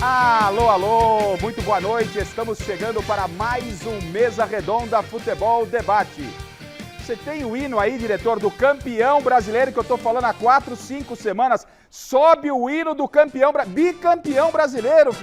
Alô, alô, muito boa noite. Estamos chegando para mais um Mesa Redonda Futebol Debate. Você tem o hino aí, diretor, do campeão brasileiro, que eu tô falando há 4, 5 semanas. Sobe o hino do campeão, bicampeão brasileiro.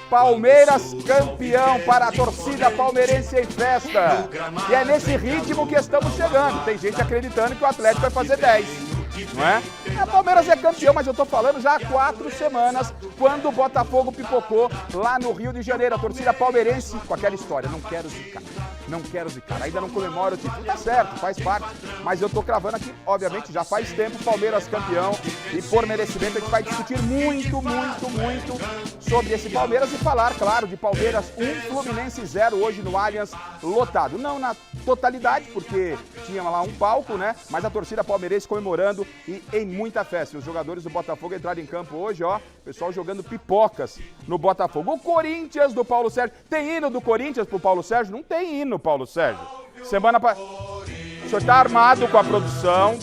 Palmeiras campeão para a torcida palmeirense em festa. E é nesse ritmo que estamos chegando. Tem gente acreditando que o Atlético vai fazer 10. Não é? O Palmeiras é campeão, mas eu tô falando já há 4 semanas, quando o Botafogo pipocou lá no Rio de Janeiro. A torcida palmeirense com aquela história, não quero zicar, ainda não comemoro o título. Tá certo, faz parte, mas eu tô cravando aqui, obviamente, já faz tempo, Palmeiras campeão, e por merecimento a gente vai discutir muito sobre esse Palmeiras e falar, claro, de Palmeiras 1, Fluminense 0 hoje no Allianz lotado. Não na totalidade, porque tinha lá um palco, né? Mas a torcida palmeirense comemorando e em muita festa. Os jogadores do Botafogo entraram em campo hoje, ó, pessoal jogando pipocas no Botafogo. O Corinthians do Paulo Sérgio. Tem hino do Corinthians pro Paulo Sérgio? Não tem hino, Paulo Sérgio. O senhor tá armado com a produção,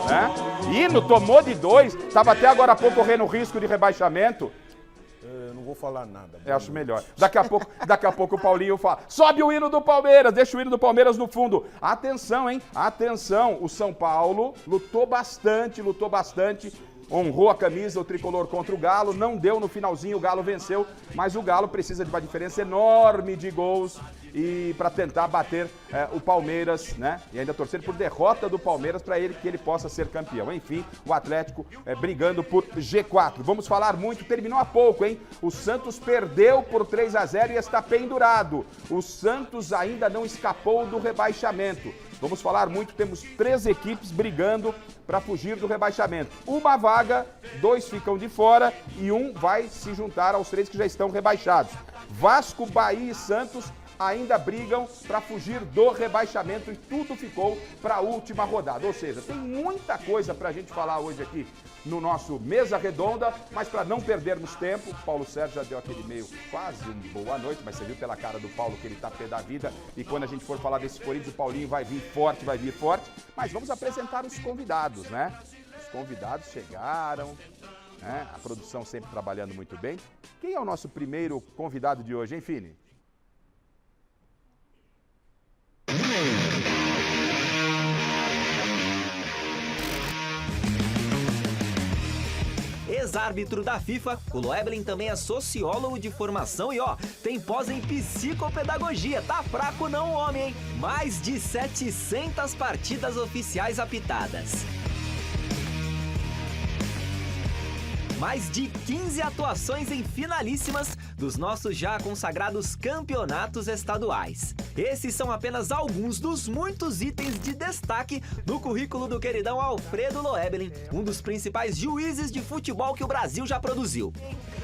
né? Hino tomou de 2, tava até agora há pouco correndo risco de rebaixamento. Não vou falar nada. Eu acho melhor. Daqui a pouco o Paulinho fala, sobe o hino do Palmeiras, deixa o hino do Palmeiras no fundo. Atenção, hein? Atenção, o São Paulo lutou bastante, honrou a camisa, o tricolor contra o Galo, não deu no finalzinho, o Galo venceu, mas o Galo precisa de uma diferença enorme de gols e para tentar bater o Palmeiras, né? E ainda torcer por derrota do Palmeiras para que ele possa ser campeão. Enfim, o Atlético brigando por G4. Vamos falar muito, terminou há pouco, hein? O Santos perdeu por 3-0 e está pendurado. O Santos ainda não escapou do rebaixamento. Vamos falar muito, temos 3 equipes brigando para fugir do rebaixamento. Uma vaga, 2 ficam de fora e um vai se juntar aos 3 que já estão rebaixados. Vasco, Bahia e Santos ainda brigam para fugir do rebaixamento e tudo ficou para a última rodada. Ou seja, tem muita coisa para a gente falar hoje aqui no nosso Mesa Redonda, mas para não perdermos tempo, Paulo Sérgio já deu aquele meio quase boa noite, mas você viu pela cara do Paulo que ele tá pé da vida e quando a gente for falar desse Corinthians, o Paulinho vai vir forte, mas vamos apresentar os convidados, né? Os convidados chegaram, né? A produção sempre trabalhando muito bem. Quem é o nosso primeiro convidado de hoje, hein, Fini? Ex-árbitro da FIFA, o Loeblin também é sociólogo de formação e tem pós em psicopedagogia. Tá fraco não, homem, hein? Mais de 700 partidas oficiais apitadas. Mais de 15 atuações em finalíssimas dos nossos já consagrados campeonatos estaduais. Esses são apenas alguns dos muitos itens de destaque no currículo do queridão Alfredo Loeblin, um dos principais juízes de futebol que o Brasil já produziu.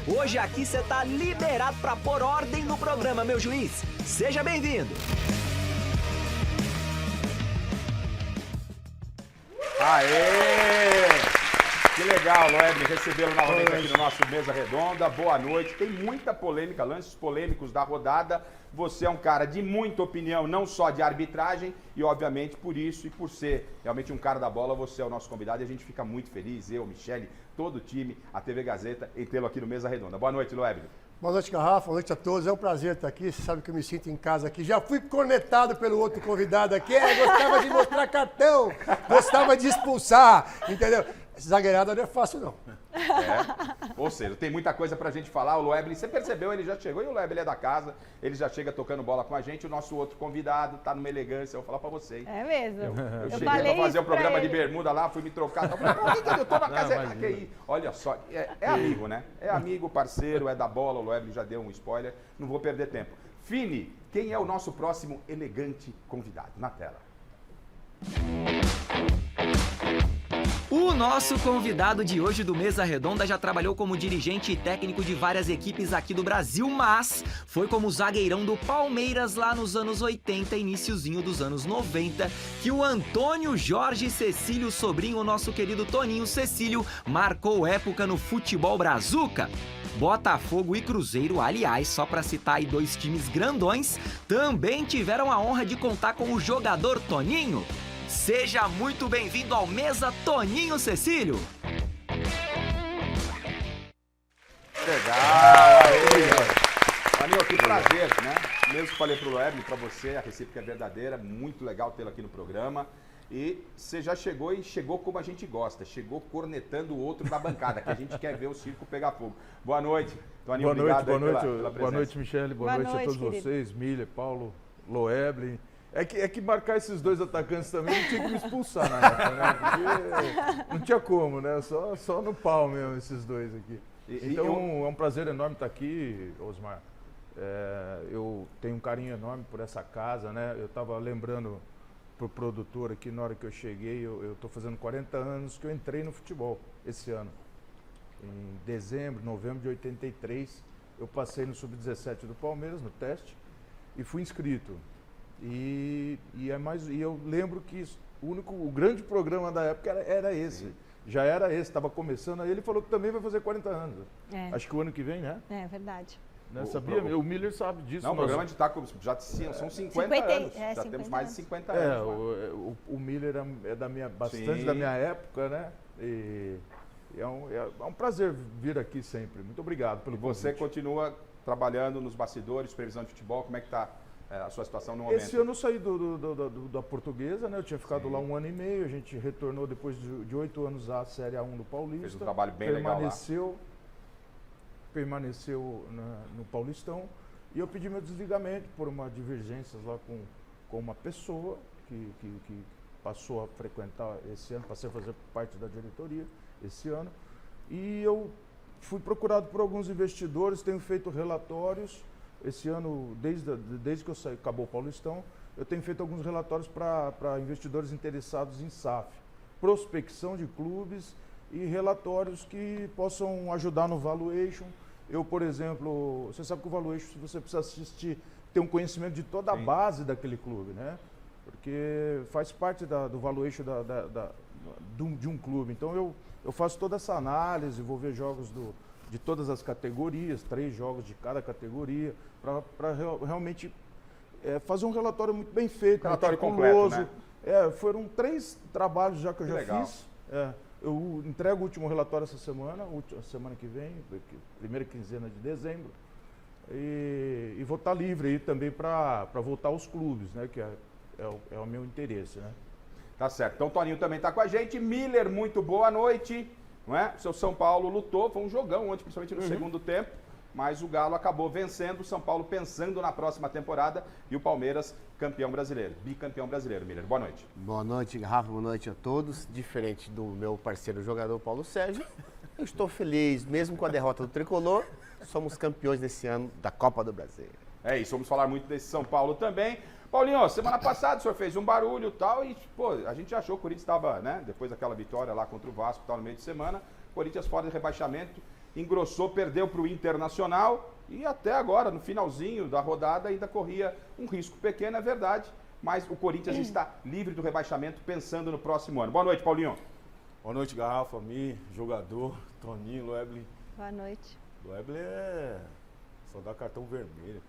Hoje aqui você tá liberado para pôr ordem no programa, meu juiz. Seja bem-vindo! Aê! Que legal, Loeblin, recebê-lo novamente aqui no nosso Mesa Redonda. Boa noite. Tem muita polêmica, lances polêmicos da rodada. Você é um cara de muita opinião, não só de arbitragem, e obviamente por isso e por ser realmente um cara da bola, você é o nosso convidado e a gente fica muito feliz, eu, Michele, todo o time, a TV Gazeta, em tê-lo aqui no Mesa Redonda. Boa noite, Loeblin. Boa noite, Garrafa. Boa noite a todos. É um prazer estar aqui. Você sabe que eu me sinto em casa aqui. Já fui cornetado pelo outro convidado aqui. Gostava de mostrar cartão, gostava de expulsar, entendeu? Zagueirada não é fácil, não. Ou seja, tem muita coisa pra gente falar. O Loeblin, você percebeu, ele já chegou e o Loeblin é da casa, ele já chega tocando bola com a gente. O nosso outro convidado tá numa elegância, eu vou falar pra você, hein? É mesmo. Eu cheguei pra fazer o programa de bermuda lá, fui me trocar. Eu falei, eu tô na casa. Olha só, é amigo, né? É amigo, parceiro, é da bola. O Loeblin já deu um spoiler, não vou perder tempo. Fini, quem é o nosso próximo elegante convidado? Na tela. O nosso convidado de hoje do Mesa Redonda já trabalhou como dirigente e técnico de várias equipes aqui do Brasil, mas foi como zagueirão do Palmeiras lá nos anos 80, iniciozinho dos anos 90, que o Antônio Jorge Cecílio, sobrinho, o nosso querido Toninho Cecílio, marcou época no futebol brazuca. Botafogo e Cruzeiro, aliás, só para citar aí 2 times grandões, também tiveram a honra de contar com o jogador Toninho. Seja muito bem-vindo ao Mesa, Toninho Cecílio! Legal, aí. Toninho, que prazer, né? Mesmo que falei pro Loeb, para você, a recíproca é verdadeira, muito legal tê-lo aqui no programa. E você já chegou e chegou como a gente gosta, chegou cornetando o outro da bancada, que a gente quer ver o circo pegar fogo. Boa noite, Toninho, obrigado boa noite, pela boa noite, Michele, boa noite a todos querido. vocês, Miller, Paulo, Loeble. É que marcar esses dois atacantes também não tinha que me expulsar na época, né? Porque não tinha como, né? Só no pau mesmo esses dois aqui. Então é um prazer enorme estar aqui, Osmar. Eu tenho um carinho enorme por essa casa, né? Eu estava lembrando pro produtor aqui na hora que eu cheguei, eu estou fazendo 40 anos que eu entrei no futebol esse ano. Em novembro de 83, eu passei no Sub-17 do Palmeiras, no teste, e fui inscrito. E eu lembro que o grande programa da época era esse. Sim. Já era esse, estava começando, aí ele falou que também vai fazer 40 anos. Acho que o ano que vem, né? É verdade. Né? Sabia? O Miller sabe disso. Não, o programa já são 50 anos. Já temos mais de 50 anos. O Miller é bastante da minha época, né? E é um prazer vir aqui sempre. Muito obrigado pelo convite. Você continua trabalhando nos bastidores, supervisão de futebol, como é que está a sua situação no momento? Esse ano eu saí da Portuguesa, né? Eu tinha ficado lá 1 ano e meio, a gente retornou depois de 8 anos à Série A1 do Paulista. Fez um trabalho bem legal lá. Permaneceu no Paulistão e eu pedi meu desligamento por uma divergência lá com uma pessoa que passou a frequentar esse ano, passei a fazer parte da diretoria esse ano, e eu fui procurado por alguns investidores, tenho feito relatórios esse ano, desde que eu saí, acabou o Paulistão, eu tenho feito alguns relatórios para investidores interessados em SAF, prospecção de clubes e relatórios que possam ajudar no valuation. Eu, por exemplo, você sabe que o valuation você precisa assistir, ter um conhecimento de toda a base daquele clube, né? Porque faz parte do valuation de um clube. Então eu faço toda essa análise, vou ver jogos de todas as categorias, 3 jogos de cada categoria, para realmente fazer um relatório muito bem feito. Relatório completo, né? Foram 3 trabalhos já que eu já legal. fiz. Eu entrego o último relatório essa semana que vem, primeira quinzena de dezembro, e vou estar livre aí também para voltar aos clubes, né, que é o meu interesse, né? Tá certo. Então o Toninho também está com a gente. Miller, muito boa noite. Não é? O seu São Paulo lutou, foi um jogão ontem, principalmente no segundo tempo, mas o Galo acabou vencendo, o São Paulo pensando na próxima temporada e o Palmeiras campeão brasileiro, bicampeão brasileiro. Miller, boa noite. Boa noite, Rafa, boa noite a todos. Diferente do meu parceiro jogador Paulo Sérgio, eu estou feliz, mesmo com a derrota do Tricolor, somos campeões desse ano da Copa do Brasil. É isso, vamos falar muito desse São Paulo também. Paulinho, semana passada o senhor fez um barulho e tal, e pô, a gente achou que o Corinthians estava, né, depois daquela vitória lá contra o Vasco e tal, no meio de semana, o Corinthians fora de rebaixamento, engrossou, perdeu para o Internacional e até agora, no finalzinho da rodada, ainda corria um risco pequeno, é verdade, mas o Corinthians está livre do rebaixamento pensando no próximo ano. Boa noite, Paulinho. Boa noite, Garrafa, jogador, Toninho, Loeble. Boa noite. Loeble só dá cartão vermelho.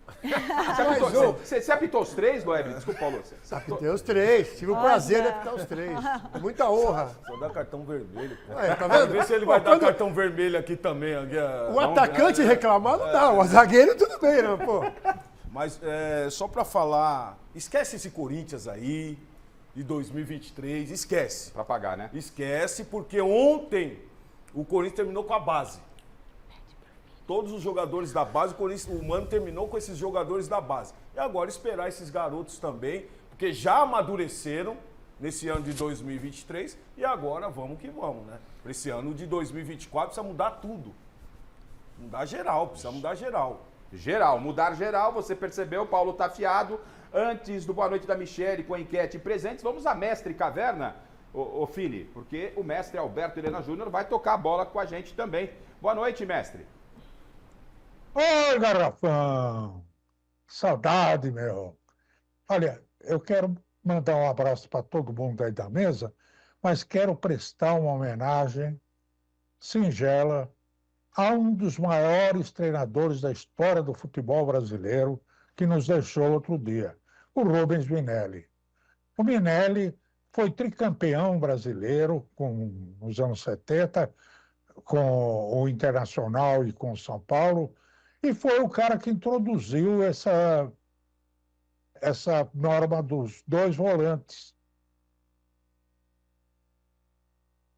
Você apitou os 3, Loeble? Desculpa, Paulo. Apitei os 3. Tive o prazer de apitar os 3. Muita honra. Só dá cartão vermelho. Pô. Tá vendo? Vê se ele vai dar cartão vermelho aqui também. O atacante reclamar não dá. O zagueiro tudo bem, né, pô? Mas só pra falar, esquece esse Corinthians aí de 2023, esquece. Pra pagar, né? Esquece, porque ontem o Corinthians terminou com a base. Todos os jogadores da base, o Mano terminou com esses jogadores da base. E agora esperar esses garotos também, porque já amadureceram nesse ano de 2023 e agora vamos que vamos, né? Para esse ano de 2024 precisa mudar tudo. Precisa mudar geral. Mudar geral, você percebeu, o Paulo tá afiado. Antes do Boa Noite da Michele com a enquete presentes, vamos a Mestre Caverna, ô Fili, porque o mestre Alberto Helena Júnior vai tocar a bola com a gente também. Boa noite, mestre. Oi, garrafão! Saudade, meu! Olha, eu quero mandar um abraço para todo mundo aí da mesa, mas quero prestar uma homenagem singela a um dos maiores treinadores da história do futebol brasileiro que nos deixou outro dia, o Rubens Minelli. O Minelli foi tricampeão brasileiro nos anos 70, com o Internacional e com o São Paulo, e foi o cara que introduziu essa norma dos 2 volantes.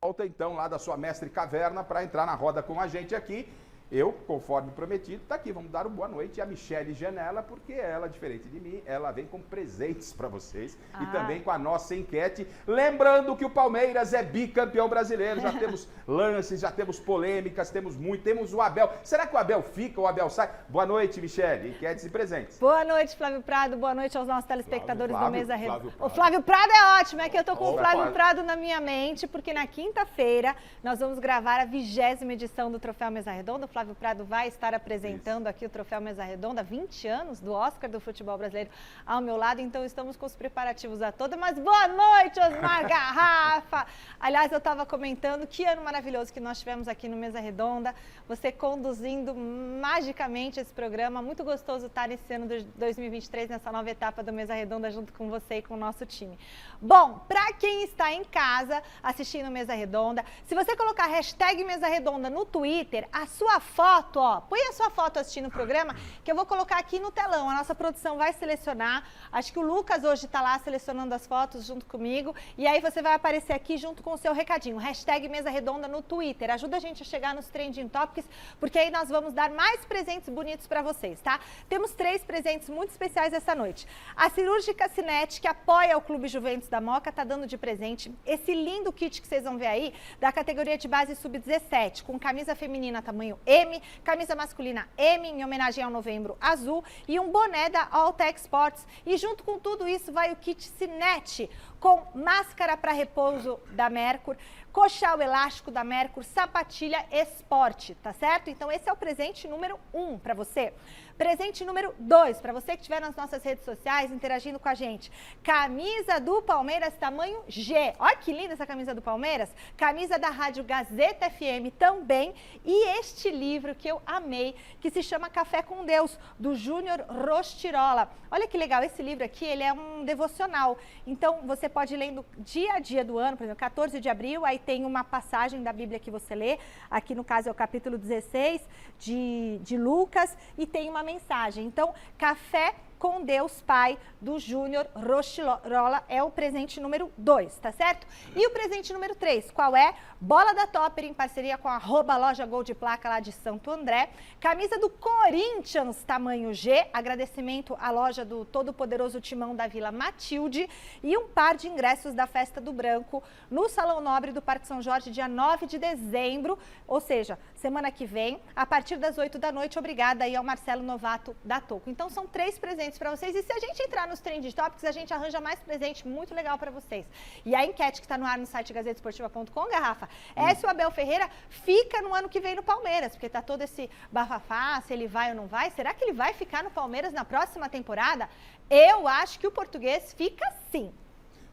Volta então lá da sua mestre Caverna para entrar na roda com a gente aqui. Eu, conforme prometido, tá aqui. Vamos dar uma boa noite a Michele Janela, porque ela, diferente de mim, ela vem com presentes para vocês e também com a nossa enquete. Lembrando que o Palmeiras é bicampeão brasileiro. Já temos lances, já temos polêmicas, temos o Abel. Será que o Abel fica ou o Abel sai? Boa noite, Michele. Enquetes e presentes. Boa noite, Flávio Prado. Boa noite aos nossos telespectadores do Mesa Redonda. Flávio O Flávio Prado é ótimo, é que eu tô com o Flávio Prado na minha mente, porque na quinta-feira nós vamos gravar a 20ª edição do Troféu Mesa Redonda. O Flávio Prado vai estar apresentando aqui o Troféu Mesa Redonda, 20 anos do Oscar do futebol brasileiro ao meu lado, então estamos com os preparativos a toda, mas boa noite, Osmar Garrafa! Aliás, eu estava comentando que ano maravilhoso que nós tivemos aqui no Mesa Redonda, você conduzindo magicamente esse programa, muito gostoso estar nesse ano de 2023, nessa nova etapa do Mesa Redonda, junto com você e com o nosso time. Bom, para quem está em casa assistindo Mesa Redonda, se você colocar hashtag Mesa Redonda no Twitter, a sua foto, ó, põe a sua foto assistindo o programa, que eu vou colocar aqui no telão. A nossa produção vai selecionar. Acho que o Lucas hoje está lá selecionando as fotos junto comigo. E aí você vai aparecer aqui junto com o seu recadinho. Hashtag Mesa Redonda no Twitter. Ajuda a gente a chegar nos Trending Topics, porque aí nós vamos dar mais presentes bonitos para vocês, tá? Temos 3 presentes muito especiais essa noite. A Cirúrgica Cinete, que apoia o Clube Juventus da Moca, tá dando de presente esse lindo kit que vocês vão ver aí, da categoria de base sub-17, com camisa feminina tamanho M, camisa masculina M, em homenagem ao Novembro Azul, e um boné da Alltech Sports. E junto com tudo isso vai o kit Cinete, com máscara para repouso da Mercur, coxal elástico da Mercur, sapatilha esporte, tá certo? Então esse é o presente número 1 para você. Presente número 2, para você que estiver nas nossas redes sociais interagindo com a gente. Camisa do Palmeiras tamanho G. Olha que linda essa camisa do Palmeiras. Camisa da Rádio Gazeta FM também. E este livro que eu amei, que se chama Café com Deus, do Júnior Rostirola. Olha que legal, esse livro aqui, ele é um devocional. Então você pode ir lendo dia a dia do ano, por exemplo, 14 de abril, aí tem uma passagem da Bíblia que você lê. Aqui no caso é o capítulo 16 de Lucas, e tem uma mensagem. Então, Café com Deus Pai, do Júnior Rostirola, é o presente número 2, tá certo? E o presente número 3, qual é? Bola da Topper, em parceria com a @loja Gol de Placa lá de Santo André. Camisa do Corinthians, tamanho G, agradecimento à loja do todo-poderoso Timão da Vila Matilde. E um par de ingressos da Festa do Branco, no Salão Nobre do Parque São Jorge, dia 9 de dezembro, ou seja, semana que vem, a partir das 8 da noite. Obrigada aí ao Marcelo Novato da Toco. Então são 3 presentes para vocês, e se a gente entrar nos Trending Topics, a gente arranja mais presente muito legal para vocês. E a enquete que está no ar no site gazetesportiva.com, Garrafa, é se o Abel Ferreira fica no ano que vem no Palmeiras, porque tá todo esse bafafá, se ele vai ou não vai. Será que ele vai ficar no Palmeiras na próxima temporada? Eu acho que o português fica sim.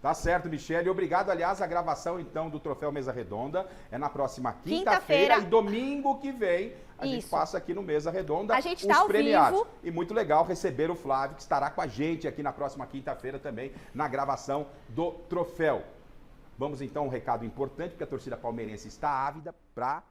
Tá certo, Michele. Obrigado, aliás, a gravação, então, do Troféu Mesa Redonda é na próxima quinta-feira, e domingo que vem a gente passa aqui no Mesa Redonda a gente tá os premiados. vivo. E muito legal receber o Flávio, que estará com a gente aqui na próxima quinta-feira também, na gravação do Troféu. Vamos, então, um recado importante, porque a torcida palmeirense está ávida para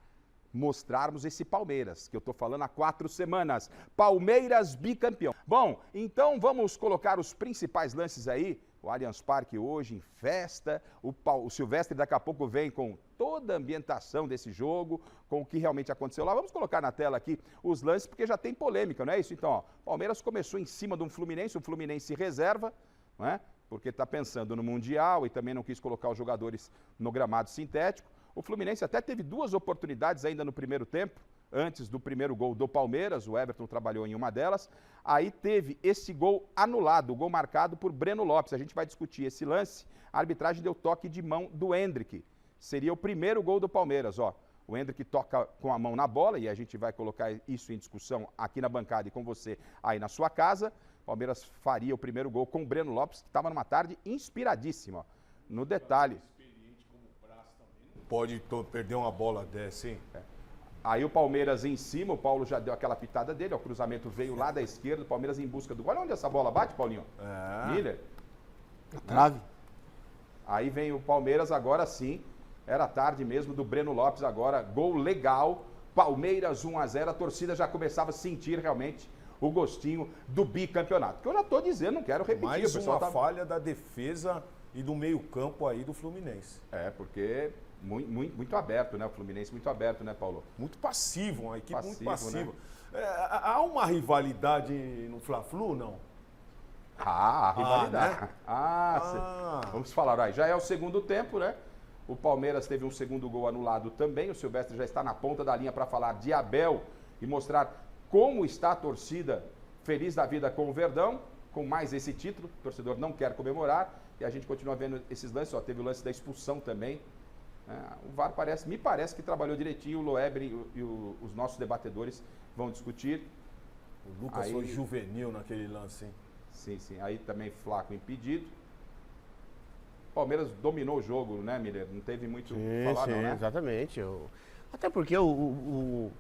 mostrarmos esse Palmeiras, que eu estou falando há 4 semanas. Palmeiras bicampeão. Bom, então vamos colocar os principais lances aí. O Allianz Parque hoje em festa, o Silvestre daqui a pouco vem com toda a ambientação desse jogo, com o que realmente aconteceu lá. Vamos colocar na tela aqui os lances, porque já tem polêmica, não é isso? Então, ó, Palmeiras começou em cima de um Fluminense reserva, não é? Porque está pensando no Mundial e também não quis colocar os jogadores no gramado sintético. O Fluminense até teve 2 oportunidades ainda no primeiro tempo, antes do primeiro gol do Palmeiras, o Everton trabalhou em uma delas. Aí teve esse gol anulado, o gol marcado por Breno Lopes. A gente vai discutir esse lance. A arbitragem deu toque de mão do Hendrick. Seria o primeiro gol do Palmeiras, ó. O Hendrick toca com a mão na bola, e a gente vai colocar isso em discussão aqui na bancada e com você aí na sua casa. O Palmeiras faria o primeiro gol com o Breno Lopes, que estava numa tarde inspiradíssima, ó. No detalhe. Pode perder uma bola dessa, hein? Aí o Palmeiras em cima, o Paulo já deu aquela pitada dele, ó, o cruzamento veio lá da esquerda, o Palmeiras em busca do... Olha onde essa bola bate, Paulinho. Miller. Trave. Aí vem o Palmeiras agora sim, Era tarde mesmo do Breno Lopes agora, gol legal, Palmeiras 1-0, a torcida já começava a sentir realmente o gostinho do bicampeonato. Que eu já estou dizendo, não quero repetir. Mais o pessoal uma falha da defesa e do meio-campo aí do Fluminense. Porque muito aberto, né? O Fluminense muito aberto, né, Paulo? Muito passivo, uma equipe muito Passivo, passiva. Há uma rivalidade no Fla-Flu, não? A rivalidade. né? Vamos falar aí. Já é o segundo tempo, né? O Palmeiras teve um segundo gol anulado também. O Silvestre já está na ponta da linha para falar de Abel e mostrar como está a torcida feliz da vida com o Verdão, com mais esse título. O torcedor não quer comemorar e a gente continua vendo esses lances. Ó, teve o lance da expulsão também. O VAR me parece que trabalhou direitinho. O Loebre e os nossos debatedores vão discutir. O Lucas foi juvenil naquele lance, hein? Sim. Aí também Flaco impedido. Palmeiras dominou o jogo, né, Miller? Não teve muito o que falar, não, né? Exatamente. Até porque o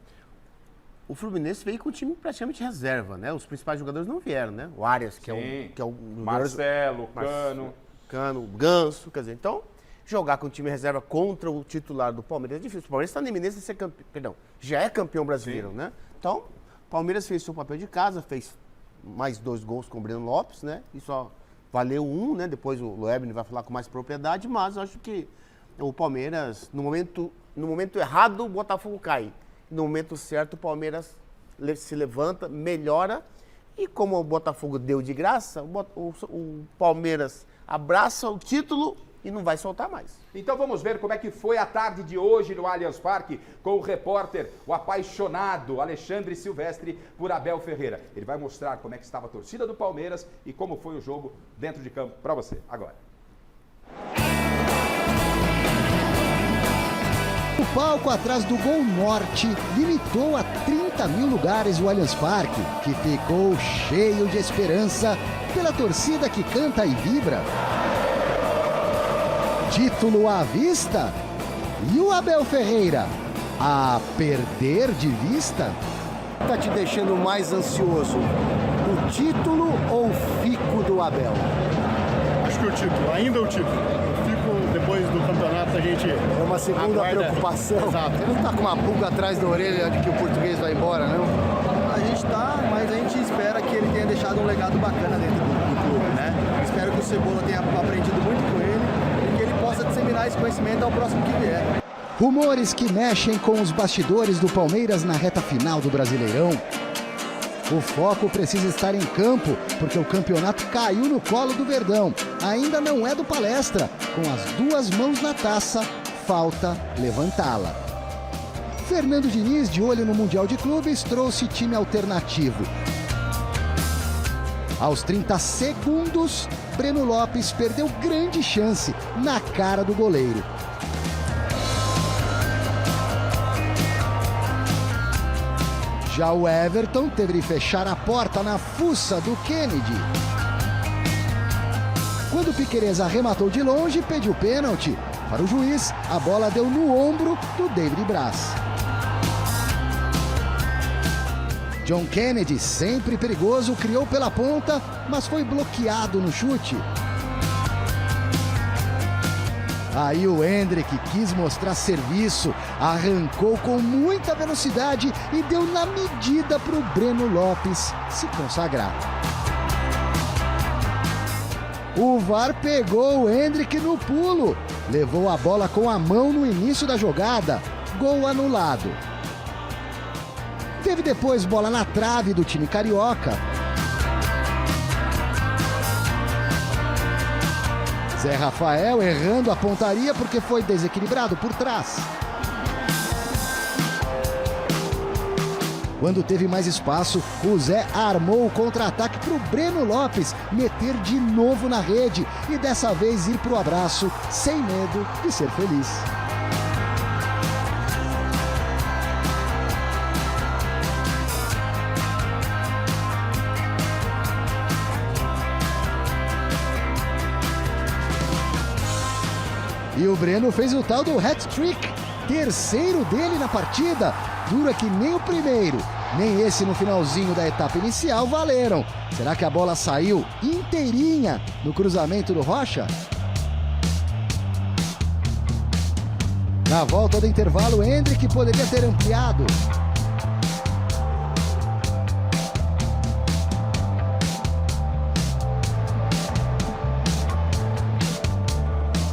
Fluminense veio com o time praticamente reserva, né? Os principais jogadores não vieram, né? O Arias, que é o Marcelo, Cano, Ganso, quer dizer, então, jogar com o time reserva contra o titular do Palmeiras é difícil. O Palmeiras está na iminência de ser campeão, já é campeão brasileiro, né? Então, o Palmeiras fez seu papel de casa, fez mais 2 gols com o Breno Lopes, né? E só valeu 1, né? Depois o Loebre vai falar com mais propriedade, mas eu acho que o Palmeiras, no momento errado, o Botafogo cai. No momento certo, o Palmeiras se levanta, melhora. E como o Botafogo deu de graça, o Palmeiras abraça o título e não vai soltar mais. Então vamos ver como é que foi a tarde de hoje no Allianz Parque com o repórter, o apaixonado Alexandre Silvestre por Abel Ferreira. Ele vai mostrar como é que estava a torcida do Palmeiras e como foi o jogo dentro de campo para você agora. O palco atrás do Gol Norte limitou a 30 mil lugares o Allianz Parque, que ficou cheio de esperança pela torcida que canta e vibra. Título à vista? E o Abel Ferreira a perder de vista? Tá te deixando mais ansioso? O título ou o fico do Abel? Acho que o título, ainda o título. O fico, depois do campeonato, a gente... É uma segunda preocupação. Exato. Você não tá com uma pulga atrás da orelha de que o português vai embora, não? A gente tá, mas a gente espera que ele tenha deixado um legado bacana dentro do clube, né? Espero que o Cebola tenha aprendido muito com ele e que ele possa disseminar esse conhecimento ao próximo que vier. Rumores que mexem com os bastidores do Palmeiras na reta final do Brasileirão. O foco precisa estar em campo, porque o campeonato caiu no colo do Verdão. Ainda não é do Palestra. Com as 2 mãos na taça, falta levantá-la. Fernando Diniz, de olho no Mundial de Clubes, trouxe time alternativo. Aos 30 segundos, Breno Lopes perdeu grande chance na cara do goleiro. Já o Everton teve de fechar a porta na fuça do Kennedy. Quando o Piquerez arrematou de longe, pediu pênalti. Para o juiz, a bola deu no ombro do David Braz. John Kennedy, sempre perigoso, criou pela ponta, mas foi bloqueado no chute. Aí o Hendrick quis mostrar serviço, arrancou com muita velocidade e deu na medida para o Breno Lopes se consagrar. O VAR pegou o Hendrick no pulo, levou a bola com a mão no início da jogada, gol anulado. Teve depois bola na trave do time carioca. Zé Rafael errando a pontaria porque foi desequilibrado por trás. Quando teve mais espaço, o Zé armou o contra-ataque para o Breno Lopes meter de novo na rede e dessa vez ir para o abraço sem medo de ser feliz. E o Breno fez o tal do hat-trick, terceiro dele na partida. Dura que nem o primeiro, nem esse no finalzinho da etapa inicial valeram. Será que a bola saiu inteirinha no cruzamento do Rocha? Na volta do intervalo, Endrick poderia ter ampliado.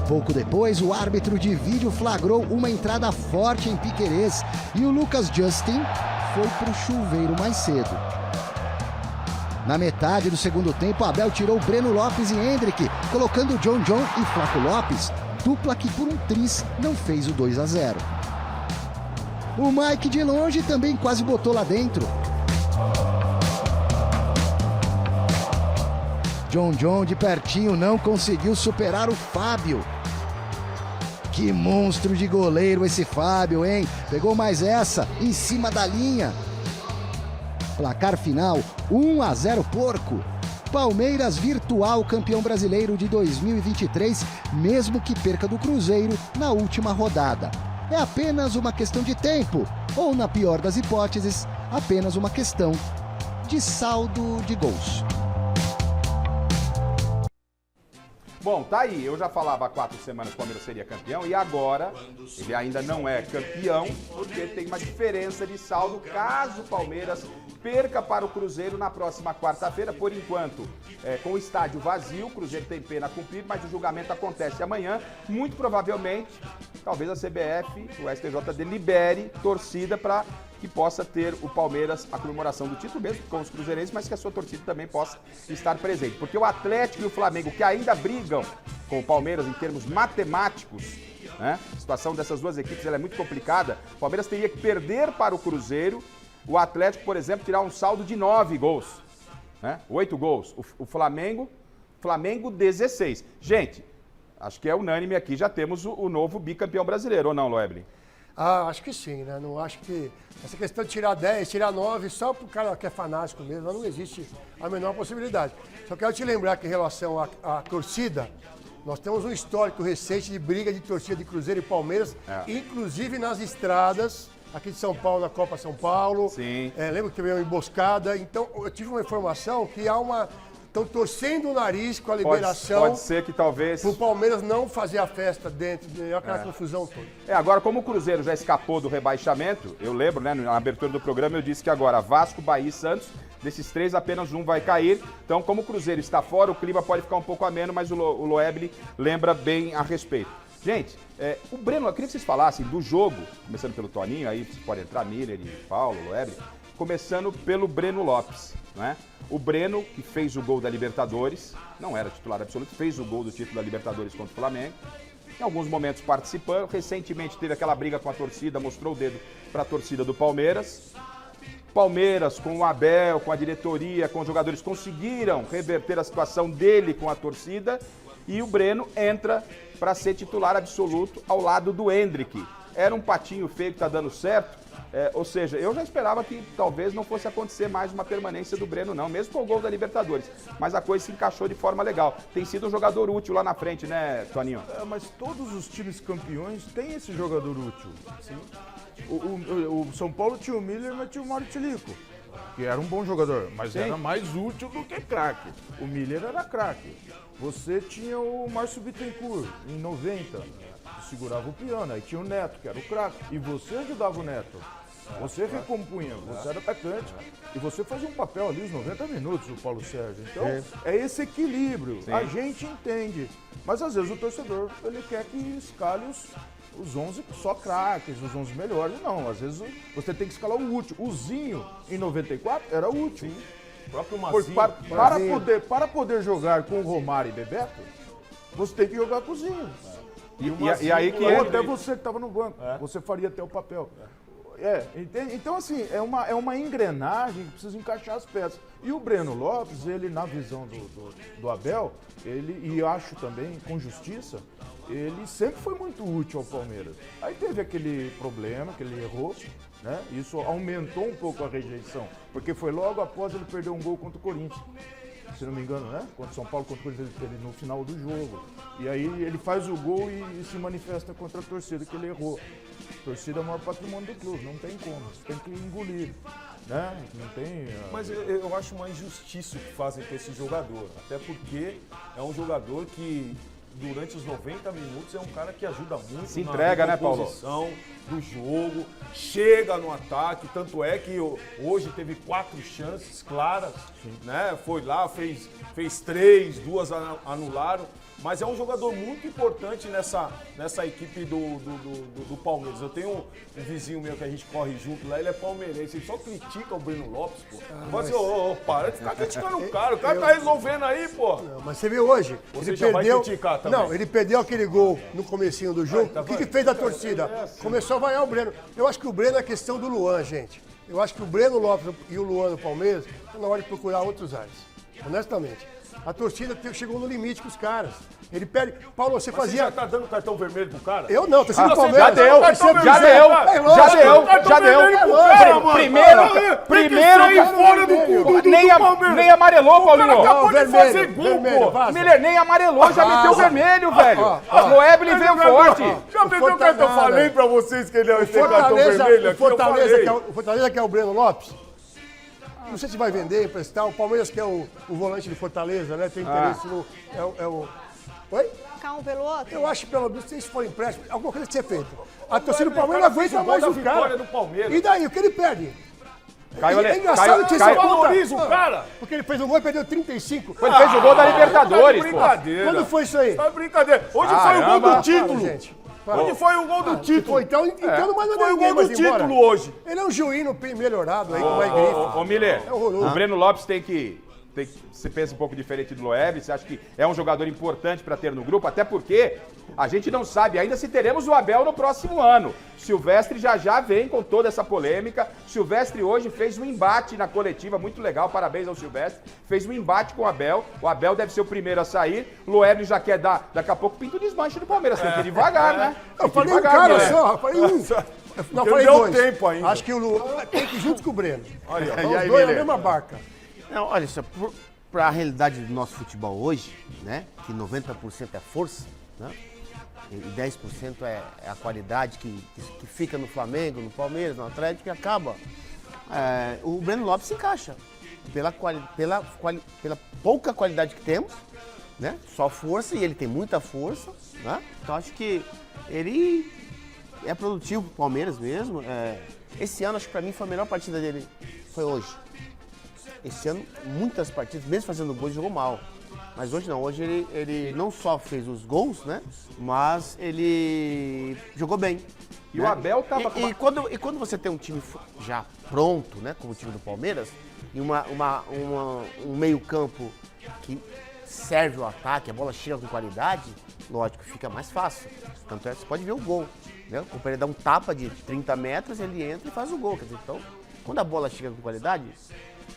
Pouco depois, o árbitro de vídeo flagrou uma entrada forte em Piquerez e o Lucas Justin foi pro chuveiro mais cedo. Na metade do segundo tempo, Abel tirou Breno Lopes e Endrick, colocando John e Flaco Lopes, dupla que por um tris não fez o 2-0. O Mike de longe também quase botou lá dentro. John de pertinho não conseguiu superar o Fábio. Que monstro de goleiro esse Fábio, hein? Pegou mais essa, em cima da linha. Placar final, 1-0 Porco. Palmeiras virtual campeão brasileiro de 2023, mesmo que perca do Cruzeiro na última rodada. É apenas uma questão de tempo, ou na pior das hipóteses, apenas uma questão de saldo de gols. Bom, tá aí. Eu já falava há 4 semanas que o Palmeiras seria campeão e agora ele ainda não é campeão porque tem uma diferença de saldo caso o Palmeiras perca para o Cruzeiro na próxima quarta-feira. Por enquanto, com o estádio vazio, o Cruzeiro tem pena a cumprir, mas o julgamento acontece amanhã. Muito provavelmente, talvez a CBF, o STJD, libere torcida para que possa ter o Palmeiras a comemoração do título, mesmo com os cruzeirenses, mas que a sua torcida também possa estar presente. Porque o Atlético e o Flamengo, que ainda brigam com o Palmeiras em termos matemáticos, né? A situação dessas duas equipes ela é muito complicada. O Palmeiras teria que perder para o Cruzeiro, o Atlético, por exemplo, tirar um saldo de 9 gols, né? 8 gols. O Flamengo 16. Gente, acho que é unânime aqui, já temos o novo bicampeão brasileiro, ou não, Loeblin? Ah, acho que sim, né? Não acho que essa questão de tirar 10, tirar 9, só pro cara que é fanático mesmo, não existe a menor possibilidade. Só quero te lembrar que em relação à torcida, nós temos um histórico recente de briga de torcida de Cruzeiro e Palmeiras, inclusive nas estradas aqui de São Paulo, na Copa São Paulo. Sim. Lembra que teve uma emboscada? Então, eu tive uma informação que há uma... Estão torcendo o nariz com a liberação. Pode ser que talvez... Pro Palmeiras não fazer a festa dentro, aquela confusão toda. Agora, como o Cruzeiro já escapou do rebaixamento, eu lembro, né, na abertura do programa eu disse que agora Vasco, Bahia e Santos, desses 3 apenas um vai cair. Então, como o Cruzeiro está fora, o clima pode ficar um pouco ameno, mas o Loeblin lembra bem a respeito. Gente, o Breno, eu queria que vocês falassem do jogo, começando pelo Toninho, aí vocês podem entrar, Miller e Paulo, Loeblin, começando pelo Breno Lopes, né? O Breno, que fez o gol da Libertadores, não era titular absoluto, fez o gol do título da Libertadores contra o Flamengo. Em alguns momentos participando, recentemente teve aquela briga com a torcida, mostrou o dedo para a torcida do Palmeiras. Palmeiras, com o Abel, com a diretoria, com os jogadores, conseguiram reverter a situação dele com a torcida e o Breno entra para ser titular absoluto ao lado do Endrick. Era um patinho feio que tá dando certo. Ou seja, eu já esperava que talvez não fosse acontecer mais uma permanência do Breno, não, mesmo com o gol da Libertadores. Mas a coisa se encaixou de forma legal. Tem sido um jogador útil lá na frente, né, Toninho? Mas todos os times campeões têm esse jogador útil. Sim. O São Paulo tinha o Miller, mas tinha o Mário Tilico, que era um bom jogador, mas era mais útil do que craque. O Miller era craque. Você tinha o Márcio Bittencourt, em 90, que segurava o piano. Aí tinha o Neto, que era o craque. E você ajudava o Neto. Você recompunha, você era atacante e você fazia um papel ali os 90 minutos, o Paulo Sérgio. Então, é esse equilíbrio. Sim. A gente entende. Mas às vezes o torcedor, ele quer que escale os 11 só craques, os 11 melhores. Não, às vezes você tem que escalar o útil. O Zinho, em 94, era útil. Sim. O próprio Mazinho. Para poder jogar com o Romário e Bebeto, você tem que jogar com o Zinho. E aí que ou até você que estava no banco, você faria até o papel. Então assim, é uma engrenagem que precisa encaixar as peças. E o Breno Lopes, ele na visão do Abel, e acho também com justiça, ele sempre foi muito útil ao Palmeiras. Aí teve aquele problema que ele errou, né? Isso aumentou um pouco a rejeição, porque foi logo após ele perder um gol contra o Corinthians. Se não me engano, né? Contra o São Paulo, contra o Corinthians, ele no final do jogo. E aí ele faz o gol e se manifesta contra a torcida, que ele errou. A torcida é o maior patrimônio do clube, não tem como, você tem que engolir, né? Não tem... Mas eu acho uma injustiça o que fazem com esse jogador, até porque é um jogador que durante os 90 minutos, é um cara que ajuda muito Se entrega, né, Paulo? recomposição do jogo, chega no ataque, tanto é que hoje teve 4 chances claras, né? Foi lá, fez 3, 2 anularam. Mas é um jogador muito importante nessa equipe do Palmeiras. Eu tenho um vizinho meu que a gente corre junto lá, ele é palmeirense, ele só critica o Breno Lopes, pô. Fala assim, para de ficar criticando o cara tá resolvendo aí, pô. Não, mas você viu hoje, Você ele já perdeu... vai criticar também. Não, ele perdeu aquele gol no comecinho do jogo. Tá O que fez a torcida? Começou a vaiar o Breno. Eu acho que o Breno é questão do Luan, gente. Eu acho que o Breno Lopes e o Luan do Palmeiras estão na hora de procurar outros ares. Honestamente. A torcida chegou no limite com os caras. Ele pede. Paulo, você Mas fazia. Você já tá dando cartão vermelho pro cara? Eu não, tô sendo Já Palmeiras. deu. Nem amarelou, Paulinho. Acabou de fazer gol, pô. Miller nem amarelou, já meteu vermelho, velho. Loeble veio forte. Já meteu o cartão? Eu falei pra vocês que ele ia ter cartão vermelho aqui, O Fortaleza quer o Breno Lopes. Não sei se vai vender, emprestar. O Palmeiras quer o volante de Fortaleza, né? Tem interesse no... Oi? Ficar um pelo outro? Eu acho que pelo menos, se isso for empréstimo, alguma coisa tem que ser feita. A torcida do Palmeiras não aguenta mais o cara. E daí, o que ele perde? É engraçado que você valoriza o cara. Porque ele fez um gol e perdeu 35. Ele fez o gol da Libertadores, pô. Quando foi isso aí? Tá brincadeira. Hoje foi o gol do título. Gente. Hoje foi o gol do título. Então não manda Foi o ninguém gol mais do embora. título hoje. Ele é um juíno melhorado aí, com mais grife. Ô, Miller, É horroroso. o Breno Lopes tem que... Você pensa um pouco diferente do Loeble, você acha que é um jogador importante para ter no grupo, até porque a gente não sabe ainda se teremos o Abel no próximo ano. Silvestre já vem com toda essa polêmica. Silvestre hoje fez um embate na coletiva, muito legal, parabéns ao Silvestre. Fez um embate com o Abel deve ser o primeiro a sair. Loeble já quer dar, daqui a pouco pinta o desmanche do Palmeiras, tem que ir devagar, né? Eu falei um cara só, falei um. Não, falei deu dois. tempo ainda. Acho que o Luan tem que ir junto com o Breno. Olha, Os dois na mesma barca. Não, olha só, para a realidade do nosso futebol hoje, né, que 90% é força, né, e 10% é a qualidade que fica no Flamengo, no Palmeiras, no Atlético e acaba. O Breno Lopes se encaixa pela pouca qualidade que temos, né, só força, e ele tem muita força, né, então acho que ele é produtivo pro Palmeiras mesmo. Esse ano, acho que para mim foi a melhor partida dele, foi hoje. Esse ano, muitas partidas, mesmo fazendo gols, jogou mal. Mas hoje não, hoje ele não só fez os gols, né? Mas ele jogou bem. E o Abel tava e quando você tem um time já pronto, né? Como o time do Palmeiras, e um meio-campo que serve o ataque, a bola chega com qualidade, lógico, fica mais fácil. Tanto é que você pode ver o gol, né? O companheiro dá um tapa de 30 metros, ele entra e faz o gol. Quer dizer, então, quando a bola chega com qualidade,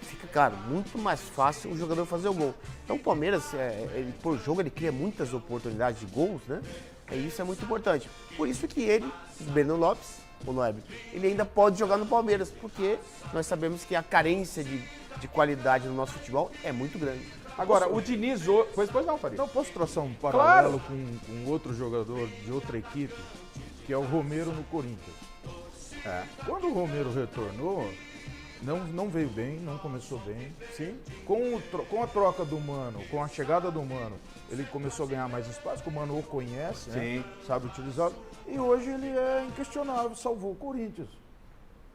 fica, claro, muito mais fácil o jogador fazer o gol. Então o Palmeiras, por jogo, ele cria muitas oportunidades de gols, né? E isso é muito importante. Por isso que ele, o Breno Lopes, o Loeble, ele ainda pode jogar no Palmeiras, porque nós sabemos que a carência de qualidade no nosso futebol é muito grande. Agora, o Diniz... Pois não, Farid. Não, posso traçar um paralelo com outro jogador de outra equipe, que é o Romero no Corinthians. Quando o Romero retornou, não veio bem, não começou bem. Sim. Com a troca do Mano, com a chegada do Mano, ele começou a ganhar mais espaço, que o Mano o conhece, né? Sabe utilizar. E hoje ele é inquestionável, salvou o Corinthians.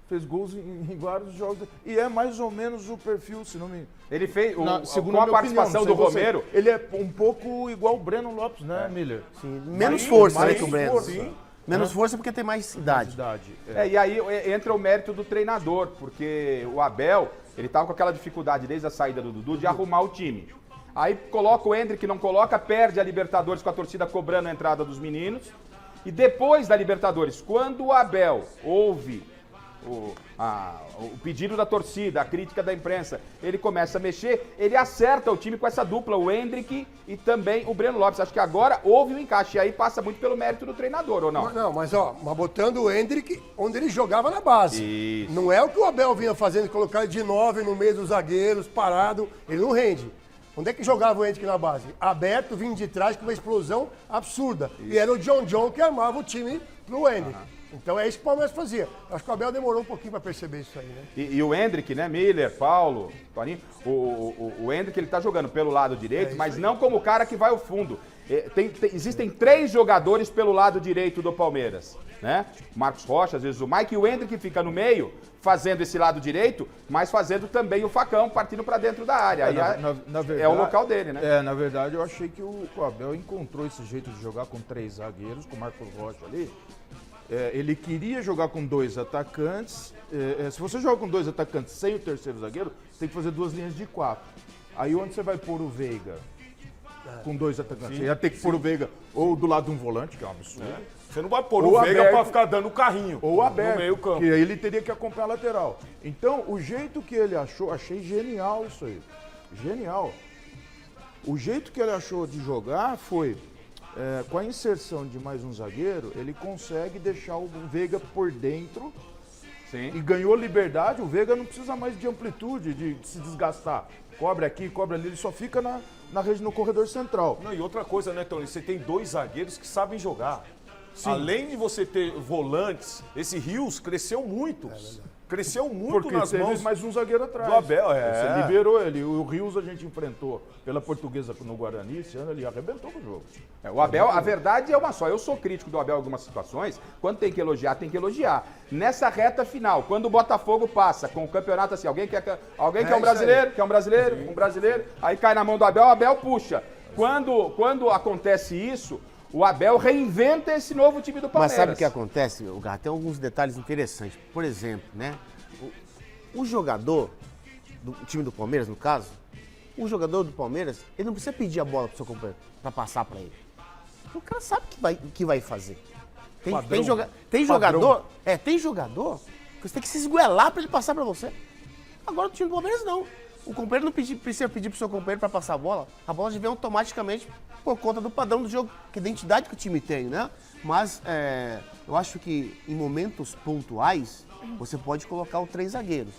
Fez gols em vários jogos. E é mais ou menos o perfil, se não me... Ele fez, segundo com a participação do Romero... Ele é um pouco igual o Breno Lopes, né, Miller? Sim. Menos força, né, que o Breno. Força. Menos força porque tem mais idade. E aí entra o mérito do treinador, porque o Abel, ele tava com aquela dificuldade desde a saída do Dudu de arrumar o time. Aí coloca o Endrick, não coloca, perde a Libertadores com a torcida cobrando a entrada dos meninos. E depois da Libertadores, quando o Abel ouve o pedido da torcida, a crítica da imprensa, ele começa a mexer, ele acerta o time com essa dupla, o Endrick e também o Breno Lopes. Acho que agora houve um encaixe, e aí passa muito pelo mérito do treinador, ou não? Não, mas botando o Endrick onde ele jogava na base. Isso. Não é o que o Abel vinha fazendo, colocar ele de 9 no meio dos zagueiros, parado, ele não rende. Onde é que jogava o Endrick na base? Aberto, vindo de trás com uma explosão absurda. Isso. E era o John que armava o time pro Endrick. Então é isso que o Palmeiras fazia. Acho que o Abel demorou um pouquinho para perceber isso aí, né? E o Hendrick, né? Miller, Paulo, Toninho. O Hendrick, ele tá jogando pelo lado direito, mas não como o cara que vai ao fundo. Existem 3 jogadores pelo lado direito do Palmeiras, né? Marcos Rocha, às vezes o Mike, e o Hendrick fica no meio, fazendo esse lado direito, mas fazendo também o facão, partindo para dentro da área. Aí Na verdade, é o local dele, né? Na verdade, eu achei que o Abel encontrou esse jeito de jogar com 3 zagueiros, com o Marcos Rocha ali. Ele queria jogar com 2 atacantes. Se você joga com 2 atacantes sem o terceiro zagueiro, tem que fazer 2 linhas de 4. Aí onde você vai pôr o Veiga? Com 2 atacantes. Você ia ter que pôr o Veiga ou do lado de um volante, que é um absurdo. Você não vai pôr o Veiga pra ficar dando carrinho. Ou aberto, no meio campo. que aí ele teria que acompanhar a lateral. Então, o jeito que ele achou, achei genial isso aí. Genial. O jeito que ele achou de jogar foi, com a inserção de mais um zagueiro, ele consegue deixar o Veiga por dentro. Sim. E ganhou liberdade. O Veiga não precisa mais de amplitude, de se desgastar. Cobre aqui, cobre ali, ele só fica na rede, no corredor central. Não, e outra coisa, né, Tony? Você tem 2 zagueiros que sabem jogar. Sim. Além de você ter volantes, esse Rios cresceu muito. Cresceu muito Porque nas teve mãos mais um zagueiro atrás. do Abel. Você liberou ele. O Rios a gente enfrentou pela Portuguesa no Guarani, esse ano ele arrebentou no jogo. O Abel, a verdade é uma só. Eu sou crítico do Abel em algumas situações. Quando tem que elogiar, tem que elogiar. Nessa reta final, quando o Botafogo passa com o campeonato assim, alguém quer um brasileiro, um brasileiro, aí cai na mão do Abel, o Abel puxa. Quando acontece isso, o Abel reinventa esse novo time do Palmeiras. Mas sabe o que acontece, Garra? Tem alguns detalhes interessantes. Por exemplo, né? O jogador do time do Palmeiras, no caso, o jogador do Palmeiras, ele não precisa pedir a bola pro seu companheiro para passar para ele. O cara sabe o que vai fazer. Tem jogador que você tem que se esguelar para ele passar para você. Agora o time do Palmeiras não. O companheiro não precisa pedir pro seu companheiro para passar a bola já vem automaticamente por conta do padrão do jogo, que identidade que o time tem, né? Mas eu acho que em momentos pontuais, você pode colocar os 3 zagueiros.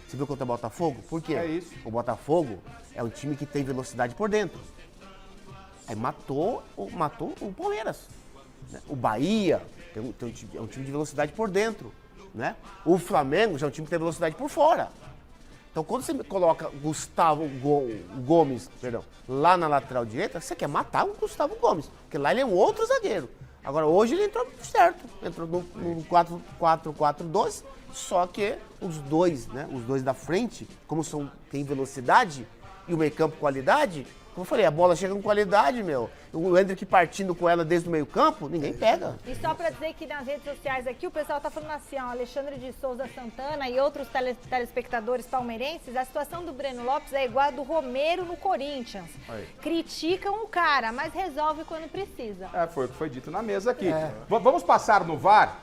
Você viu contra o Botafogo? Por quê? É isso. O Botafogo é um time que tem velocidade por dentro. Aí matou o Palmeiras. Né? O Bahia é um time de velocidade por dentro. Né? O Flamengo já é um time que tem velocidade por fora. Então, quando você coloca Gustavo Gomes lá na lateral direita, você quer matar o Gustavo Gomes, porque lá ele é um outro zagueiro. Agora, hoje ele entrou certo, entrou no 4-4-2, só que os dois da frente, como tem velocidade e o meio-campo qualidade, como eu falei, a bola chega com qualidade, meu. O Hendrick partindo com ela desde o meio-campo, ninguém pega. E só pra dizer que nas redes sociais aqui, o pessoal tá falando assim, ó, Alexandre de Souza Santana e outros telespectadores palmeirenses, a situação do Breno Lopes é igual a do Romero no Corinthians. Aí. Criticam o cara, mas resolve quando precisa. Foi o que foi dito na mesa aqui. Vamos passar no VAR?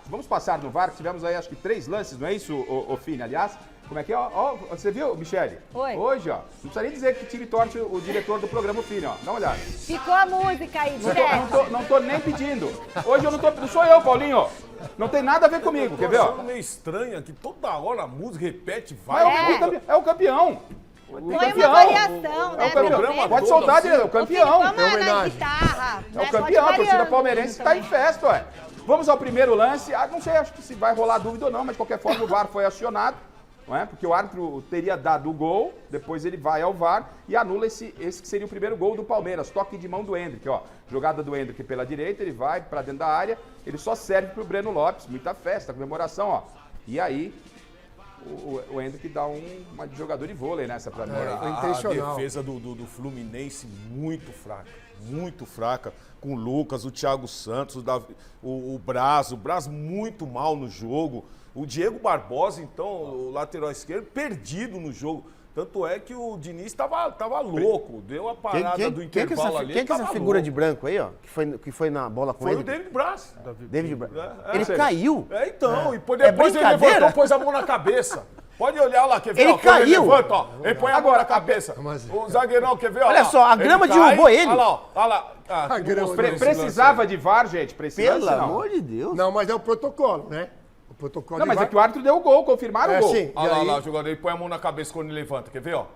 Tivemos aí acho que 3 lances, não é isso, ô Fini, aliás? Como é que é? Ó, você viu, Michele? Oi. Hoje, ó, não precisa nem dizer que time torce o diretor do programa, o Fini, ó. Dá uma olhada. Ficou a música aí, direto. Não tô nem pedindo. Hoje eu não sou eu, Paulinho. Não tem nada a ver comigo, quer ver, ó? meio estranha que toda hora a música repete, Mas é o campeão. Foi uma variação, né? Campeão. Pode soltar, é o campeão. Vamos na guitarra. É o campeão, a torcida palmeirense está em festa, ué. Vamos ao primeiro lance. Não sei, acho que se vai rolar dúvida ou não, mas de qualquer forma o VAR foi acionado. Não é? Porque o árbitro teria dado o gol, depois ele vai ao VAR e anula esse que seria o primeiro gol do Palmeiras. Toque de mão do Hendrick, ó. Jogada do Hendrick pela direita, ele vai para dentro da área, ele só serve pro Breno Lopes. Muita festa, comemoração, ó. E aí, o Hendrick dá uma de jogador de vôlei nessa pra mim. A defesa do Fluminense muito fraca, com o Lucas, o Thiago Santos, o Braz muito mal no jogo. O Diego Barbosa, então, o lateral esquerdo, perdido no jogo. Tanto é que o Diniz estava louco, deu a parada do intervalo ali. Quem que é essa figura de branco aí, ó? Que foi na bola com ele? Foi o David Braz. David Braz. Ele caiu? E depois ele levantou, pôs a mão na cabeça. Pode olhar lá, quer ver? Ele caiu. Ele levanta, ó. Ele põe a mão na cabeça. O zagueirão, quer ver? Olha só, a grama derrubou ele. Olha lá. Precisava de VAR, gente? Pelo amor de Deus. Não, mas é o protocolo, né? O protocolo não, mas é que o árbitro deu o gol, confirmaram o gol. Sim. Olha lá, o jogador, ele põe a mão na cabeça quando ele levanta, quer ver, ó?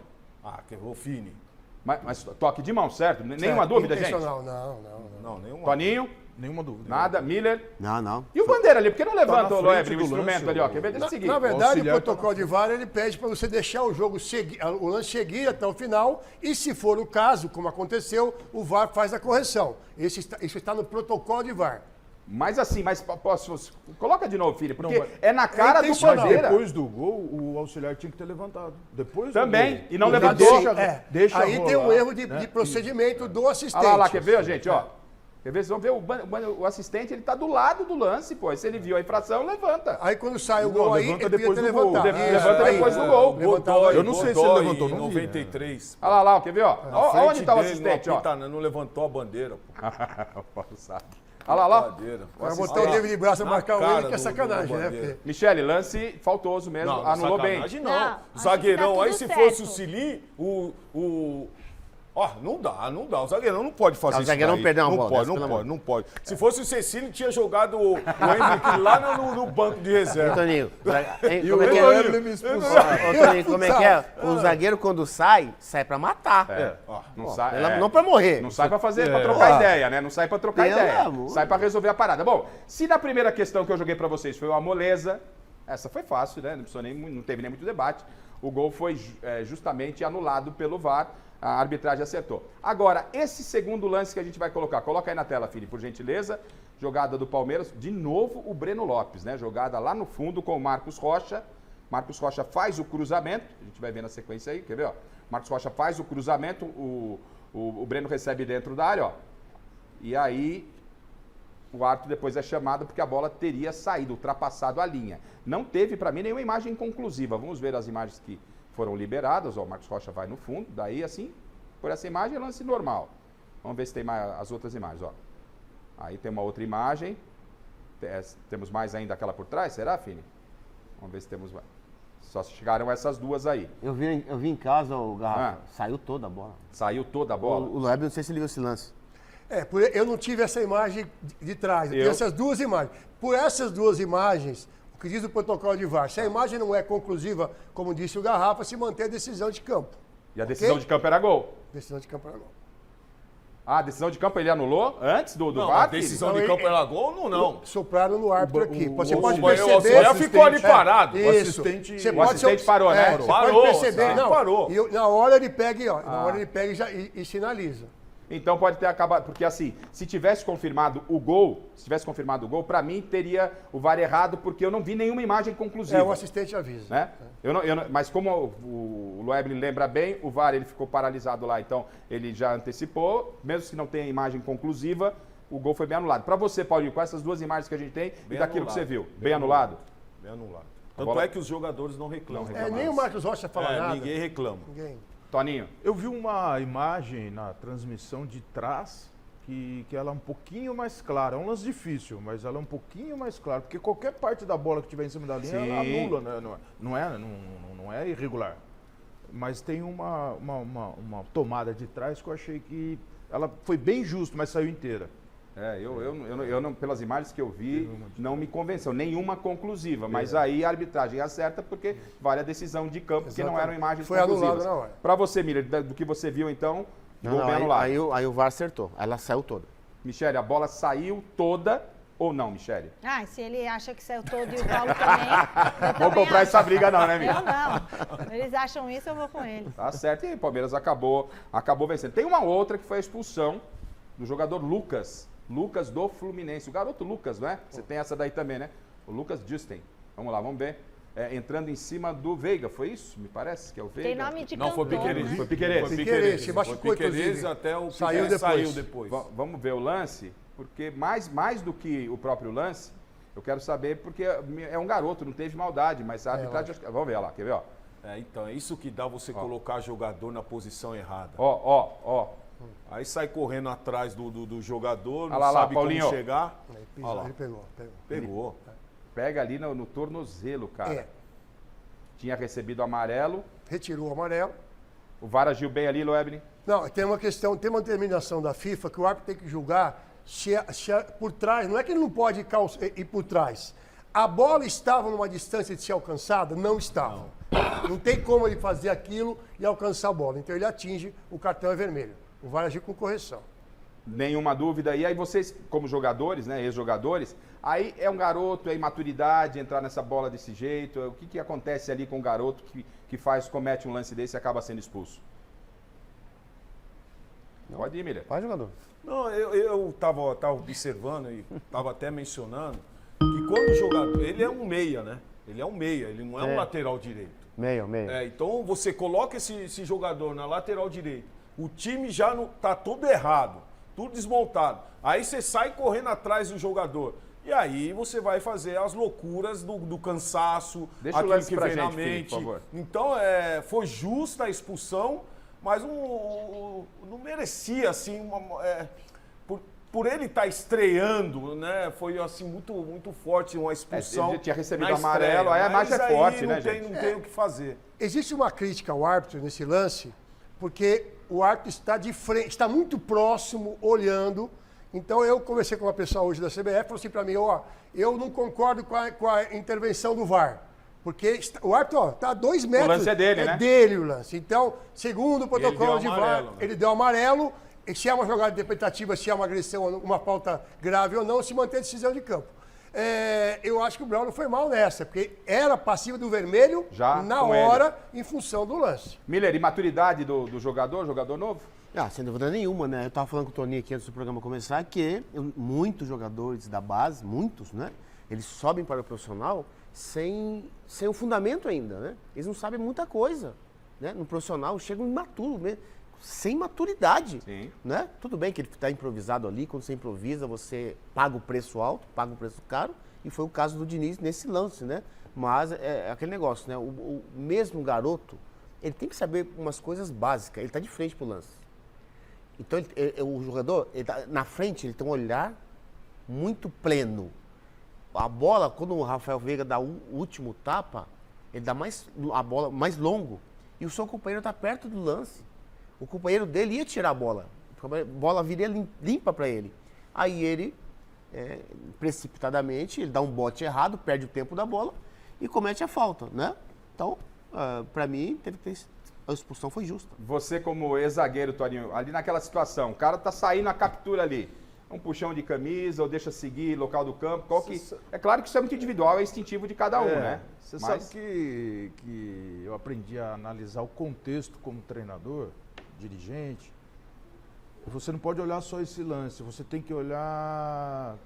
Quer ver o Fini. Mas toque de mão, certo? Nenhuma dúvida, gente? Não. Não, nenhuma. Toninho? Nenhuma dúvida. Nada, Miller. Não. E o Bandeira ali? Por que não levanta, na o Loebre, frente o do instrumento lance, ali, ó? Quer ver? Deixa eu seguir. Na verdade, o auxiliar protocolo de VAR, ele pede para você deixar o jogo seguir, o lance seguir até o final e, se for o caso, como aconteceu, o VAR faz a correção. Isso está no protocolo de VAR. Mas assim, posso... Coloca de novo, filho, porque Não, é na cara do intencional. Bandeira. Depois do gol, o auxiliar tinha que ter levantado. Depois Também, do gol. e não Ele levantou. Deixa Aí tem um rolar, erro de né? procedimento do assistente. Olha lá, quer ver, gente, ó? Quer ver? Vocês vão ver, o assistente, ele tá do lado do lance, pô. E se ele viu a infração, levanta. Aí quando sai o Não, gol aí, levanta ele depois podia ter do gol. levantado. Levanta depois do gol. Levantava aí. Eu não sei se ele levantou, não vi. 93. Olha lá, quer ver, ó? Ó, onde tá o Frente dele, assistente, não ó? apita, não levantou a bandeira, pô. O Paulo sabe. Olha lá, lá. Bandeira. Vai botar o David Braz pra marcar o cara ele, que é do sacanagem, né? Bandeira. Porque... Michele, lance faltoso mesmo, Não, anulou bem. sacanagem não. Não, acho que Zagueirão tá aí, tudo se certo. fosse o Cilim, Ó, não dá. O zagueirão não pode fazer Não, o isso. zagueirão daí. perdeu uma não bola pode, dessa, não pelo pode, amor. não pode. Se fosse o Cecílio, tinha jogado o Henrique lá no banco de reserva. Toninho, E como o é que é? Toninho me expulsou. Ô, Toninho, como é que é? O zagueiro, quando sai pra matar. Não sai, Não pra morrer. Não sai pra fazer, pra trocar ideia, né? Não sai pra trocar Pelo ideia. amor. Sai pra resolver a parada. Bom, se na primeira questão que eu joguei pra vocês foi uma moleza, essa foi fácil, né? Não teve nem muito debate. O gol foi justamente anulado pelo VAR. A arbitragem acertou. Agora, esse segundo lance que a gente vai colocar. Coloca aí na tela, Felipe, por gentileza. Jogada do Palmeiras. De novo, o Breno Lopes, né? Jogada lá no fundo com o Marcos Rocha. Marcos Rocha faz o cruzamento. A gente vai ver na sequência aí, quer ver? Ó? Marcos Rocha faz o cruzamento. O Breno recebe dentro da área, ó. E aí, o árbitro depois é chamado porque a bola teria saído, ultrapassado a linha. Não teve, para mim, nenhuma imagem conclusiva. Vamos ver as imagens que foram liberadas. Ó, o Marcos Rocha vai no fundo. Daí, assim, por essa imagem é lance normal. Vamos ver se tem mais as outras imagens, ó. Aí tem uma outra imagem. Temos mais ainda aquela por trás, será, Fini? Vamos ver se temos mais. Só chegaram essas duas aí. Eu vi em casa, o Garrafa, saiu toda a bola. Saiu toda a bola? O Loeb, não sei se ele viu esse lance. Eu não tive essa imagem de trás, eu tive essas duas imagens. Por essas duas imagens, o que diz o protocolo de VAR, se a imagem não é conclusiva, como disse o Garrafa, se mantém a decisão de campo. E a decisão de campo era gol? Decisão de campo era gol. Ah, a decisão de campo ele anulou antes do Não, VAR? a decisão de campo era gol ou não? Sopraram no árbitro aqui. Você pode O perceber... auxiliar ficou ali parado. Isso. O assistente parou, né? Você Parou, pode perceber, sabe? não. Parou. E na hora ele pega, na hora ele pega e sinaliza. Então pode ter acabado, porque assim, se tivesse confirmado o gol, para mim teria o VAR errado, porque eu não vi nenhuma imagem conclusiva. O assistente avisa. Né? Mas como o Loeb lembra bem, o VAR ele ficou paralisado lá, então ele já antecipou, mesmo que não tenha imagem conclusiva, o gol foi bem anulado. Para você, Paulinho, com essas duas imagens que a gente tem Bem e daquilo anulado. que você viu, bem anulado? Bem anulado. A Tanto bola- é que os jogadores não reclamam. Nem o Marcos Rocha fala nada. Ninguém reclama. Ninguém. Toninho, Eu vi uma imagem na transmissão de trás que ela é um pouquinho mais clara. É um lance difícil, mas ela é um pouquinho mais clara. Porque qualquer parte da bola que tiver em cima da linha, ela anula, né? Não é irregular. Mas tem uma tomada de trás que eu achei que ela foi bem justo, mas saiu inteira. eu não, pelas imagens que eu vi, não me convenceu, nenhuma conclusiva, mas aí a arbitragem acerta porque vale a decisão de campo, porque não eram imagens Foi conclusivas. anulado na hora. Para você, Miller, do que você viu então, gol bem anulado. Aí o VAR acertou. Ela saiu toda. Michele, a bola saiu toda ou não, Michele? Se ele acha que saiu todo e o Paulo também. eu Vou também comprar acho. essa briga não, né, Miller? Eu não. Eles acham isso, eu vou com ele. Tá certo, e o Palmeiras acabou vencendo. Tem uma outra que foi a expulsão do jogador Lucas do Fluminense. O garoto Lucas, não é? Você tem essa daí também, né? O Lucas Justen. Vamos lá, vamos ver. Entrando em cima do Veiga, foi isso? Me parece que é o Veiga. Tem nome de Não, foi cantor, Piquerez. né? Foi Piquerez. Piquerez, se machucou, Piquerez inclusive. até o Saiu Piquerez depois. saiu depois. Vamos ver o lance, porque mais do que o próprio lance, eu quero saber, porque é um garoto, não teve maldade, mas a arbitragem... Vamos ver lá, quer ver, ó? Então, é isso que dá você colocar jogador na posição errada. Ó. Aí sai correndo atrás do jogador, não Olha lá, sabe Paulinho. como chegar. Ele Olha lá. ele pegou. Pegou. Pega ali no tornozelo, cara. Tinha recebido amarelo. Retirou o amarelo. O VAR agiu bem ali, Loebni? Não, tem uma determinação da FIFA que o árbitro tem que julgar se por trás, não é que ele não pode ir por trás. A bola estava numa distância de ser alcançada? Não estava. Não tem como ele fazer aquilo e alcançar a bola. Então ele atinge, o cartão é vermelho. O VAR agiu com correção. Nenhuma dúvida. E aí vocês, como jogadores, né, ex-jogadores, aí é um garoto, é imaturidade entrar nessa bola desse jeito. O que acontece ali com o garoto que comete um lance desse e acaba sendo expulso? Pode ir, Miller. Vai, jogador. Não, eu tava observando e tava até mencionando que quando o jogador... Ele é um meia, né? Ele é um meia, ele não é um lateral direito. Meia. Então você coloca esse jogador na lateral direita, o time já não tá tudo errado, tudo desmontado. Aí você sai correndo atrás do jogador. E aí você vai fazer as loucuras do cansaço, Deixa aquilo o lance que pra vem na gente, Felipe, mente. por favor. Então, foi justa a expulsão, mas não merecia, assim, por ele estar estreando, né? Foi, assim, muito forte uma expulsão. Ele já tinha recebido na amarelo, estreia, aí a imagem é forte, né, gente? Não tem o que fazer. Existe uma crítica ao árbitro nesse lance, porque o árbitro está de frente, está muito próximo, olhando. Então eu conversei com uma pessoa hoje da CBF, falou assim para mim, eu não concordo com a intervenção do VAR. Porque o árbitro está a 2 metros. O lance é dele, né? É dele o lance. Então, segundo o protocolo de VAR, amarelo, né? ele deu amarelo. E se é uma jogada interpretativa, se é uma agressão, uma falta grave ou não, se mantém a decisão de campo. Eu acho que o Braulio foi mal nessa, porque era passivo do vermelho Já na com hora, em função do lance. Miller, imaturidade do jogador novo? Sem dúvida nenhuma, né? Eu estava falando com o Toninho aqui antes do programa começar que muitos jogadores da base, muitos, né? Eles sobem para o profissional sem o fundamento ainda, né? Eles não sabem muita coisa, né? No profissional chegam imaturos mesmo, sem maturidade, Sim. né? Tudo bem que ele está improvisado ali, quando você improvisa você paga o preço alto, paga o preço caro, e foi o caso do Diniz nesse lance, né? Mas é aquele negócio, né? O mesmo garoto, ele tem que saber umas coisas básicas, ele está de frente para o lance. Então o jogador, na frente, ele tem um olhar muito pleno. A bola, quando o Rafael Veiga dá o último tapa, ele dá a bola mais longo. E o seu companheiro está perto do lance. O companheiro dele ia tirar a bola. A bola viria limpa para ele. Aí ele, precipitadamente, ele dá um bote errado, perde o tempo da bola e comete a falta, né? Então, para mim, a expulsão foi justa. Você como ex-zagueiro, Toninho, ali naquela situação, o cara tá saindo a captura ali. Um puxão de camisa ou deixa seguir local do campo. É claro que isso é muito individual, é instintivo de cada um, né? Você sabe que eu aprendi a analisar o contexto como treinador, dirigente. Você não pode olhar só esse lance, você tem que olhar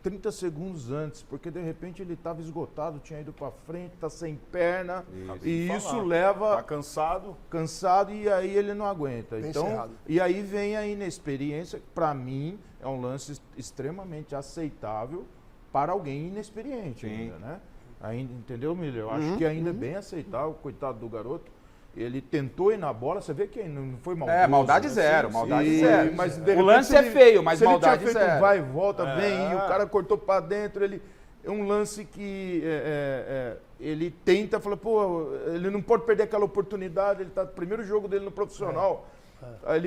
30 segundos antes, porque de repente ele estava esgotado, tinha ido para frente, está sem perna, e isso leva... Tá cansado, e aí ele não aguenta. Bem Então, encerrado. e aí vem a inexperiência, que para mim é um lance extremamente aceitável para alguém inexperiente ainda, né? Ainda, entendeu, Miller? Eu acho que ainda é bem aceitável, coitado do garoto. Ele tentou ir na bola, você vê que não foi maldoso. Maldade né? zero, maldade zero. Mas, de O repente, lance é feio, mas se maldade ele tinha feito zero. vai e volta, vem, e o cara cortou pra dentro, é um lance que ele tenta, fala, ele não pode perder aquela oportunidade, ele tá no primeiro jogo dele no profissional. Aí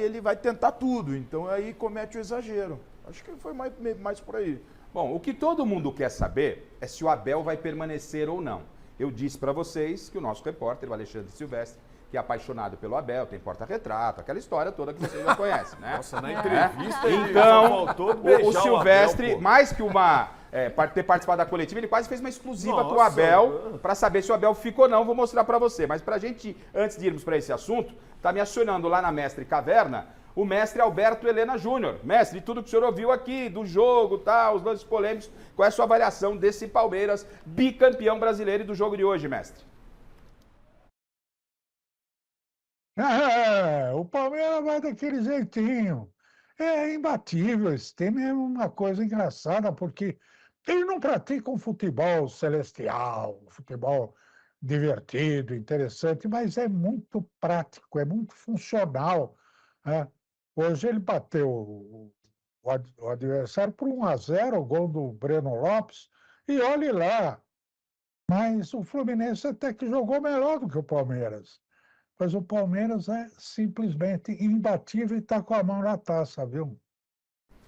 ele vai tentar tudo, então aí comete o exagero. Acho que foi mais por aí. Bom, o que todo mundo quer saber é se o Abel vai permanecer ou não. Eu disse para vocês que o nosso repórter, o Alexandre Silvestre, que é apaixonado pelo Abel, tem porta-retrato, aquela história toda que vocês já conhecem, né? Nossa, na entrevista ele Então, só faltou beijar o Silvestre, Abel, pô. mais que ter participado da coletiva, ele quase fez uma exclusiva pro Nossa, Abel, para saber se o Abel ficou ou não, vou mostrar para você. Mas pra gente, antes de irmos para esse assunto, tá me acionando lá na Mestre Caverna, o mestre Alberto Helena Júnior. Mestre, tudo que o senhor ouviu aqui, do jogo, os lances polêmicos, qual é a sua avaliação desse Palmeiras bicampeão brasileiro e do jogo de hoje, mestre? O Palmeiras vai daquele jeitinho. É imbatível, esse time é uma coisa engraçada, porque ele não pratica um futebol celestial, um futebol divertido, interessante, mas é muito prático, é muito funcional, né? Hoje ele bateu o adversário por 1-0, o gol do Breno Lopes, e olhe lá. Mas o Fluminense até que jogou melhor do que o Palmeiras. Mas o Palmeiras é simplesmente imbatível e está com a mão na taça, viu?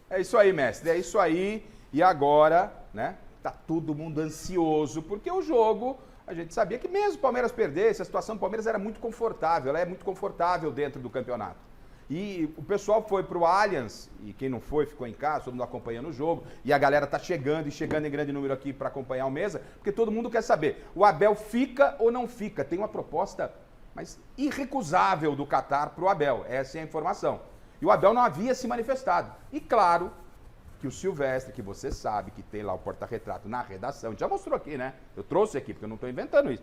É isso aí, mestre, é isso aí. E agora, né, tá todo mundo ansioso, porque o jogo, a gente sabia que mesmo o Palmeiras perdesse, a situação do Palmeiras era muito confortável, ela é muito confortável dentro do campeonato. E o pessoal foi pro Allianz, e quem não foi ficou em casa, todo mundo acompanhando o jogo, e a galera tá chegando em grande número aqui para acompanhar o Mesa, porque todo mundo quer saber, o Abel fica ou não fica? Tem uma proposta, mas irrecusável do Qatar pro Abel, essa é a informação. E o Abel não havia se manifestado. E claro que o Silvestre, que você sabe que tem lá o porta-retrato na redação, a gente já mostrou aqui, né? Eu trouxe aqui, porque eu não estou inventando isso.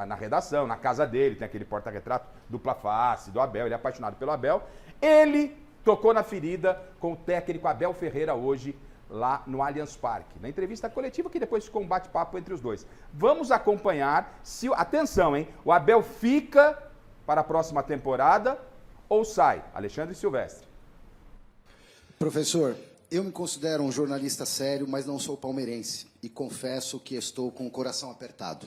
Na redação, na casa dele, tem aquele porta-retrato dupla face do Abel, ele é apaixonado pelo Abel. Ele tocou na ferida com o técnico Abel Ferreira hoje, lá no Allianz Parque, na entrevista coletiva que depois ficou um bate-papo entre os dois. Vamos acompanhar se... Atenção, hein? O Abel fica para a próxima temporada ou sai? Alexandre Silvestre. Professor, eu me considero um jornalista sério, mas não sou palmeirense. E confesso que estou com o coração apertado.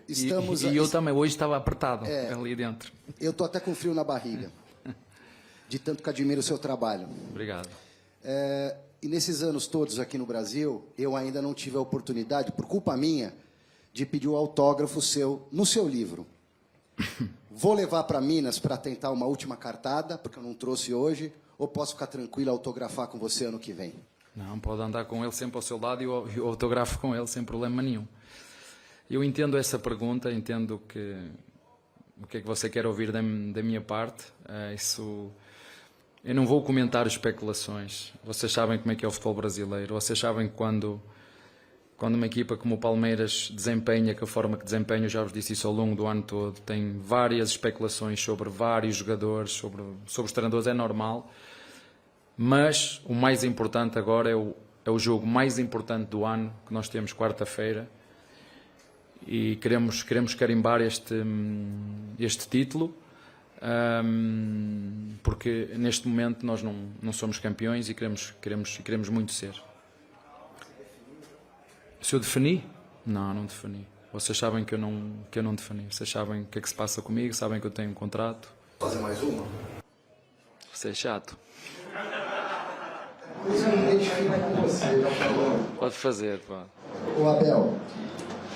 Estamos... E eu também, hoje estava apertado ali dentro. Eu estou até com frio na barriga, de tanto que admiro o seu trabalho. Obrigado. E nesses anos todos aqui no Brasil, eu ainda não tive a oportunidade, por culpa minha, de pedir o autógrafo seu no seu livro. Vou levar para Minas para tentar uma última cartada, porque eu não trouxe hoje, ou posso ficar tranquilo e autografar com você ano que vem? Não, pode andar com ele sempre ao seu lado e eu autografo com ele sem problema nenhum. Eu entendo essa pergunta, entendo o que é que você quer ouvir da minha parte. Eu não vou comentar especulações. Vocês sabem como é que é o futebol brasileiro. Vocês sabem que quando uma equipa como o Palmeiras desempenha, que a forma que desempenha, eu já vos disse isso ao longo do ano todo, tem várias especulações sobre vários jogadores, sobre os treinadores, é normal. Mas o mais importante agora é o jogo mais importante do ano, que nós temos quarta-feira. E queremos carimbar este título, porque neste momento nós não somos campeões e queremos muito ser. Se eu defini? Não defini. Vocês sabem que eu não defini. Vocês sabem o que é que se passa comigo, sabem que eu tenho um contrato. Fazer mais uma? Você é chato. Pois eu me identifico com você, já falou. Pode fazer, pá. Ô Abel,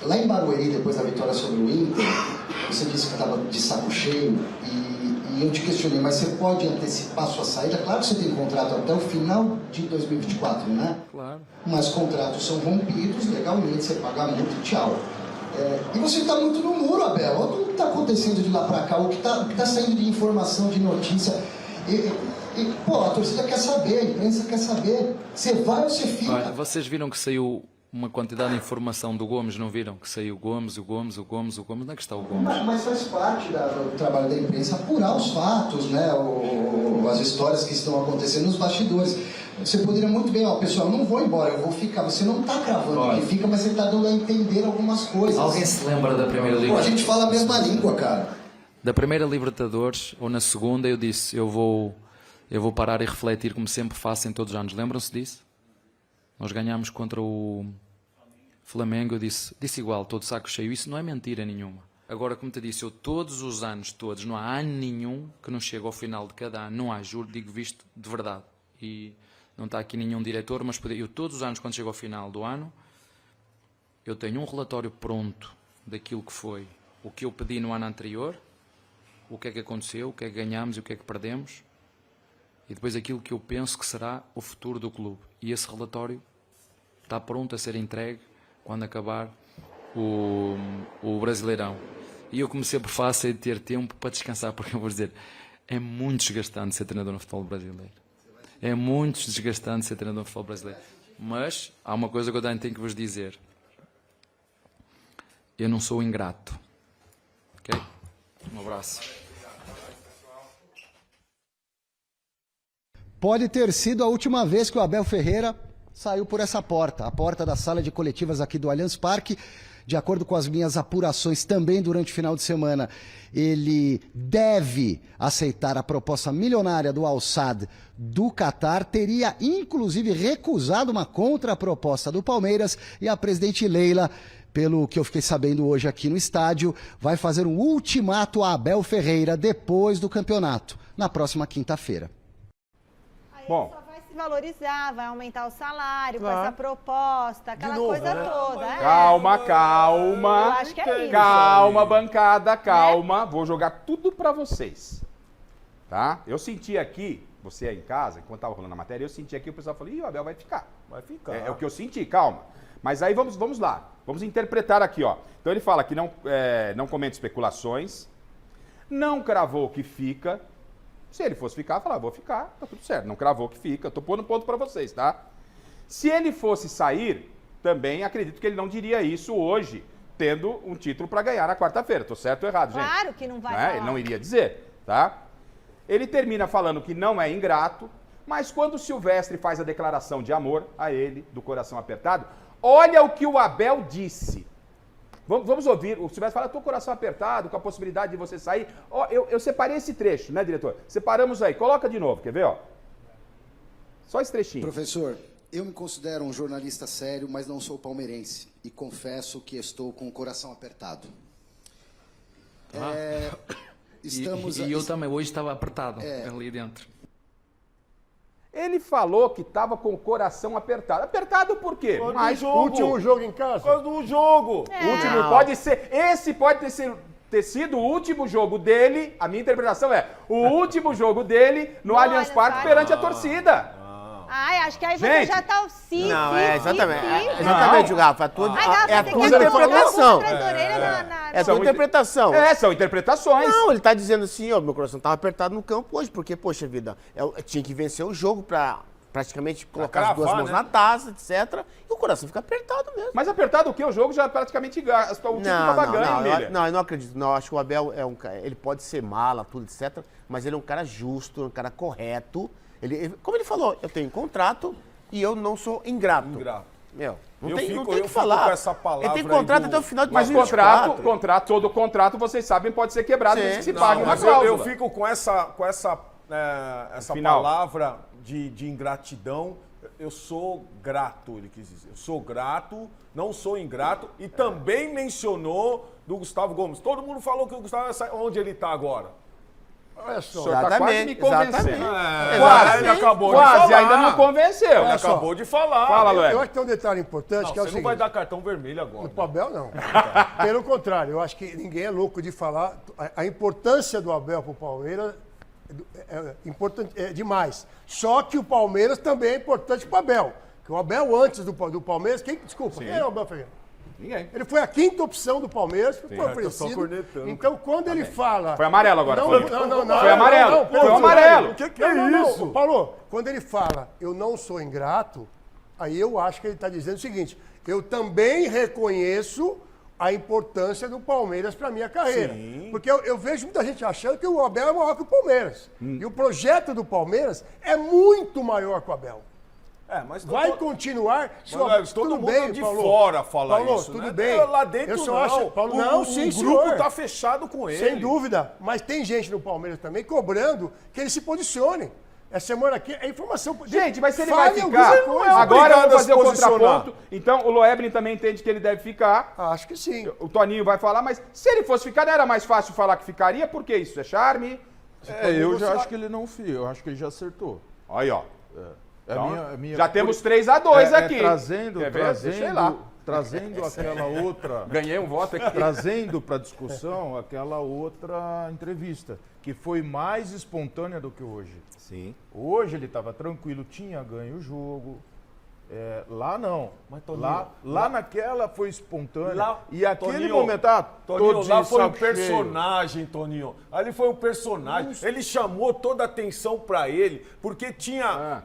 lá em Barueri, depois da vitória sobre o Inter, você disse que estava de saco cheio e eu te questionei, mas você pode antecipar sua saída? Claro que você tem contrato até o final de 2024, né? Claro. Mas contratos são rompidos, legalmente, você paga multa e tchau. E você está muito no muro, Abel. Olha o que está acontecendo de lá para cá, o que tá saindo de informação, de notícia. Pô, a torcida quer saber, a imprensa quer saber. Você vai ou você fica? Olha, vocês viram que saiu uma quantidade de informação do Gomes, não viram? Que saiu o Gomes. Onde é que está o Gomes? Mas faz parte do trabalho da imprensa apurar os fatos, né? As histórias que estão acontecendo nos bastidores. Você poderia muito bem, pessoal, eu não vou embora, eu vou ficar. Você não está cravando que fica, mas você está dando a entender algumas coisas. Alguém se lembra da primeira Libertadores? A gente fala a mesma língua, cara. Da primeira Libertadores, ou na segunda, eu disse, eu vou parar e refletir como sempre faço em todos os anos. Lembram-se disso? Nós ganhámos contra o Flamengo, eu disse igual, todo saco cheio. Isso não é mentira nenhuma. Agora, como te disse, eu todos os anos, não há ano nenhum que não chegue ao final de cada ano. Não há, juro, digo isto de verdade. E não está aqui nenhum diretor, mas eu todos os anos, quando chego ao final do ano, eu tenho um relatório pronto daquilo que foi, o que eu pedi no ano anterior, o que é que aconteceu, o que é que ganhámos e o que é que perdemos, e depois aquilo que eu penso que será o futuro do clube. E esse relatório está pronto a ser entregue quando acabar o Brasileirão. E eu, como sempre faço, é ter tempo para descansar, porque eu vou dizer, é muito desgastante ser treinador no futebol brasileiro. É muito desgastante ser treinador no futebol brasileiro. Mas há uma coisa que eu tenho que vos dizer. Eu não sou ingrato. Ok? Um abraço. Pode ter sido a última vez que o Abel Ferreira saiu por essa porta, a porta da sala de coletivas aqui do Allianz Parque. De acordo com as minhas apurações também durante o final de semana, ele deve aceitar a proposta milionária do Al-Sadd do Qatar, teria inclusive recusado uma contraproposta do Palmeiras, e a presidente Leila, pelo que eu fiquei sabendo hoje aqui no estádio, vai fazer um ultimato a Abel Ferreira depois do campeonato, na próxima quinta-feira. Aí Bom, ele só vai se valorizar, vai aumentar o salário com Claro. essa proposta, aquela novo, coisa né? toda. Calma, calma. Eu acho que é isso. Calma, bancada, calma. Vou jogar tudo pra vocês. Tá? Eu senti aqui, você aí em casa, enquanto tava rolando a matéria, eu senti aqui o pessoal falou, ih, o Abel vai ficar. Vai ficar. É o que eu senti, calma. Mas aí vamos lá. Vamos interpretar aqui, ó. Então ele fala que não comenta especulações, não cravou que fica. Se ele fosse ficar, falar, vou ficar, tá tudo certo. Não cravou que fica, eu tô pondo ponto pra vocês, tá? Se ele fosse sair, também acredito que ele não diria isso hoje, tendo um título pra ganhar na quarta-feira. Tô certo ou errado, gente? Claro que não vai Né? falar. Ele não iria dizer, tá? Ele termina falando que não é ingrato, mas quando o Silvestre faz a declaração de amor a ele, do coração apertado, olha o que o Abel disse. Vamos ouvir. O Silvestre fala, tô com o coração apertado, com a possibilidade de você sair. Ó, eu separei esse trecho, né, diretor? Separamos aí. Coloca de novo, quer ver, ó? Só esse trechinho. Professor, eu me considero um jornalista sério, mas não sou palmeirense. E confesso que estou com o coração apertado. Estamos... E eu também, hoje estava apertado ali dentro. Ele falou que tava com o coração apertado. Apertado por quê? Por Mas jogo. Último jogo em Por casa. causa do jogo. último pode ser. Esse pode ter sido o último jogo dele. A minha interpretação é o último jogo dele no Allianz Parque perante a torcida. Ai, acho que aí você Gente, já tá o sim, Não, sim, é exatamente. sim, sim. Exatamente, Rafa. É a tua, Ai, Rafa, é a você tua quer colocar interpretação. pulga atrás da orelha É a tua interpretação. São interpretações. Não, ele tá dizendo assim, ó, meu coração tava apertado no campo hoje, porque, poxa vida, tinha que vencer o jogo pra praticamente colocar as duas cravar, mãos né? na taça, etc. E o coração fica apertado mesmo. Mas apertado o quê? O jogo já praticamente gasta. O título tava ganho, Miller. eu não acredito. Não, acho que o Abel é um cara, ele pode ser mala, tudo, etc. Mas ele é um cara justo, um cara correto. Como ele falou, eu tenho contrato e eu não sou ingrato. Meu, não tem o que falar. Com essa palavra ele tem contrato aí até o final de Mas 2024. todo contrato, vocês sabem, pode ser quebrado Sim. desde que se Não, pague uma Mas cláusula. eu fico com essa Final. palavra de ingratidão. Eu sou grato, ele quis dizer. Eu sou grato, não sou ingrato. E também mencionou do Gustavo Gomes. Todo mundo falou que o Gustavo... Onde ele está agora? Olha só. O senhor tá quase me convencendo. Ele acabou de Quase, falar. ainda não convenceu. Ele acabou de falar. Fala, Eu Lué. acho que tem um detalhe importante, Não, que é o você seguinte. não vai dar cartão vermelho agora. O Abel não. Pelo contrário, eu acho que ninguém é louco de falar. A importância do Abel para o Palmeiras é importante, é demais. Só que o Palmeiras também é importante para o Abel. Porque o Abel, antes do Palmeiras, desculpa, quem era o Abel Ferreira? Ninguém. Ele foi a quinta opção do Palmeiras, foi só oferecido. cornetando. Então, quando ele fala... Foi amarelo agora. Não, foi. não. Foi amarelo. Foi amarelo. O que é isso? Paulo, quando ele fala, eu não sou ingrato, aí eu acho que ele está dizendo o seguinte, eu também reconheço a importância do Palmeiras para minha carreira. Sim. Porque eu vejo muita gente achando que o Abel é maior que o Palmeiras. E o projeto do Palmeiras é muito maior que o Abel. Mas Vai continuar. Mas todo tudo mundo bem, de Paulo. fora fala Paulo, isso, tudo né? bem. Lá dentro eu só não. acho, Paulo, o sim, grupo senhor. tá fechado com ele. Sem dúvida. Mas tem gente no Palmeiras também cobrando que ele se posicione. Essa semana aqui é informação. Gente, mas se ele Fale vai alguma ficar, coisa. agora eu obrigado vou a fazer o se posicionar. contraponto. Então o Loebrin também entende que ele deve ficar. Acho que sim. O Toninho vai falar, mas se ele fosse ficar, não era mais fácil falar que ficaria? Por que isso? É charme? Eu já acho que ele não fica, eu acho que ele já acertou. Aí, ó. Então, A minha- já temos 3-2 aqui. Trazendo, Quer ver? Deixa eu ir lá. trazendo aquela outra... Ganhei um voto aqui. Trazendo para discussão aquela outra entrevista, que foi mais espontânea do que hoje. Sim. Hoje ele estava tranquilo, tinha ganho o jogo. Lá não. Mas, Toninho, lá naquela foi espontânea. Lá, e aquele Toninho, momento, Toninho, todos lá de foi um saco cheio. personagem, Toninho. Ali foi um personagem. Ele chamou toda a atenção pra ele, porque tinha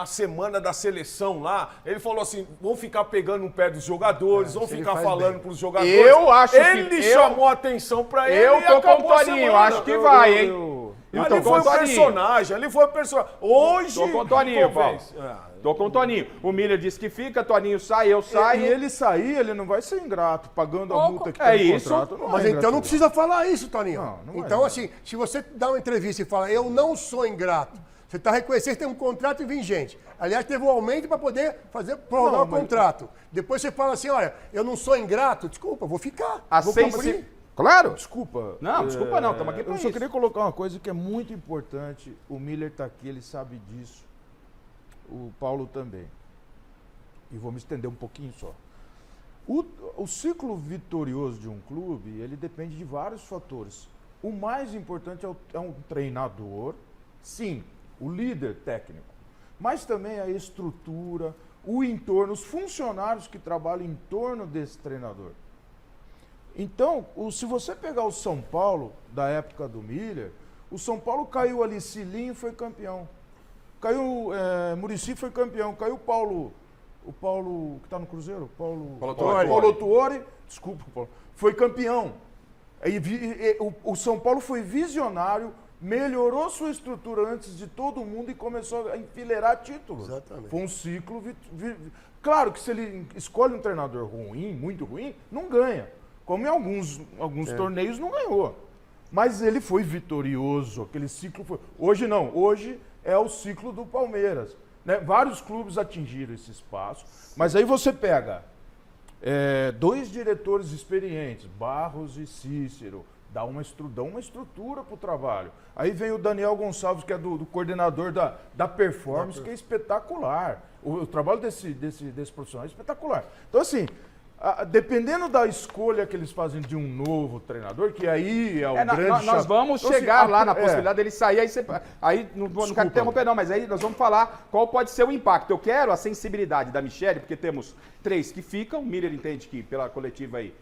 a semana da seleção lá. Ele falou assim: vão ficar pegando no pé dos jogadores, vão isso ele ficar faz falando bem. pros jogadores. Eu acho ele que- chamou a atenção pra ele. Eu e tô com o acabou a Toninho, semana. acho que vai, hein? Ali tô com foi o um Toninho. personagem, ali foi um personagem. Hoje. Tô com o Toninho, Paulo. talvez. Tô com o Toninho. O Miller disse que fica, Toninho sai, eu saio. E ele sair, ele não vai ser ingrato, pagando a multa que É tem no isso. contrato. Não Mas é então não ingratidão. precisa falar isso, Toninho. Não é, então, não. assim, se você dá uma entrevista e fala, eu não sou ingrato, você está reconhecendo que tem um contrato vigente. Aliás, teve um aumento para poder prorrogar o contrato. Depois você fala assim, olha, eu não sou ingrato, desculpa, vou ficar. A vou sensi... Claro. Desculpa. Não, desculpa não, estamos aqui pra Eu isso. só queria colocar uma coisa que é muito importante. O Miller tá aqui, ele sabe disso. o Paulo também. E vou me estender um pouquinho só. O ciclo vitorioso de um clube, ele depende de vários fatores. O mais importante é um treinador, sim, o líder técnico, mas também a estrutura, o entorno, os funcionários que trabalham em torno desse treinador. Então, se você pegar o São Paulo, da época do Miller, o São Paulo caiu ali, Cilinho foi campeão. Caiu Muricy foi campeão. Caiu o Paulo que está no Cruzeiro, Paulo Autuori, desculpa, Paulo, foi campeão. O São Paulo foi visionário, melhorou sua estrutura antes de todo mundo e começou a enfileirar títulos. Exatamente. Foi um ciclo. Claro que se ele escolhe um treinador ruim, muito ruim, não ganha. Como em alguns torneios não ganhou. Mas ele foi vitorioso, aquele ciclo foi. Hoje não, hoje é o ciclo do Palmeiras. Né? Vários clubes atingiram esse espaço, mas aí você pega 2 diretores experientes, Barros e Cícero, dão uma estrutura para o trabalho. Aí vem o Daniel Gonçalves, que é do coordenador da performance, que é espetacular. O trabalho desse profissional é espetacular. Então, assim, dependendo da escolha que eles fazem de um novo treinador, que aí é o grande... Nós vamos então, chegar assim, lá na possibilidade dele sair, aí não quero interromper não, mas aí nós vamos falar qual pode ser o impacto. Eu quero a sensibilidade da Michele, porque temos 3 que ficam, o Miller entende que pela coletiva aí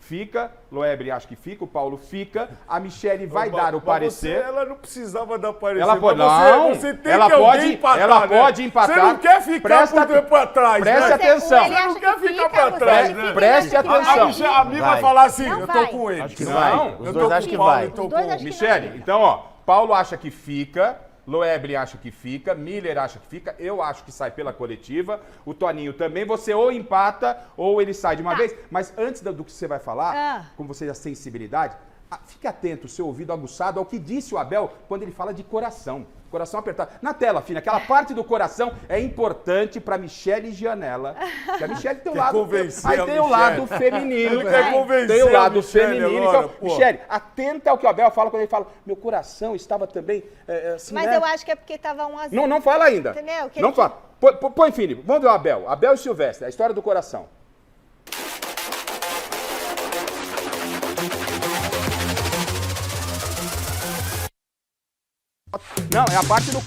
fica, Loebre acha que fica, o Paulo fica, a Michele vai dar o parecer. Ela não precisava dar parecer. Ela pode, não, você tem ela que pode empatar, ela né? pode empatar. Você não quer ficar pra trás, preste né? atenção. Você não quer ficar pra trás, né? Preste atenção. A mim vai falar assim, Não eu tô vai. com ele. Acho que Não, vai. Os dois acham que vai. Os dois acham que Michele, então, ó, Paulo acha que fica, Loebre acha que fica, Miller acha que fica, eu acho que sai pela coletiva, o Toninho também, você ou empata ou ele sai de uma vez. Mas antes do que você vai falar, como você tem a sensibilidade, fique atento, o seu ouvido aguçado ao que disse o Abel quando ele fala de coração. Coração apertado. Na tela, Fina, aquela parte do coração é importante para Michele Gianella. Que a Michele tem o lado. Aí tem o lado feminino. Ele quer convencer tem o lado a Michele feminino. agora, Então, Michele, atenta ao que o Abel fala quando ele fala: meu coração estava também. Assim, Mas né? eu acho que é porque estava 1 a 0. Não fala ainda. Entendeu? Não fala. Põe, Fini. Vamos ver o Abel. Abel e Silvestre, a história do coração. Não, é a parte do...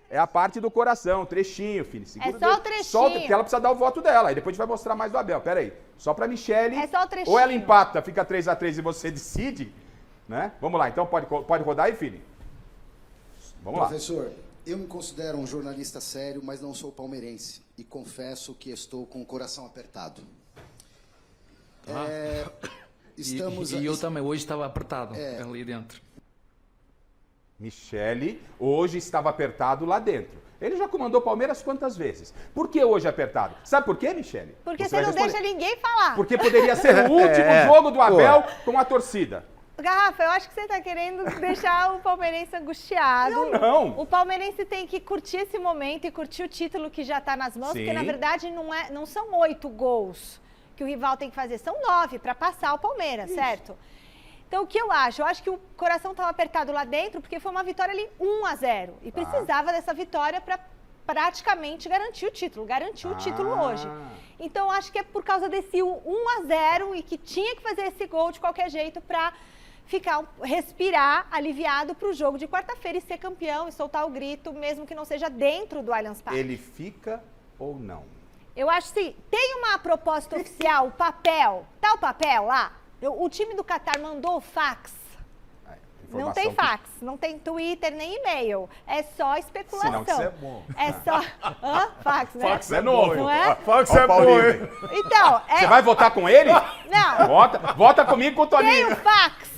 É a parte do coração, trechinho, filho. Segura só o trechinho. Solta, porque ela precisa dar o voto dela. Aí depois a gente vai mostrar mais do Abel. Pera aí. Só pra Michele. É só o trechinho. Ou ela empata, fica 3 a 3 e você decide, né? Vamos lá, então pode rodar aí, filho? Vamos lá. Professor, eu me considero um jornalista sério, mas não sou palmeirense. E confesso que estou com o coração apertado. Estamos... E eu também, hoje estava apertado ali dentro. Michele, hoje estava apertado lá dentro. Ele já comandou Palmeiras quantas vezes? Por que hoje apertado? Sabe por quê, Michele? Porque você não deixa ninguém falar. Porque poderia ser o último jogo do Abel com a torcida. Garrafa, eu acho que você está querendo deixar o palmeirense angustiado. Não. O palmeirense tem que curtir esse momento e curtir o título que já está nas mãos, porque na verdade não são 8 gols que o rival tem que fazer, são 9 para passar o Palmeiras, certo? Então, o que eu acho? Eu acho que o coração estava apertado lá dentro, porque foi uma vitória ali 1 a 0. E precisava dessa vitória para praticamente garantir o título. Garantiu o título hoje. Então, eu acho que é por causa desse 1 a 0 e que tinha que fazer esse gol de qualquer jeito para respirar aliviado para o jogo de quarta-feira e ser campeão e soltar o grito, mesmo que não seja dentro do Allianz Parque. Ele fica ou não? Eu acho que tem uma proposta oficial, o papel. Tá o papel lá? O time do Catar mandou o fax. Não tem fax, não tem Twitter nem e-mail. É só especulação. Senão que isso é bom. É só... Fax, né? Fax é novo. Não é? Fax é bom, hein? Então, Você vai votar com ele? Não. Vota comigo com o Toninho. Tem o fax.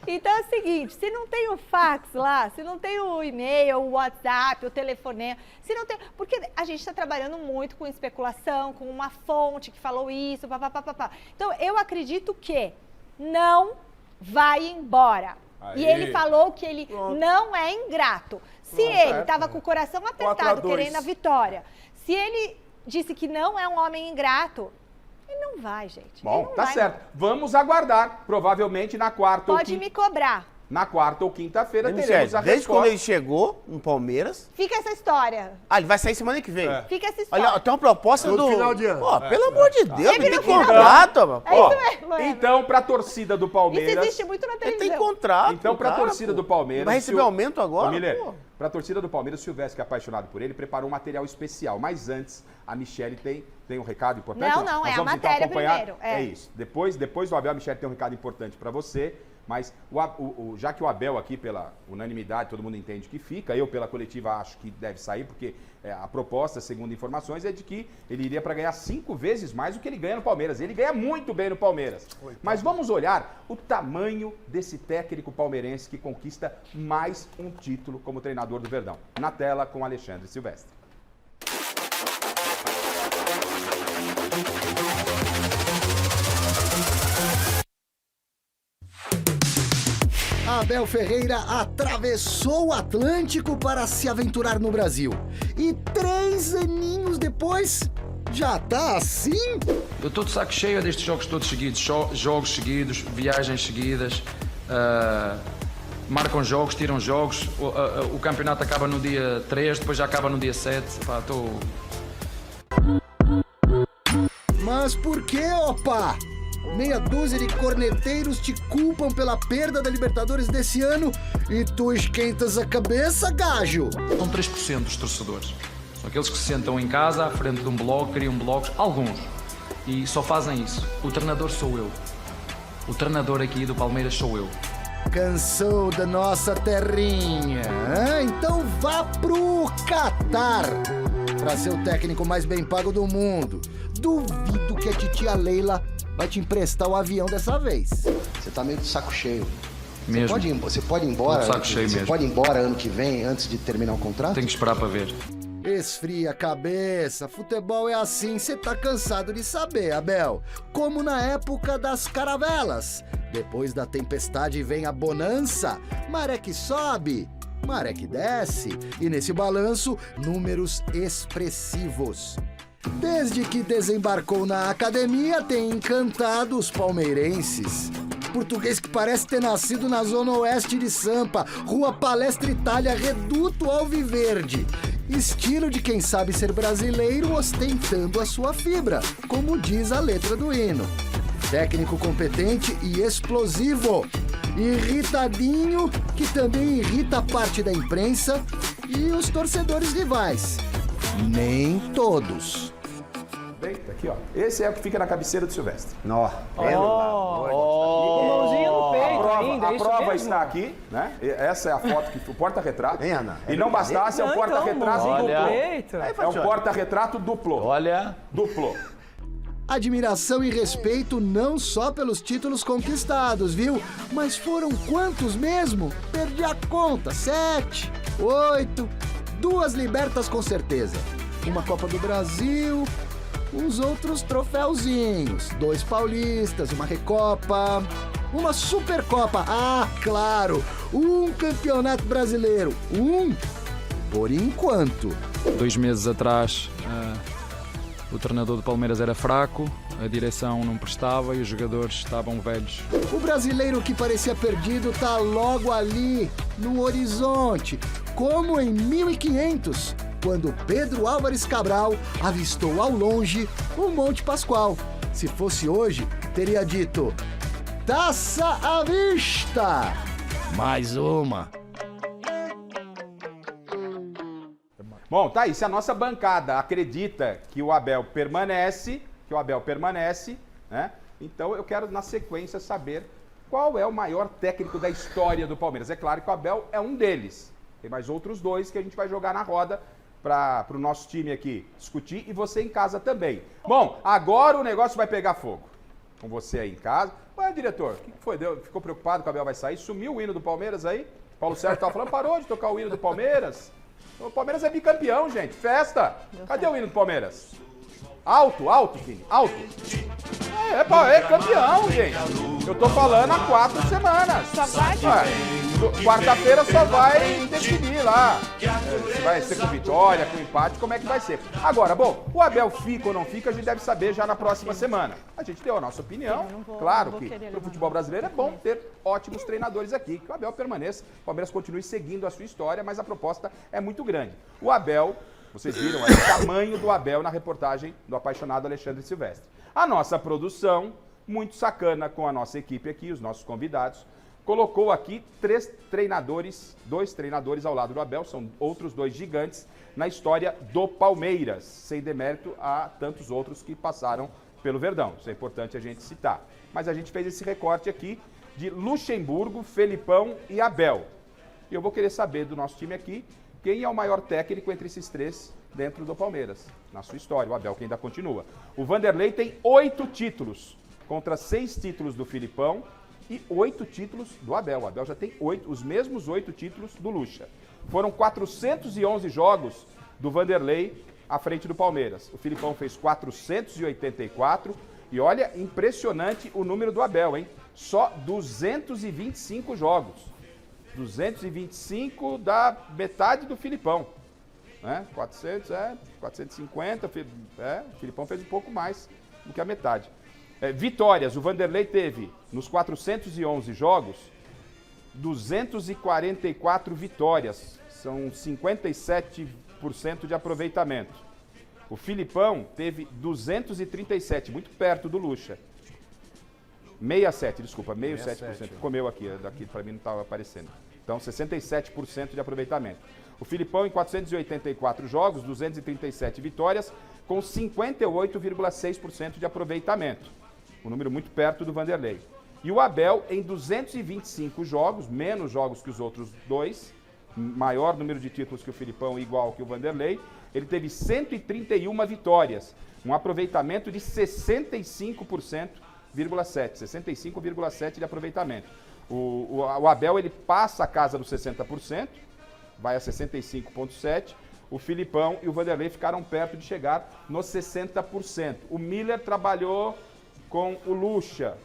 Então é o seguinte, se não tem o fax lá, se não tem o e-mail, o WhatsApp, o telefonema, se não tem... Porque a gente está trabalhando muito com especulação, com uma fonte que falou isso, papapá. Então, eu acredito que não vai embora. E ele falou que ele não é ingrato. Se ele estava com o coração apertado, querendo a vitória, se ele disse que não é um homem ingrato, ele não vai, gente. Bom, tá certo. Vamos aguardar. Provavelmente na quarta Pode me cobrar. Na quarta ou quinta-feira Michele, teremos a desde resposta. quando ele chegou no Palmeiras... Fica essa história. Ah, ele vai sair semana que vem. Fica essa história. Olha, tem uma proposta Todo do... final de ano. Pô, pelo amor de Deus, Sempre ele no tem final. contrato, mano. É isso mesmo, é. Então, pra torcida do Isso Palmeiras... existe muito na Ele televisão. tem contrato, Então, pra cara, torcida pô. do Palmeiras... Vai receber aumento agora, Ô, Miller, pô. pra torcida do Palmeiras, o Silvestre, que é apaixonado por ele, preparou um material especial. Mas antes, a Michele tem um recado importante. Não, Nós é a vamos, então, matéria acompanhar. primeiro, é. Isso. Depois do Abel, a Michele tem um recado importante pra você. Mas já que o Abel aqui, pela unanimidade, todo mundo entende que fica, eu pela coletiva acho que deve sair, porque a proposta, segundo informações, é de que ele iria para ganhar 5 vezes mais do que ele ganha no Palmeiras. Ele ganha muito bem no Palmeiras. Mas vamos olhar o tamanho desse técnico palmeirense que conquista mais um título como treinador do Verdão. Na tela com Alexandre Silvestre. Abel Ferreira atravessou o Atlântico para se aventurar no Brasil. E 3 aninhos depois, já tá assim? Eu estou de saco cheio destes jogos todos seguidos, jogos seguidos, viagens seguidas, marcam jogos, tiram jogos, o campeonato acaba no dia 3, depois já acaba no dia 7, Mas por que, opa? Meia dúzia de corneteiros te culpam pela perda da Libertadores desse ano e tu esquentas a cabeça, gajo? São 3% dos torcedores. São aqueles que se sentam em casa, à frente de um blog, criam blogs, alguns, e só fazem isso. O treinador sou eu. O treinador aqui do Palmeiras sou eu. Cansou da nossa terrinha? Então vá pro Catar pra ser o técnico mais bem pago do mundo. Duvido que a titia Leila vai te emprestar o avião dessa vez. Você tá meio de saco cheio. Mesmo. Você pode ir embora? Tô de saco cheio você mesmo. pode ir embora ano que vem, antes de terminar o contrato? Tenho que esperar para ver. Esfria a cabeça, futebol é assim, cê tá cansado de saber, Abel. Como na época das caravelas. Depois da tempestade vem a bonança, maré que sobe, maré que desce. E nesse balanço, números expressivos. Desde que desembarcou na academia, tem encantado os palmeirenses. Português que parece ter nascido na zona oeste de Sampa, Rua Palestra Itália, Reduto Alviverde. Estilo de quem sabe ser brasileiro ostentando a sua fibra, como diz a letra do hino. Técnico competente e explosivo. Irritadinho, que também irrita parte da imprensa e os torcedores rivais. Nem todos. Bem, tá aqui, ó. Esse é o que fica na cabeceira do Silvestre. Nó. Com mãozinha no peito ainda, A é isso prova mesmo? está aqui, né? Essa é a foto, o porta-retrato. Hein, Ana? E não bastasse, é um Não, porta-retrato então, duplo. peito. É um porta-retrato duplo. Olha, Duplo. Admiração e respeito não só pelos títulos conquistados, viu? Mas foram quantos mesmo? Perdi a conta. 7, 8, 2 libertas com certeza. Uma Copa do Brasil, uns outros troféuzinhos. 2 paulistas, uma Recopa, uma Supercopa. Ah, claro! Um campeonato brasileiro. Por enquanto. 2 meses atrás, o treinador do Palmeiras era fraco, a direção não prestava e os jogadores estavam velhos. O brasileiro que parecia perdido tá logo ali, no horizonte, como em 1500, quando Pedro Álvares Cabral avistou ao longe o Monte Pascoal. Se fosse hoje, teria dito: taça à vista! Mais uma. Bom, tá aí. Se a nossa bancada acredita que o Abel permanece, né? Então eu quero, na sequência, saber qual é o maior técnico da história do Palmeiras. É claro que o Abel é um deles. Tem mais outros 2 que a gente vai jogar na roda para o nosso time aqui discutir e você em casa também. Bom, agora o negócio vai pegar fogo. Com você aí em casa. Ué, diretor, o que foi? Ficou preocupado que o Abel vai sair? Sumiu o hino do Palmeiras aí? Paulo Sérgio estava falando, parou de tocar o hino do Palmeiras. O Palmeiras é bicampeão, gente. Festa. Cadê o hino do Palmeiras? Alto, Kini. Alto. É campeão, gente. Eu tô falando há 4 semanas. Só bate. Ué. Quarta-feira só vai decidir lá se vai ser com vitória, com empate, como é que vai ser. Agora, bom, o Abel fica ou não fica, a gente deve saber já na próxima semana. A gente deu a nossa opinião. Claro que para o futebol brasileiro é bom ter ótimos treinadores aqui, que o Abel permaneça, o Palmeiras continue seguindo a sua história, mas a proposta é muito grande. O Abel, vocês viram aí o tamanho do Abel na reportagem do apaixonado Alexandre Silvestre. A nossa produção, muito sacana com a nossa equipe aqui, os nossos convidados, colocou aqui dois treinadores ao lado do Abel, são outros dois gigantes na história do Palmeiras, sem demérito a tantos outros que passaram pelo Verdão. Isso é importante a gente citar. Mas a gente fez esse recorte aqui de Luxemburgo, Felipão e Abel. E eu vou querer saber do nosso time aqui quem é o maior técnico entre esses três dentro do Palmeiras, na sua história. O Abel que ainda continua. O Vanderlei tem 8 títulos, contra 6 títulos do Filipão e 8 títulos do Abel. O Abel já tem 8, os mesmos 8 títulos do Lucha. Foram 411 jogos do Vanderlei à frente do Palmeiras. O Filipão fez 484 e olha, impressionante o número do Abel, hein? Só 225 jogos. 225 da metade do Filipão. Né? 450, o Filipão fez um pouco mais do que a metade. Vitórias, o Vanderlei teve, nos 411 jogos, 244 vitórias. São 57% de aproveitamento. O Filipão teve 237, muito perto do Lucha. 67%. Comeu aqui, daqui para mim não estava aparecendo. Então, 67% de aproveitamento. O Filipão, em 484 jogos, 237 vitórias, com 58,6% de aproveitamento. Um número muito perto do Vanderlei. E o Abel, em 225 jogos, menos jogos que os outros dois, maior número de títulos que o Filipão e igual que o Vanderlei, ele teve 131 vitórias, um aproveitamento de 65,7% de aproveitamento. O Abel, ele passa a casa dos 60%, vai a 65,7%. O Filipão e o Vanderlei ficaram perto de chegar nos 60%. O Miller trabalhou com o Lucha.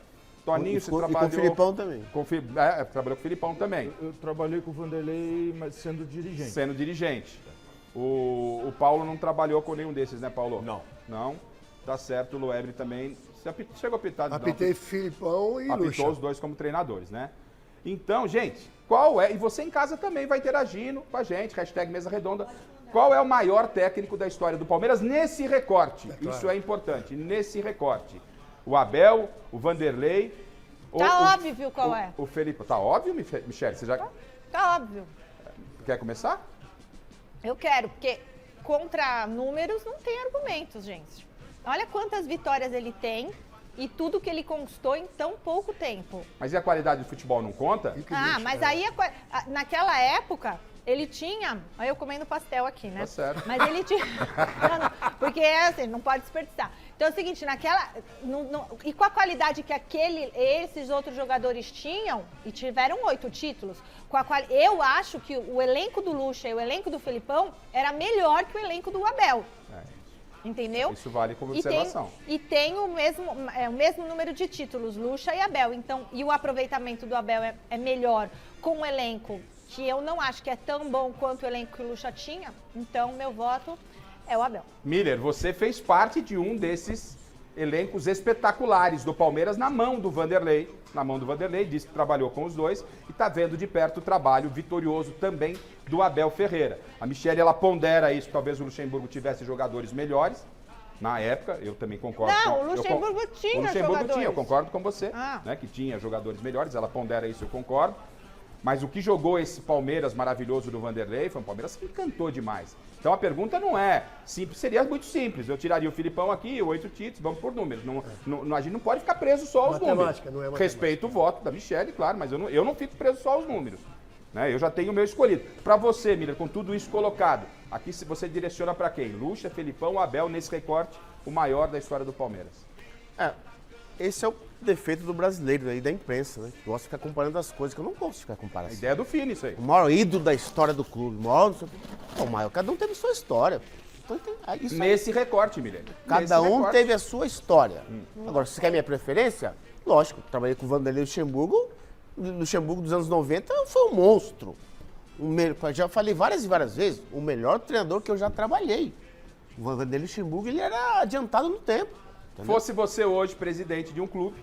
Toninho, você trabalhou... E com o Filipão também. Trabalhou com o Filipão também. Eu trabalhei com o Vanderlei, mas sendo dirigente. Sendo dirigente. O Paulo não trabalhou com nenhum desses, né, Paulo? Não. Não? Tá certo, o Loebre também. Você chegou a apitar? Apitei Filipão e Apitou Lucha. os dois como treinadores, né? Então, gente, qual é... E você em casa também vai interagindo com a gente, hashtag Mesa Redonda. Qual é o maior técnico da história do Palmeiras nesse recorte? Claro. Isso é importante, nesse recorte. O Abel, o Vanderlei... Tá óbvio qual é. O Felipe. Tá óbvio, Michele? Você já... Tá óbvio. Quer começar? Eu quero, porque contra números não tem argumentos, gente. Olha quantas vitórias ele tem e tudo que ele conquistou em tão pouco tempo. Mas e a qualidade do futebol não conta? Mas aí, naquela época, ele tinha... Olha eu comendo pastel aqui, né? Tá certo. Mas ele tinha... Porque é assim, não pode desperdiçar. Então é o seguinte, e com a qualidade que esses outros jogadores tinham, e tiveram 8 títulos, eu acho que o elenco do Lucha e o elenco do Felipão era melhor que o elenco do Abel. Entendeu? Isso vale como observação. E tem o mesmo número de títulos, Lucha e Abel. Então, e o aproveitamento do Abel é melhor com o elenco, que eu não acho que é tão bom quanto o elenco que o Lucha tinha. Então, meu voto é o Abel. Miller, você fez parte de um desses elencos espetaculares do Palmeiras na mão do Vanderlei. Disse que trabalhou com os dois e está vendo de perto o trabalho vitorioso também do Abel Ferreira. A Michele, ela pondera isso, talvez o Luxemburgo tivesse jogadores melhores. Na época, eu também concordo. Não, o Luxemburgo tinha jogadores. Eu concordo com você, né, que tinha jogadores melhores, ela pondera isso, eu concordo. Mas o que jogou esse Palmeiras maravilhoso do Vanderlei foi um Palmeiras que encantou demais. Então a pergunta não é simples, seria muito simples. Eu tiraria o Filipão aqui, 8 títulos, vamos por números. A gente não pode ficar preso só aos números. Não é matemática. Respeito o voto da Michele, claro, mas eu não fico preso só aos números. Né? Eu já tenho o meu escolhido. Para você, Miller, com tudo isso colocado, aqui você direciona para quem? Lucha, Felipão, Abel, nesse recorte, o maior da história do Palmeiras. Esse é o defeito do brasileiro e da imprensa, né? Gosta de ficar comparando as coisas, que eu não gosto de ficar comparando. A ideia do Fini, isso aí. O maior ídolo da história do clube, o maior, cada um teve sua história. Então, nesse recorte, Miller. Cada um teve a sua história. Agora, se você quer minha preferência, lógico, trabalhei com o Vanderlei Luxemburgo, Luxemburgo dos anos 90 foi um monstro. Já falei várias e várias vezes, o melhor treinador que eu já trabalhei. O Vanderlei Luxemburgo, ele era adiantado no tempo. Entendeu? Fosse você hoje presidente de um clube,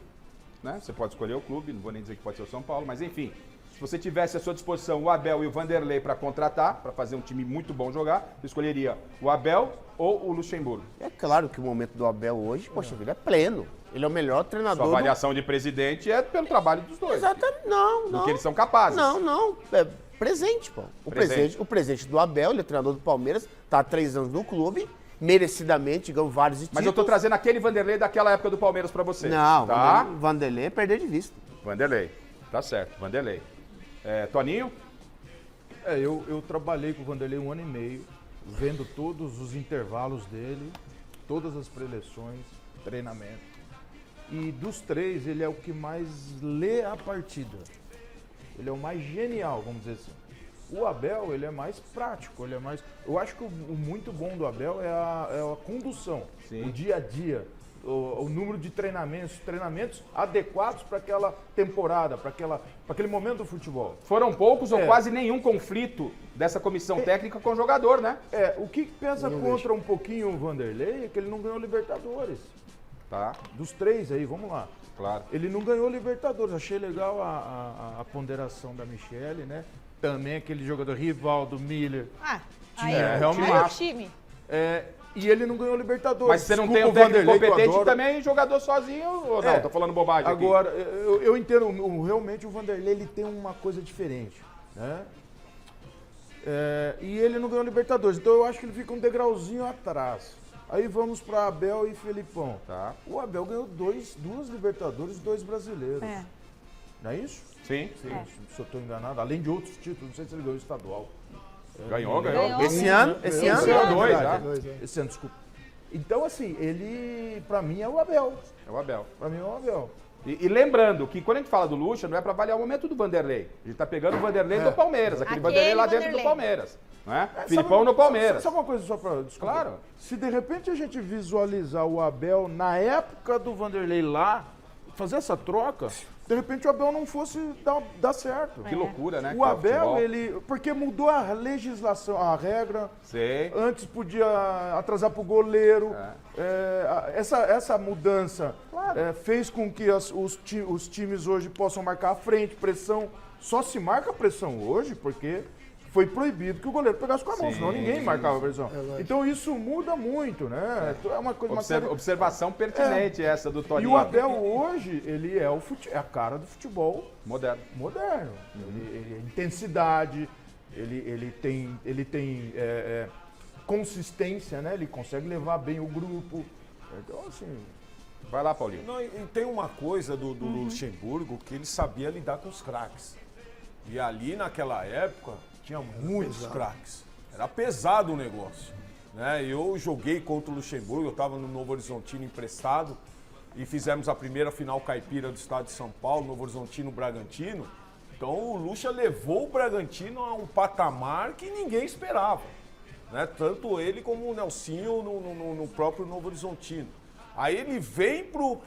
né? Você pode escolher o clube, não vou nem dizer que pode ser o São Paulo, mas enfim, se você tivesse à sua disposição o Abel e o Vanderlei para contratar, para fazer um time muito bom jogar, você escolheria o Abel ou o Luxemburgo? É claro que o momento do Abel hoje, poxa vida, é pleno. Ele é o melhor treinador. Sua avaliação de presidente é pelo trabalho dos dois. Exatamente, não. Do que eles são capazes. Não. É presente, pô. O presente do Abel, ele é treinador do Palmeiras, tá há 3 anos no clube, merecidamente, ganhou vários títulos. Mas eu tô trazendo aquele Vanderlei daquela época do Palmeiras pra você. Não, tá? Vanderlei é perder de vista. Vanderlei, tá certo, Vanderlei. Toninho? Eu trabalhei com o Vanderlei 1 ano e meio, vendo todos os intervalos dele, todas as preleções, treinamento. E dos 3, ele é o que mais lê a partida. Ele é o mais genial, vamos dizer assim. O Abel, ele é mais prático, ele é mais... Eu acho que o muito bom do Abel é a condução, o dia a dia, o número de treinamentos adequados para aquela temporada, para aquele momento do futebol. Foram poucos ou quase nenhum conflito dessa comissão técnica com o jogador, né? O que pesa contra um pouquinho o Vanderlei é que ele não ganhou Libertadores. Tá. Dos 3 aí, vamos lá. Claro. Ele não ganhou Libertadores. Achei legal a ponderação da Michele, né? Também aquele jogador Rivaldo, Miller. Realmente. É um time. E ele não ganhou Libertadores. Mas você não tem um técnico competente também, jogador sozinho ou não? Tô falando bobagem aqui. Agora, eu entendo, realmente o Vanderlei ele tem uma coisa diferente, né? E ele não ganhou Libertadores, então eu acho que ele fica um degrauzinho atrás. Aí vamos para Abel e Felipão. Tá. O Abel ganhou 2 Libertadores e 2 brasileiros. Não é isso? Sim. Se eu estou enganado, além de outros títulos, não sei se ele ganhou estadual. Ganhou. Esse ano? Esse ano 2, Esse ano, desculpa. Então, assim, ele, pra mim, é o Abel. É o Abel. Pra mim é o Abel. E lembrando que quando a gente fala do Lucha, não é pra avaliar o momento do Vanderlei. A gente tá pegando o Vanderlei do Palmeiras, aquele Vanderlei lá dentro do Palmeiras. Né? Filipão no Palmeiras. Sabe uma coisa só pra... Desculpa. Claro. Se de repente a gente visualizar o Abel na época do Vanderlei lá, fazer essa troca, de repente o Abel não fosse dar certo. Que loucura, né? O Abel, ele... Porque mudou a legislação, a regra. Sei. Antes podia atrasar pro goleiro. Essa mudança fez com que os times hoje possam marcar a frente, pressão. Só se marca pressão hoje porque foi proibido que o goleiro pegasse com a mão, senão ninguém marcava a pressão. Então isso muda muito, né? É uma coisa... Observação pertinente essa do Toninho. E o Abel hoje, ele é a cara do futebol moderno. Ele intensidade, ele tem consistência, né? Ele consegue levar bem o grupo. Então, assim... Vai lá, Paulinho. Não, e tem uma coisa do Luxemburgo que ele sabia lidar com os craques. E ali, naquela época, tinha muitos craques. Era pesado o negócio. Né? Eu joguei contra o Luxemburgo, eu estava no Novo Horizontino emprestado e fizemos a primeira final caipira do estado de São Paulo, Novo Horizontino-Bragantino. Então o Luxa levou o Bragantino a um patamar que ninguém esperava. Né? Tanto ele como o Nelsinho no próprio Novo Horizontino. Aí ele vem pro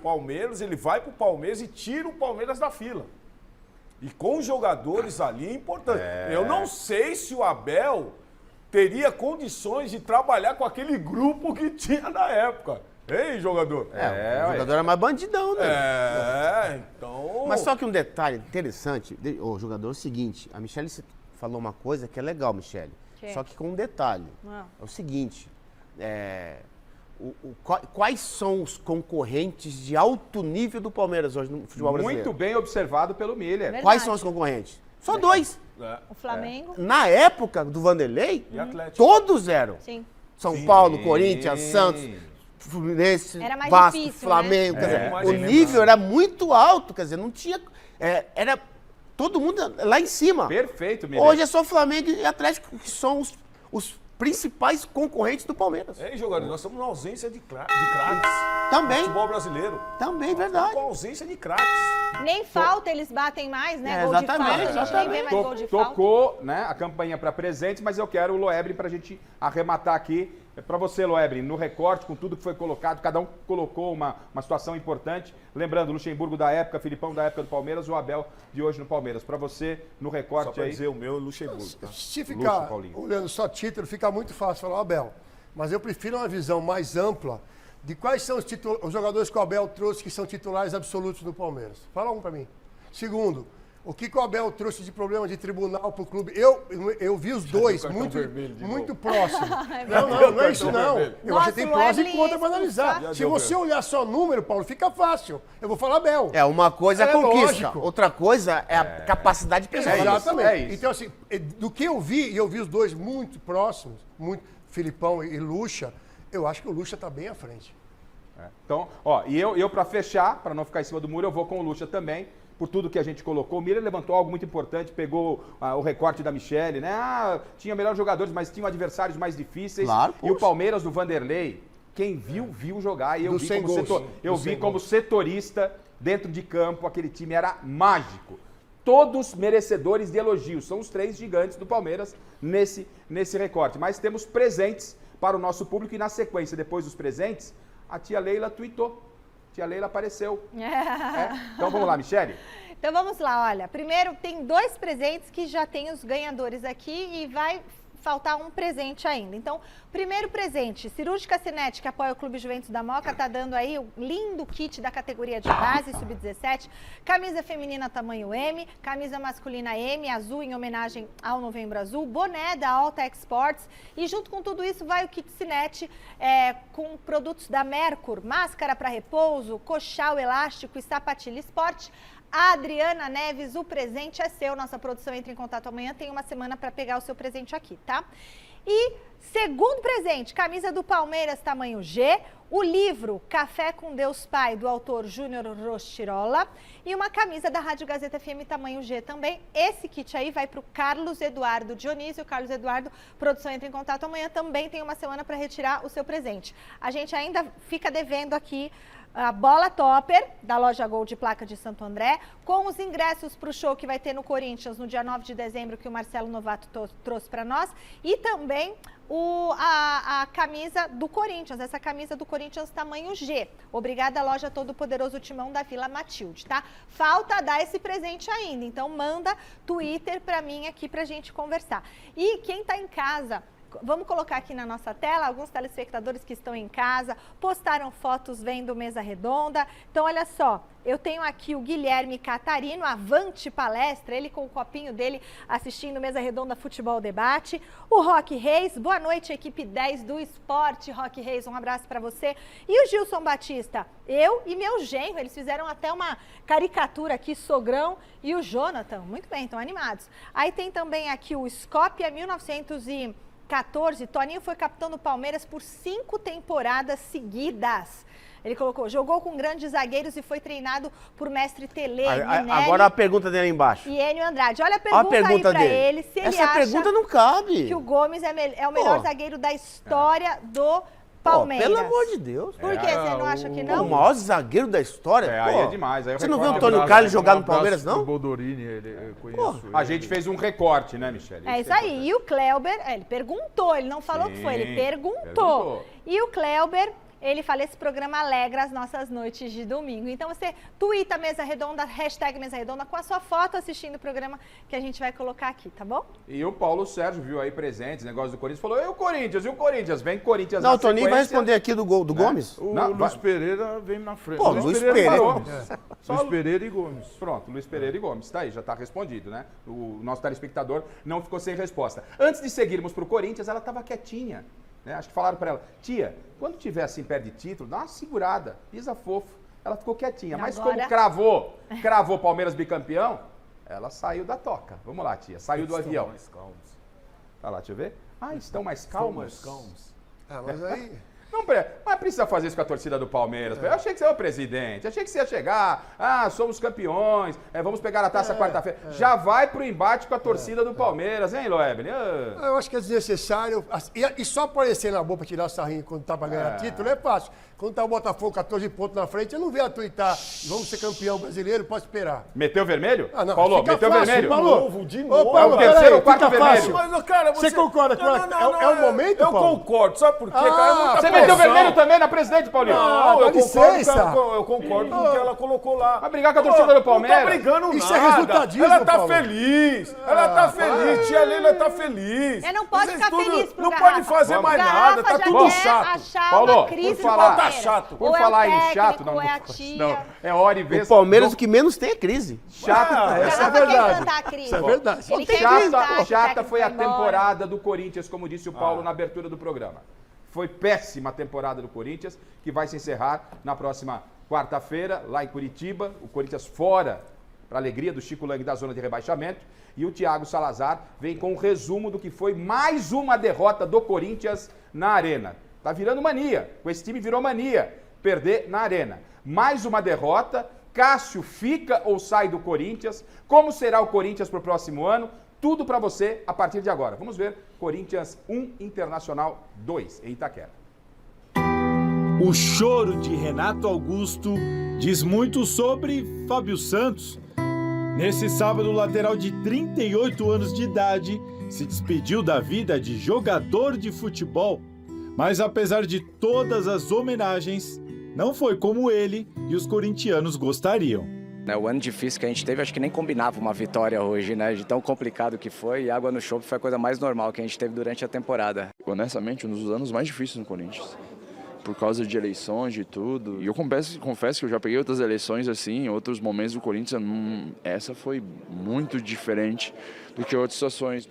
Palmeiras, ele vai pro Palmeiras e tira o Palmeiras da fila. E com os jogadores ali é importante. Eu não sei se o Abel teria condições de trabalhar com aquele grupo que tinha na época. Ei, jogador? O jogador era mais bandidão, né? Então... Mas só que um detalhe interessante, o jogador é o seguinte, a Michele falou uma coisa que é legal, Michele. Só que com um detalhe. É o seguinte, quais são os concorrentes de alto nível do Palmeiras hoje no futebol brasileiro? Muito bem observado pelo Miller. Verdade. Quais são os concorrentes? Só 2. O Flamengo. Na época do Vanderlei, E Atlético. todos eram. Sim. São Paulo, Corinthians, Santos, Fluminense, Era mais Vasco, difícil, Flamengo. né? Quer dizer, mais o difícil. nível era muito alto, quer dizer, não tinha... era todo mundo lá em cima. Perfeito, Miller. Hoje é só Flamengo e Atlético que são os principais concorrentes do Palmeiras. Ei, jogador, nós estamos na ausência de craques. Também. Futebol brasileiro. Também, verdade. Com ausência de craques. Nem falta eles batem mais, né? É, Gol de falta, exatamente, a gente nem vê mais gol de falta. Tocou, né, a campanha para presentes, mas eu quero o Loebre para a gente arrematar aqui Para você, Loebre, no recorte, com tudo que foi colocado, cada um colocou uma situação importante. Lembrando, Luxemburgo da época, Filipão da época do Palmeiras, o Abel de hoje no Palmeiras. Para você, no recorte Só pra aí... dizer, o meu é Luxemburgo. Tá? Se ficar olhando só título, fica muito fácil falar, Abel. Mas eu prefiro uma visão mais ampla de quais são os jogadores que o Abel trouxe que são titulares absolutos do Palmeiras. Fala um para mim. Segundo, o que o Abel trouxe de problema de tribunal para o clube? Eu vi os dois muito próximos. Não é isso não. Eu acho que tem prós e contras para analisar. Se você olhar só número, Paulo, fica fácil. Eu vou falar Abel. Uma coisa é a conquista, lógico. outra coisa é a capacidade pessoal. Exatamente. Então, assim, do que eu vi, e eu vi os dois muito próximos, Filipão e Lucha, eu acho que o Lucha está bem à frente. Então, e eu para fechar, para não ficar em cima do muro, eu vou com o Lucha também. Por tudo que a gente colocou. O Miller levantou algo muito importante, pegou o recorte da Michele, né? Tinha melhores jogadores, mas tinham adversários mais difíceis. Claro, e o Palmeiras do Vanderlei, quem viu jogar. E eu vi como setorista dentro de campo, aquele time era mágico. Todos merecedores de elogios. São os 3 gigantes do Palmeiras nesse recorte. Mas temos presentes para o nosso público e na sequência, depois dos presentes, a tia Leila tweetou. Tia Leila apareceu. Então vamos lá, Michele. Então vamos lá, olha. Primeiro tem 2 presentes que já tem os ganhadores aqui e vai faltar um presente ainda. Então, primeiro presente, Cirúrgica Cinete, que apoia o Clube Juventus da Moca, tá dando aí o lindo kit da categoria de base, sub-17, camisa feminina tamanho M, camisa masculina M, azul em homenagem ao Novembro Azul, boné da Alta Exports e junto com tudo isso vai o kit Cinete com produtos da Mercur, máscara para repouso, coxal elástico e sapatilha esporte. A Adriana Neves, o presente é seu. Nossa produção entra em contato amanhã. Tem uma semana para pegar o seu presente aqui, tá? E segundo presente, camisa do Palmeiras tamanho G, o livro Café com Deus Pai, do autor Júnior Rostirola e uma camisa da Rádio Gazeta FM tamanho G também. Esse kit aí vai para o Carlos Eduardo Dionísio. Carlos Eduardo, produção entra em contato amanhã. Também tem uma semana para retirar o seu presente. A gente ainda fica devendo aqui a bola topper da loja Gol de Placa de Santo André, com os ingressos para o show que vai ter no Corinthians no dia 9 de dezembro, que o Marcelo Novato trouxe para nós, e também a camisa do Corinthians, essa camisa do Corinthians tamanho G. Obrigada, loja Todo Poderoso Timão da Vila Matilde, tá? Falta dar esse presente ainda, então manda Twitter para mim aqui pra gente conversar. E quem tá em casa... Vamos colocar aqui na nossa tela, alguns telespectadores que estão em casa, postaram fotos vendo Mesa Redonda. Então, olha só, eu tenho aqui o Guilherme Catarino, Avante Palestra, ele com o copinho dele assistindo Mesa Redonda Futebol Debate. O Roque Reis, boa noite, equipe 10 do Esporte. Roque Reis, um abraço para você. E o Gilson Batista, eu e meu genro, eles fizeram até uma caricatura aqui, Sogrão e o Jonathan. Muito bem, estão animados. Aí tem também aqui o Scopia 1914, Toninho foi capitão do Palmeiras por 5 temporadas seguidas. Ele colocou, jogou com grandes zagueiros e foi treinado por mestre Tele, Minelli, agora a pergunta dele aí embaixo. E Enio Andrade. Olha a pergunta aí pra ele, se ele Essa acha pergunta não cabe. que o Gomes é o melhor zagueiro da história do Palmeiras. Pelo amor de Deus. Por que você não acha que não? O maior zagueiro da história? Aí é demais. Aí você não viu o Antônio Carlos jogar no Palmeiras, não? O Boldorini, eu conheço ele. A gente fez um recorte, né, Michele? É isso aí. E o Cleuber, ele perguntou, ele não falou que foi, ele perguntou. E o Cleuber, ele fala, esse programa alegra as nossas noites de domingo. Então você tuita Mesa Redonda, hashtag Mesa Redonda, com a sua foto assistindo o programa que a gente vai colocar aqui, tá bom? E o Paulo Sérgio viu aí presentes, negócio do Corinthians, falou, e o Corinthians? Vem Corinthians na sequência. Não, o Toninho vai responder aqui do Gomes. O Luiz Pereira vem na frente. Pô, Luiz Pereira. Luiz Pereira e Gomes. Pronto, Luiz Pereira e Gomes. Tá aí, já tá respondido, né? O nosso telespectador não ficou sem resposta. Antes de seguirmos pro Corinthians, ela tava quietinha. Né? Acho que falaram para ela, tia, quando tiver assim perto de título, dá uma segurada, pisa fofo. Ela ficou quietinha, mas como cravou Palmeiras bicampeão, ela saiu da toca. Vamos lá, tia, saiu do avião. Mais calmos. Tá lá, deixa eu ver. Estão mais calmos? Mas aí... Não, mas precisa fazer isso com a torcida do Palmeiras. Eu achei que você era o presidente, achei que você ia chegar, somos campeões, vamos pegar a taça quarta-feira. Já vai pro embate com a torcida do Palmeiras, hein, Loeble? Eu acho que é desnecessário. E só aparecer na boca para tirar sarrinho quando tá para ganhar título é fácil. Quando tá o Botafogo 14 pontos na frente, eu não vi ela tuitar. Vamos ser campeão brasileiro, pode esperar. Meteu vermelho? Ah, não. Paulo, Fica meteu fácil, vermelho? Paulo. De Ô, novo. Paulo, É o terceiro peraí, ou quarto fica vermelho? fácil. Mas, cara, Você concorda com ela? É o momento, Eu Paulo? concordo, sabe por quê, cara? É muita Você pressão. meteu vermelho também na presidente, Paulinho? Não, dá eu licença. concordo com o que ela colocou lá. Vai brigar com a torcida do Palmeiras? Não tá brigando Isso nada. é resultadismo, Ela tá Paulo. feliz. Ela tá feliz. Tia Leila tá feliz. Não pode Vocês ficar feliz pro Não Garrafa. pode fazer mais Garrafa nada, tá já tudo quer chato. achar Paulo, uma crise por do falar- Palmeiras. Tá chato. Por Ou é o falar em técnico, chato, não. ou é a tia. Não, é hora e vez. O Palmeiras, o que menos tem é crise. Chato. Essa é Garrafa quer verdade. implantar a crise. Isso é verdade. Ele quer implantar que o Chata técnico foi a vai embora. temporada do Corinthians, como disse o Paulo na abertura do programa. Foi péssima a temporada do Corinthians, que vai se encerrar na próxima quarta-feira, lá em Curitiba. O Corinthians fora, para a alegria do Chico Lang, da zona de rebaixamento. E o Thiago Salazar vem com um resumo do que foi mais uma derrota do Corinthians na Arena. Tá virando mania. Com esse time virou mania perder na Arena. Mais uma derrota. Cássio fica ou sai do Corinthians? Como será o Corinthians para o próximo ano? Tudo para você a partir de agora. Vamos ver Corinthians 1, Internacional 2, em Itaquera. O choro de Renato Augusto diz muito sobre Fábio Santos. Nesse sábado, o lateral de 38 anos de idade se despediu da vida de jogador de futebol. Mas apesar de todas as homenagens, não foi como ele e os corintianos gostariam. O ano difícil que a gente teve, acho que nem combinava uma vitória hoje, né? De tão complicado que foi. E água no chope foi a coisa mais normal que a gente teve durante a temporada. Honestamente, um dos anos mais difíceis no Corinthians. Por causa de eleições, de tudo. E eu confesso que eu já peguei outras eleições assim, outros momentos do Corinthians. Essa foi muito diferente do que outras situações.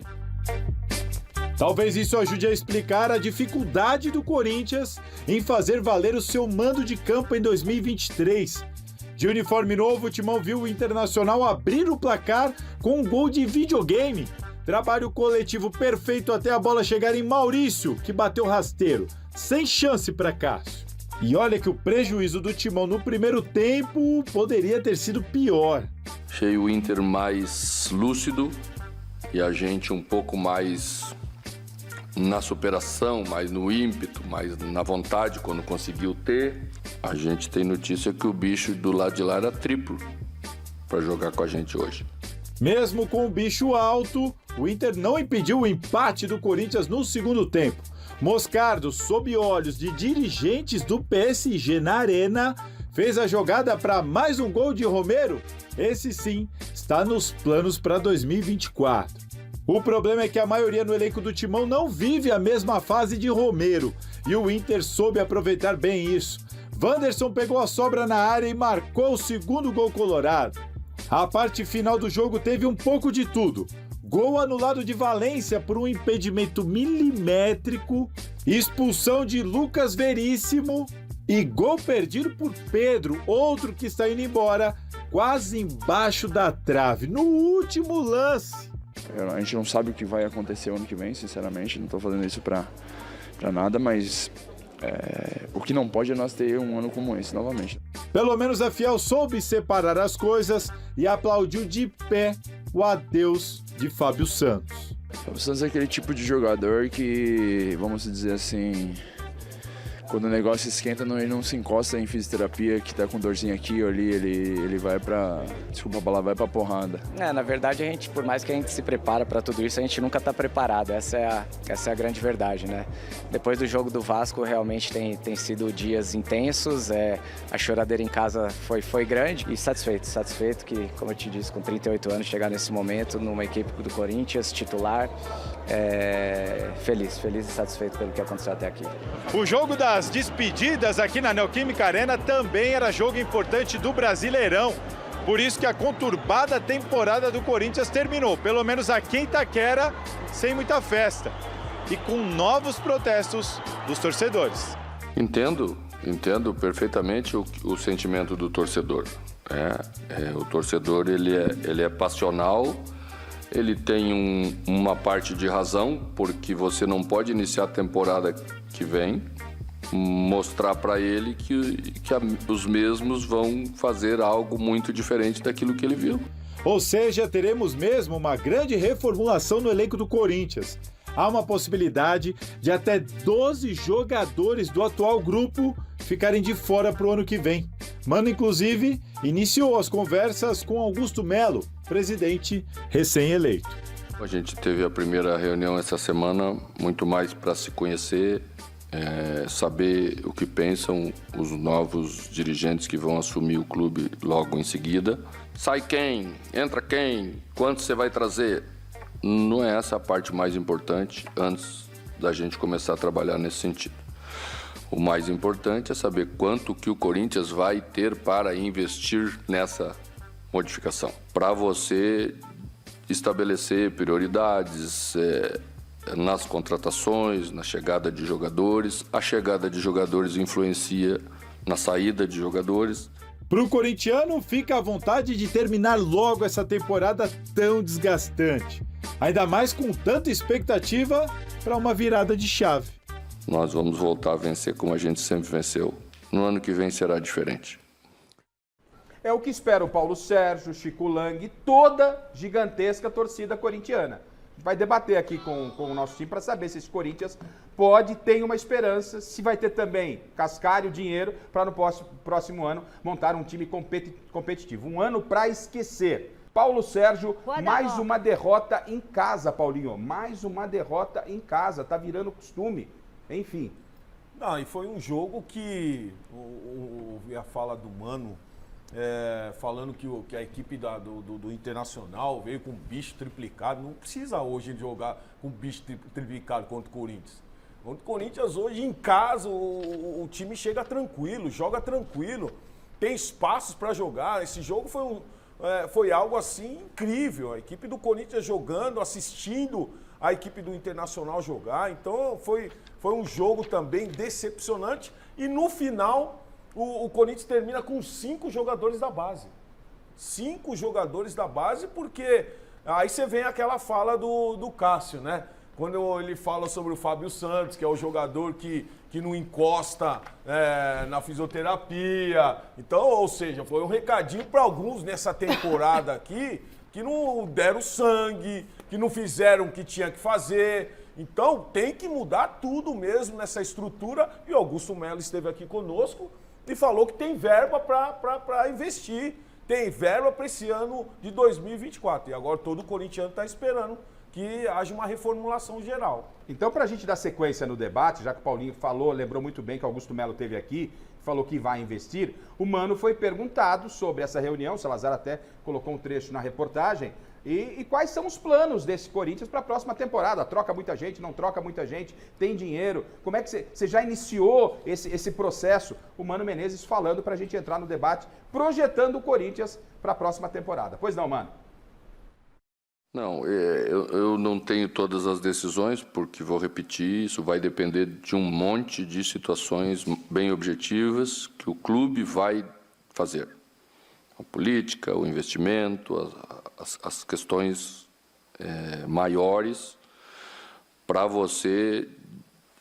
Talvez isso ajude a explicar a dificuldade do Corinthians em fazer valer o seu mando de campo em 2023. De uniforme novo, o Timão viu o Internacional abrir o placar com um gol de videogame. Trabalho coletivo perfeito até a bola chegar em Maurício, que bateu rasteiro. Sem chance para Cássio. E olha que o prejuízo do Timão no primeiro tempo poderia ter sido pior. Achei o Inter mais lúcido e a gente um pouco mais na superação, mais no ímpeto, mais na vontade quando conseguiu ter. A gente tem notícia que o bicho do lado de lá era triplo para jogar com a gente hoje. Mesmo com o bicho alto, o Inter não impediu o empate do Corinthians no segundo tempo. Moscardo, sob olhos de dirigentes do PSG na Arena, fez a jogada para mais um gol de Romero. Esse sim está nos planos para 2024. O problema é que a maioria no elenco do Timão não vive a mesma fase de Romero e o Inter soube aproveitar bem isso. Wanderson pegou a sobra na área e marcou o segundo gol colorado. A parte final do jogo teve um pouco de tudo. Gol anulado de Valência por um impedimento milimétrico, expulsão de Lucas Veríssimo e gol perdido por Pedro, outro que está indo embora, quase embaixo da trave, no último lance. A gente não sabe o que vai acontecer o ano que vem, sinceramente, não estou fazendo isso para nada, mas o que não pode é nós ter um ano como esse novamente. Pelo menos a Fiel soube separar as coisas e aplaudiu de pé o adeus de Fábio Santos. Fábio Santos é aquele tipo de jogador que, vamos dizer assim, quando o negócio esquenta, ele não se encosta em fisioterapia, que tá com dorzinha aqui ou ali, ele vai pra, desculpa a palavra, vai pra porrada. Na verdade, a gente, por mais que a gente se prepara para tudo isso, a gente nunca tá preparado, essa é a grande verdade, né? Depois do jogo do Vasco, realmente tem sido dias intensos, a choradeira em casa foi grande e satisfeito que, como eu te disse, com 38 anos, chegar nesse momento, numa equipe do Corinthians, titular, feliz e satisfeito pelo que aconteceu até aqui. O jogo das despedidas aqui na Neoquímica Arena também era jogo importante do Brasileirão. Por isso que a conturbada temporada do Corinthians terminou, pelo menos aqui em Itaquera, sem muita festa e com novos protestos dos torcedores. Entendo perfeitamente o sentimento do torcedor. O torcedor ele é passional. Ele tem uma parte de razão, porque você não pode iniciar a temporada que vem, mostrar para ele que os mesmos vão fazer algo muito diferente daquilo que ele viu. Ou seja, teremos mesmo uma grande reformulação no elenco do Corinthians. há uma possibilidade de até 12 jogadores do atual grupo ficarem de fora para o ano que vem. Mano, inclusive, iniciou as conversas com Augusto Melo, presidente recém-eleito. A gente teve a primeira reunião essa semana, muito mais para se conhecer, saber o que pensam os novos dirigentes que vão assumir o clube logo em seguida. Sai quem? Entra quem? Quanto você vai trazer? Não é essa a parte mais importante antes da gente começar a trabalhar nesse sentido. O mais importante é saber quanto que o Corinthians vai ter para investir nessa modificação. Para você estabelecer prioridades nas contratações, na chegada de jogadores. A chegada de jogadores influencia na saída de jogadores. Para o corintiano, fica à vontade de terminar logo essa temporada tão desgastante. Ainda mais com tanta expectativa para uma virada de chave. Nós vamos voltar a vencer como a gente sempre venceu. No ano que vem será diferente. É o que espera o Paulo Sérgio, Chico Lang e toda gigantesca torcida corintiana. A gente vai debater aqui com o nosso time para saber se esse Corinthians ter uma esperança, se vai ter também cascalho, dinheiro, para no próximo ano montar um time competitivo. Um ano para esquecer. Paulo Sérgio, mais uma derrota em casa, Paulinho. Mais uma derrota em casa. Tá virando costume. Enfim. Não, e foi um jogo que ouvi a fala do Mano falando que a equipe do Internacional veio com bicho triplicado. Não precisa hoje jogar com bicho triplicado contra o Corinthians. Contra o Corinthians hoje em casa o time chega tranquilo, joga tranquilo, tem espaços para jogar. Esse jogo foi algo assim incrível. A equipe do Corinthians jogando, assistindo a equipe do Internacional jogar. Então foi um jogo também decepcionante. E no final o Corinthians termina com 5 jogadores da base. 5 jogadores da base, porque aí você vem aquela fala do Cássio, né? Quando ele fala sobre o Fábio Santos, que é o jogador que não encosta na fisioterapia. Então, ou seja, foi um recadinho para alguns nessa temporada aqui que não deram sangue, que não fizeram o que tinha que fazer. Então, tem que mudar tudo mesmo nessa estrutura. E o Augusto Melo esteve aqui conosco e falou que tem verba para investir, tem verba para esse ano de 2024. E agora todo corintiano está esperando que haja uma reformulação geral. Então, para a gente dar sequência no debate, já que o Paulinho lembrou muito bem que o Augusto Melo esteve aqui, falou que vai investir, o Mano foi perguntado sobre essa reunião, o Salazar até colocou um trecho na reportagem, e quais são os planos desse Corinthians para a próxima temporada? Troca muita gente, não troca muita gente, tem dinheiro? Como é que você já iniciou esse processo? O Mano Menezes falando para a gente entrar no debate, projetando o Corinthians para a próxima temporada. Pois não, Mano? Não, eu não tenho todas as decisões, porque vou repetir, isso vai depender de um monte de situações bem objetivas que o clube vai fazer. A política, o investimento, as questões maiores para você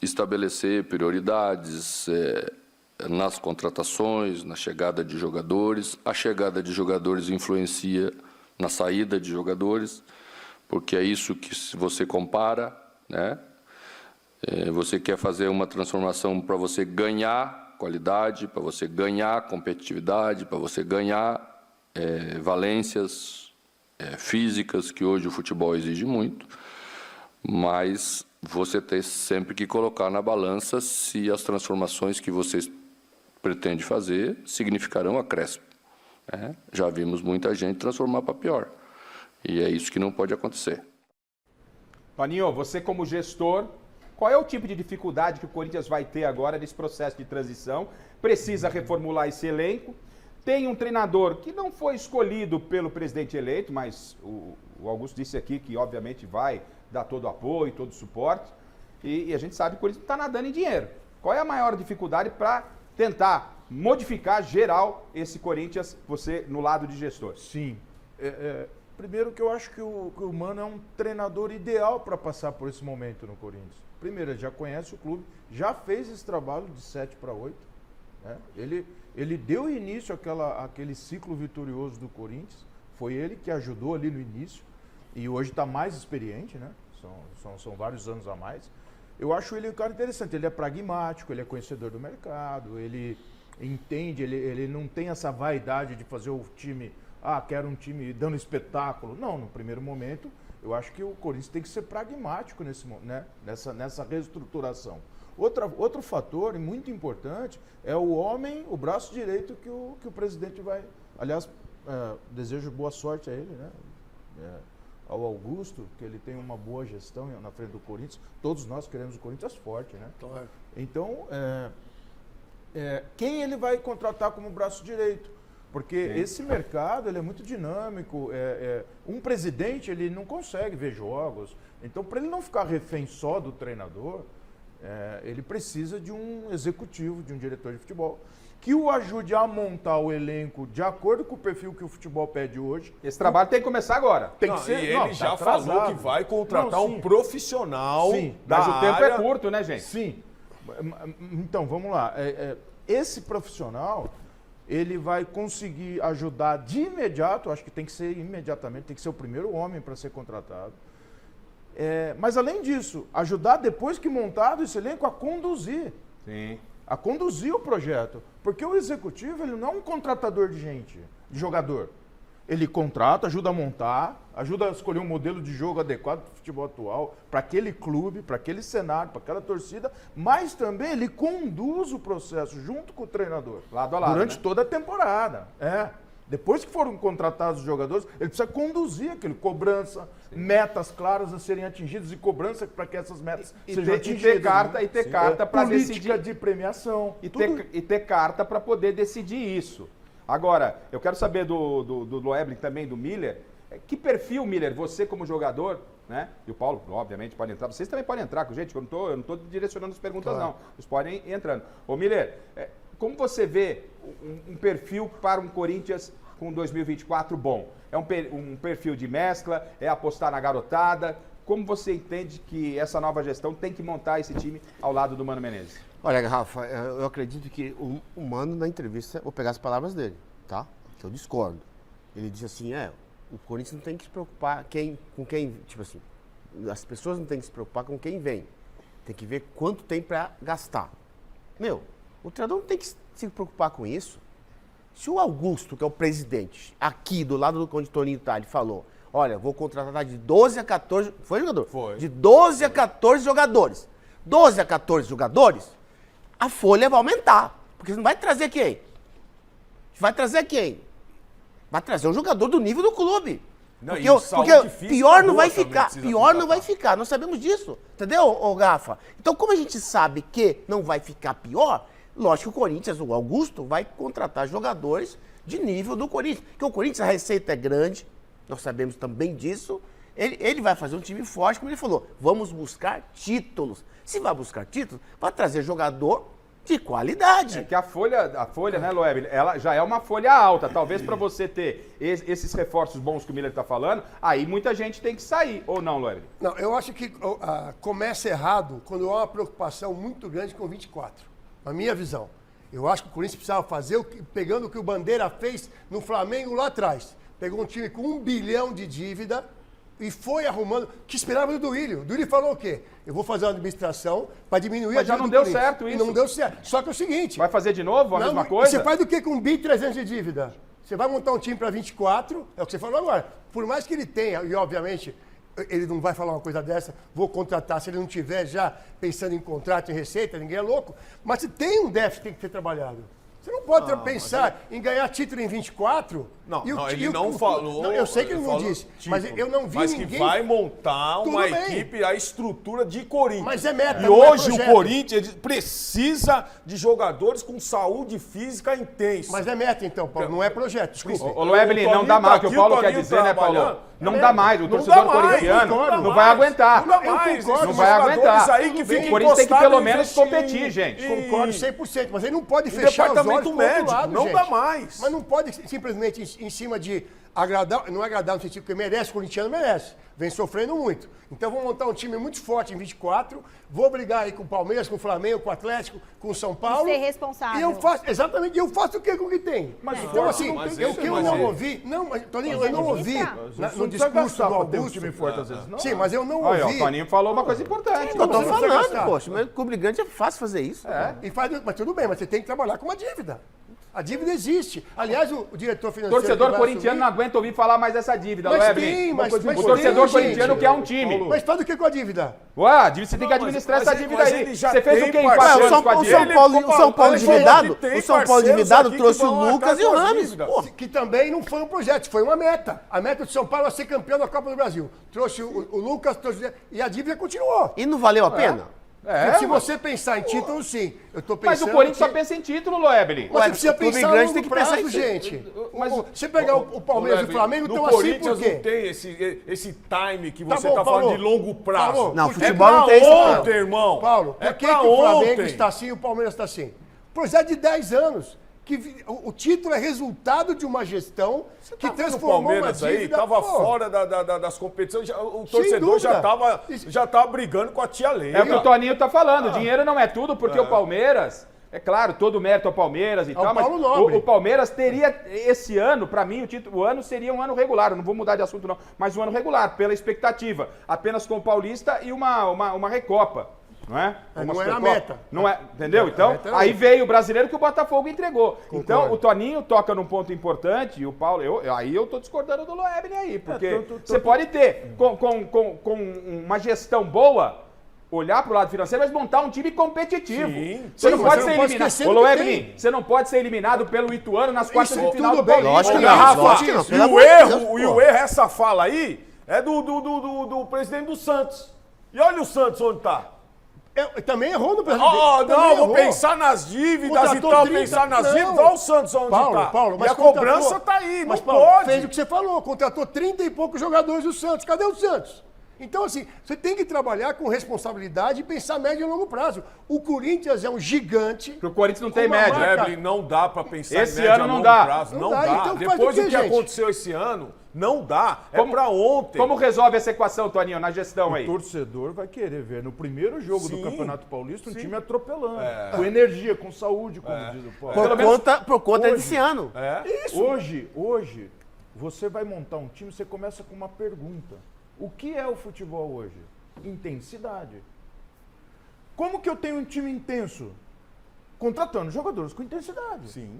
estabelecer prioridades nas contratações, na chegada de jogadores. A chegada de jogadores influencia na saída de jogadores, porque é isso que você compara, né? Você quer fazer uma transformação para você ganhar qualidade, para você ganhar competitividade, para você ganhar valências físicas, que hoje o futebol exige muito, mas você tem sempre que colocar na balança se as transformações que você pretende fazer significarão acréscimo. Já vimos muita gente transformar para pior. E é isso que não pode acontecer. Toninho, você como gestor, qual é o tipo de dificuldade que o Corinthians vai ter agora nesse processo de transição? Precisa reformular esse elenco. Tem um treinador que não foi escolhido pelo presidente eleito, mas o Augusto disse aqui que obviamente vai dar todo o apoio, todo o suporte. E a gente sabe que o Corinthians está nadando em dinheiro. Qual é a maior dificuldade para tentar modificar geral esse Corinthians, você no lado de gestor? Sim. Primeiro que eu acho que o Mano é um treinador ideal para passar por esse momento no Corinthians. Primeiro, ele já conhece o clube, já fez esse trabalho de 7 para 8. Né? Ele deu início àquele ciclo vitorioso do Corinthians. Foi ele que ajudou ali no início e hoje está mais experiente, né? São vários anos a mais. Eu acho ele um cara interessante, ele é pragmático, ele é conhecedor do mercado, ele entende, ele não tem essa vaidade de fazer o time, quero um time dando espetáculo. Não, no primeiro momento, eu acho que o Corinthians tem que ser pragmático nessa reestruturação. Outro fator muito importante é o homem, o braço direito que o presidente vai... Aliás, desejo boa sorte a ele, né? Ao Augusto, que ele tem uma boa gestão na frente do Corinthians. Todos nós queremos o Corinthians forte, né? Claro. Então, quem ele vai contratar como braço direito? Porque esse mercado ele é muito dinâmico. Um presidente ele não consegue ver jogos. Então, para ele não ficar refém só do treinador, ele precisa de um executivo, de um diretor de futebol, que o ajude a montar o elenco de acordo com o perfil que o futebol pede hoje. Esse trabalho tem que começar agora. Tem que ser. E ele já falou que vai contratar um profissional da mas o tempo área. é curto, né, gente? Sim. Então, vamos lá. Esse profissional, ele vai conseguir ajudar de imediato, acho que tem que ser imediatamente, tem que ser o primeiro homem para ser contratado. Mas, além disso, ajudar, depois que montado esse elenco, a conduzir. Sim. A conduzir o projeto. Porque o executivo, ele não é um contratador de gente, de jogador. Ele contrata, ajuda a montar, ajuda a escolher um modelo de jogo adequado para o futebol atual, para aquele clube, para aquele cenário, para aquela torcida, mas também ele conduz o processo junto com o treinador. Lado a lado, durante né? toda a temporada. Depois que foram contratados os jogadores, ele precisa conduzir aquilo, cobrança, metas claras a serem atingidas e cobrança para que essas metas sejam atingidas. E ter carta para decidir. Política de premiação. E ter carta para poder decidir isso. Agora, eu quero saber do Loeblin também, do Miller. Que perfil, Miller, você como jogador, né? E o Paulo, obviamente, pode entrar. Vocês também podem entrar, gente, eu não estou direcionando as perguntas, não. Vocês podem ir entrando. Ô, Miller, como você vê um perfil para um Corinthians com 2024 bom? É um perfil de mescla? É apostar na garotada? Como você entende que essa nova gestão tem que montar esse time ao lado do Mano Menezes? Olha, Rafa, eu acredito que o Mano, na entrevista, vou pegar as palavras dele, tá? Que eu discordo. Ele disse assim, o Corinthians não tem que se preocupar com quem, tipo assim, as pessoas não têm que se preocupar com quem vem. Tem que ver quanto tem para gastar. O treinador não tem que se preocupar com isso. Se o Augusto, que é o presidente, aqui do lado do onde o Toninho tá, ele falou, olha, vou contratar de 12 a 14... Foi, jogador? Foi. De 12 a 14 jogadores. 12 a 14 jogadores, a folha vai aumentar. Porque você não vai trazer quem? Vai trazer quem? Vai trazer um jogador do nível do clube. Não, porque pior não vai ficar. Pior não vai ficar. Nós sabemos disso. Entendeu, ô Gafa? Então, como a gente sabe que não vai ficar pior, lógico que o Corinthians, o Augusto, vai contratar jogadores de nível do Corinthians. Porque o Corinthians, a receita é grande, nós sabemos também disso. Ele vai fazer um time forte, como ele falou, vamos buscar títulos. Se vai buscar títulos, vai trazer jogador de qualidade. É que a folha, né, Loeb, ela já é uma folha alta. Talvez para você ter esses reforços bons que o Miller está falando, aí muita gente tem que sair, ou não, Loeb? Não, eu acho que começa errado quando há uma preocupação muito grande com 24. Na minha visão. Eu acho que o Corinthians precisava fazer, pegando o que o Bandeira fez no Flamengo lá atrás. Pegou um time com 1 bilhão de dívida e foi arrumando. Que esperava do Duílio. O Duílio falou o quê? Eu vou fazer uma administração para diminuir a dívida. Mas já não deu certo isso. E não deu certo. Só que é o seguinte. Vai fazer de novo a mesma coisa? Você faz do que com 1 bi 300 de dívida? Você vai montar um time para 24, é o que você falou agora. Por mais que ele tenha, e obviamente ele não vai falar uma coisa dessa, vou contratar, se ele não tiver já pensando em contrato, em receita, ninguém é louco. Mas se tem um déficit que tem que ser trabalhado. Você não pode pensar em ganhar título em 24. Ele não falou. Não, eu sei que ele não disse, mas eu não vi ninguém... Mas que vai montar uma equipe, a estrutura de Corinthians. Mas é meta, e hoje o Corinthians precisa de jogadores com saúde física intensa. Mas é meta então, Paulo, não é projeto, desculpa. Ô, Loeblin, não dá mais, o que o Paulo quer dizer, né, Paulo? Não dá mais, o torcedor corintiano não vai aguentar. Não dá mais, não vai aguentar. O Corinthians tem que pelo menos competir, gente. Concordo 100%, mas ele não pode fechar os olhos pro outro lado, não gente. dá mais. Mas não pode simplesmente em cima de agradar, não agradar no sentido que merece, o corintiano merece. vem sofrendo muito. Então vou montar um time muito forte em 24, vou brigar aí com o Palmeiras, com o Flamengo, com o Atlético, com o São Paulo. E ser responsável. E eu faço, exatamente, eu faço o que com o que tem. Então assim, o que eu não ouvi, Toninho, eu não ouvi no discurso do Augusto. Sim, mas eu não ouvi. O Toninho falou uma coisa importante. Eu tô falando, poxa, mas com o brigante é fácil fazer isso. Mas tudo bem, mas você tem que trabalhar com uma dívida. A dívida existe. Aliás, o diretor financeiro... Torcedor corintiano não aguenta ouvir falar mais dessa dívida, mas Weber. Tem, mas o torcedor tem, corintiano quer um time. Mas faz o que com a dívida? Ué, você tem que administrar essa dívida aí. Você fez o que em O 4 anos com a dívida? O São Paulo endividado trouxe o Lucas e o Rames. Que também não foi um projeto, foi uma meta. A meta do São Paulo é ser campeão da Copa do Brasil. Trouxe o Lucas, e a dívida continuou. E não valeu a pena? Se você pensar em título, sim. Eu tô pensando. Mas o Corinthians só pensa em título, Loebli. Mas você precisa pensar no longo prazo, gente. Mas você pegar o Palmeiras e o Flamengo, estão assim por quê? Não tem esse time que você tá falando de longo prazo. Não, futebol não tem isso, irmão. Paulo, por que o Flamengo está assim e o Palmeiras está assim? Projeto de 10 anos. Que o título é resultado de uma gestão que transformou uma dívida... aí estava fora das competições, o torcedor já estava brigando com a tia Leila. É o que o Toninho está falando, dinheiro não é tudo, porque o Palmeiras... É claro, todo o mérito ao Palmeiras e tal, mas o Palmeiras teria esse ano, para mim, o ano seria um ano regular, eu não vou mudar de assunto não, mas um ano regular, pela expectativa, apenas com o Paulista e uma Recopa. Não é? Não era a meta. Não é, entendeu? Então, aí veio o brasileiro que o Botafogo entregou. Concordo. Então, o Toninho toca num ponto importante e o Paulo... aí eu tô discordando do Loebli aí, porque você pode ter, com uma gestão boa, olhar pro lado financeiro, mas montar um time competitivo. Sim. Você não pode ser eliminado. Ô, Loebli, você não pode ser eliminado pelo Ituano nas quartas de final do Paulista. Lógico que não. E o erro, essa fala aí, é do presidente do Santos. E olha o Santos onde tá. Também errou no presidente. Vou pensar nas dívidas e tal, pensar nas dívidas. Olha o Santos onde tá. Paulo, e a cobrança tá aí, não Paulo, pode. Fez o que você falou, contratou 30 e poucos jogadores do Santos. Cadê o Santos? Então, assim, você tem que trabalhar com responsabilidade e pensar médio e longo prazo. O Corinthians é um gigante. Porque o Corinthians não tem média. Não dá pra pensar esse em médio ano não dá. Prazo. Não dá. Então, depois do que aconteceu esse ano, não dá. É pra ontem. Como resolve essa equação, Toninho, na gestão aí? O torcedor vai querer ver no primeiro jogo do Campeonato Paulista um time atropelando. Com energia, com saúde, como diz o Paulo. Por conta desse ano. Isso. Hoje, você vai montar um time, você começa com uma pergunta. O que é o futebol hoje? Intensidade. Como que eu tenho um time intenso? Contratando jogadores com intensidade. Sim.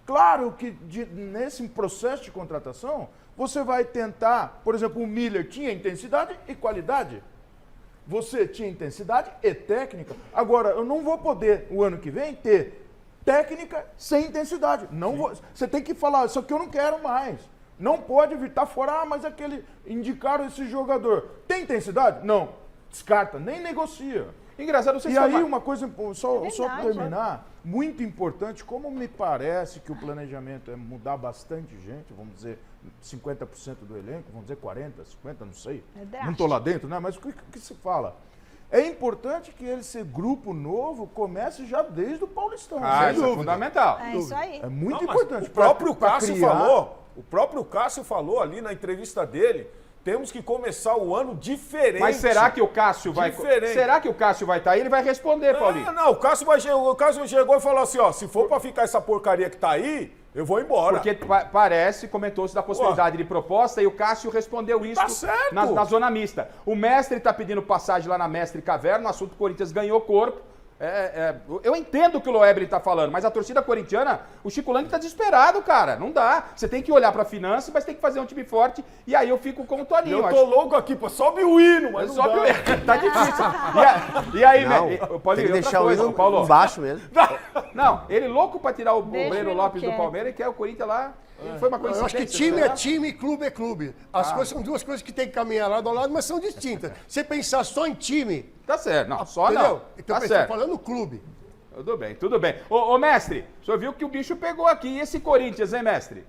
Claro que nesse processo de contratação, você vai tentar, por exemplo, o Miller tinha intensidade e qualidade. Você tinha intensidade e técnica. Agora, eu não vou poder, o ano que vem, ter técnica sem intensidade. Não vou, você tem que falar, isso aqui eu não quero mais. Não pode vir, tá fora, mas aquele indicaram esse jogador. Tem intensidade? Não. Descarta, nem negocia. Engraçado, você E aí, uma coisa, só para terminar, muito importante, como me parece que o planejamento é mudar bastante gente, vamos dizer 50% do elenco, vamos dizer 40%, 50%, não sei. Não estou lá dentro, né? Mas o que se fala? É importante que esse grupo novo comece já desde o Paulistão. Isso é fundamental. É isso aí. É muito importante. O próprio Cássio falou. O próprio Cássio falou ali na entrevista dele, temos que começar o ano diferente. Mas será que o Cássio vai... Será que o Cássio vai estar aí? Ele vai responder, Paulinho. Não, o Cássio chegou e falou assim, ó, se for pra ficar essa porcaria que tá aí, eu vou embora. Porque comentou-se da possibilidade de proposta e o Cássio respondeu isso na zona mista. O mestre tá pedindo passagem lá na Mestre Caverna, o assunto Corinthians ganhou corpo. Eu entendo o que o Loebli tá falando, mas a torcida corintiana, o Chico Lang tá desesperado, cara. Não dá. Você tem que olhar pra finança, mas tem que fazer um time forte. E aí eu fico com o Toninho. Eu tô louco aqui, pô. Sobe o hino, mas sobe o hino. Tá difícil. E aí, tem que deixar o hino embaixo mesmo. Não, ele louco pra tirar o Breno Lopes do Palmeiras e quer o Corinthians lá. Foi uma coisa. Eu acho que time é time e clube é clube. As coisas são duas coisas que tem que caminhar lado a lado, mas são distintas. Você pensar só em time... Tá certo. Não, só entendeu? não. Então, tá certo. Falando clube. Tudo bem. Ô, mestre, o senhor viu que o bicho pegou aqui. E esse Corinthians, hein, mestre?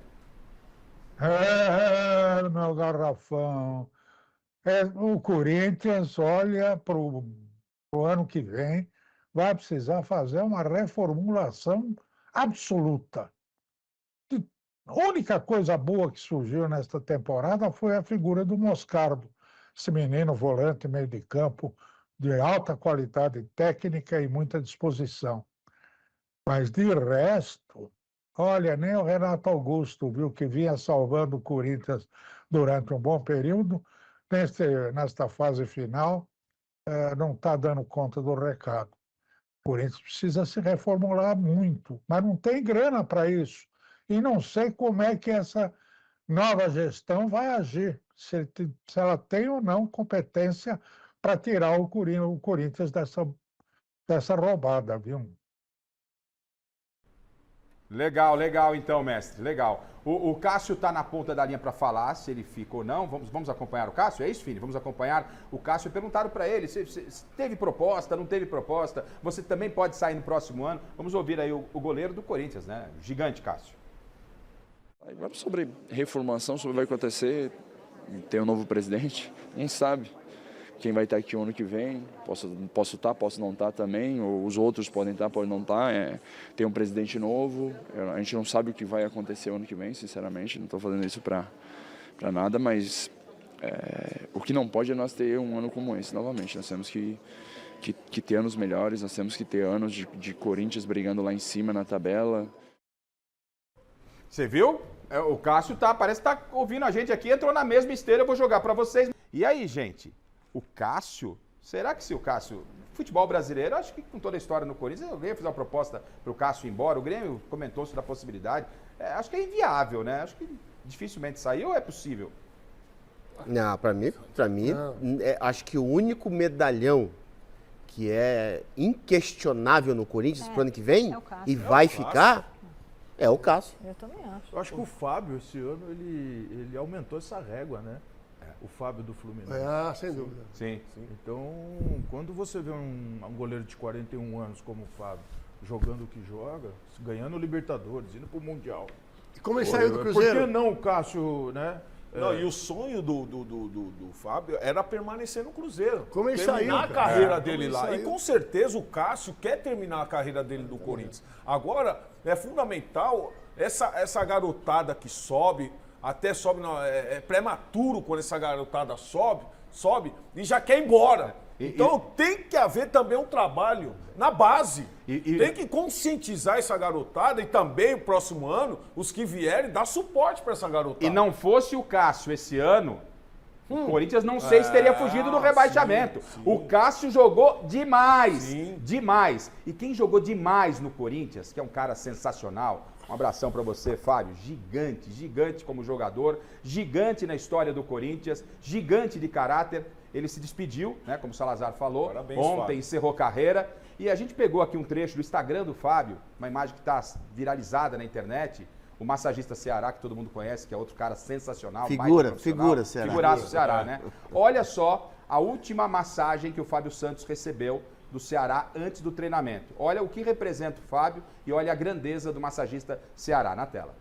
Meu garrafão. O Corinthians, olha, pro ano que vem, vai precisar fazer uma reformulação absoluta. A única coisa boa que surgiu nesta temporada foi a figura do Moscardo. esse menino volante, meio de campo, de alta qualidade técnica e muita disposição. Mas de resto, olha, nem o Renato Augusto, viu, que vinha salvando o Corinthians durante um bom período, nesta fase final, não está dando conta do recado. O Corinthians precisa se reformular muito, mas não tem grana para isso. E não sei como é que essa nova gestão vai agir, se ela tem ou não competência para tirar o Corinthians dessa roubada, viu? Legal então, mestre, legal. O Cássio está na ponta da linha para falar se ele fica ou não. Vamos acompanhar o Cássio? É isso, Fini? Vamos acompanhar o Cássio. Perguntaram para ele se teve proposta, não teve proposta. Você também pode sair no próximo ano. Vamos ouvir aí o goleiro do Corinthians, né? Gigante, Cássio. Sobre reformulação, sobre o que vai acontecer, tem um novo presidente, nem sabe quem vai estar aqui o ano que vem. Posso estar, posso não estar também, ou os outros podem estar, podem não estar. Tem um presidente novo, a gente não sabe o que vai acontecer o ano que vem, sinceramente, não estou fazendo isso para nada, mas o que não pode é nós ter um ano como esse novamente. Nós temos que ter anos melhores, nós temos que ter anos de Corinthians brigando lá em cima na tabela. Você viu? O Cássio parece que tá ouvindo a gente aqui, entrou na mesma esteira, eu vou jogar para vocês. E aí, gente? O Cássio, será que se o Cássio... Futebol brasileiro, acho que com toda a história no Corinthians, o Grêmio fez uma proposta para o Cássio ir embora, o Grêmio comentou sobre a possibilidade. Acho que é inviável, né? Acho que dificilmente sair, ou é possível? Não, para mim acho que o único medalhão que é inquestionável no Corinthians pro ano que vem e vai ficar... É o Cássio. Eu também acho. Eu acho que o Fábio, esse ano, ele aumentou essa régua, né? O Fábio do Fluminense. Sem dúvida. Sim. Então, quando você vê um goleiro de 41 anos como o Fábio, jogando o que joga, ganhando o Libertadores, indo pro Mundial. E como ele saiu do Cruzeiro? Por que não o Cássio, né? Não, e o sonho do Fábio era permanecer no Cruzeiro. Como ele terminar saiu, a carreira dele como lá. ele E saiu. com certeza o Cássio quer terminar a carreira dele do Corinthians. Agora, é fundamental essa garotada que sobe, até sobe, é prematuro quando essa garotada sobe e já quer ir embora. Então tem que haver também um trabalho na base. Tem que conscientizar essa garotada e também, o próximo ano, os que vierem, dar suporte para essa garotada. E não fosse o Cássio esse ano, o Corinthians não sei se teria fugido do rebaixamento. Sim. O Cássio jogou demais, demais. E quem jogou demais no Corinthians, que é um cara sensacional, um abração para você, Fábio, gigante como jogador, gigante na história do Corinthians, gigante de caráter. Ele se despediu, né, como o Salazar falou, Parabéns, ontem Fábio. encerrou carreira. E a gente pegou aqui um trecho do Instagram do Fábio, uma imagem que está viralizada na internet. O massagista Ceará, que todo mundo conhece, que é outro cara sensacional. Figura Ceará. Figuraço Ceará, né? Olha só a última massagem que o Fábio Santos recebeu do Ceará antes do treinamento. Olha o que representa o Fábio e olha a grandeza do massagista Ceará na tela.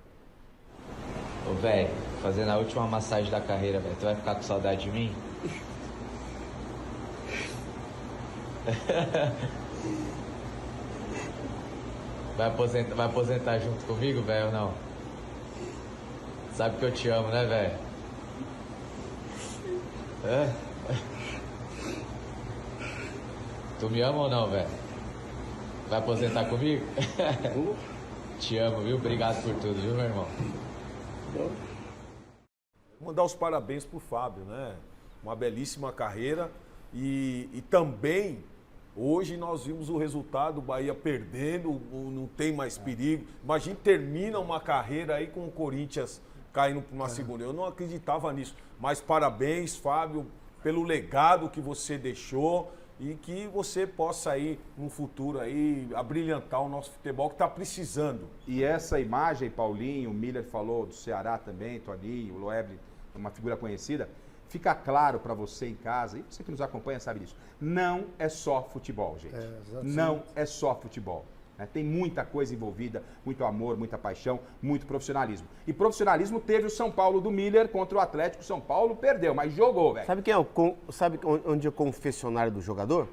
Ô, velho, fazendo a última massagem da carreira, velho, tu vai ficar com saudade de mim? Vai aposentar junto comigo, velho, ou não? Sabe que eu te amo, né, velho? Tu me ama ou não, velho? Vai aposentar comigo? Te amo, viu? Obrigado por tudo, viu, meu irmão? Mandar os parabéns pro Fábio, né? Uma belíssima carreira e também hoje nós vimos o resultado, o Bahia perdendo, não tem mais perigo. Imagina, termina uma carreira aí com o Corinthians caindo para uma segunda. Eu não acreditava nisso, mas parabéns, Fábio, pelo legado que você deixou e que você possa aí no futuro aí abrilhantar o nosso futebol que está precisando. E essa imagem, Paulinho, o Miller falou do Ceará também, Toninho, o Loeble, uma figura conhecida, fica claro para você em casa, e você que nos acompanha sabe disso, não é só futebol, gente. Não é só futebol. Né? Tem muita coisa envolvida, muito amor, muita paixão, muito profissionalismo. E profissionalismo teve o São Paulo do Miller contra o Atlético. São Paulo perdeu, mas jogou, velho. Sabe onde é o confessionário do jogador?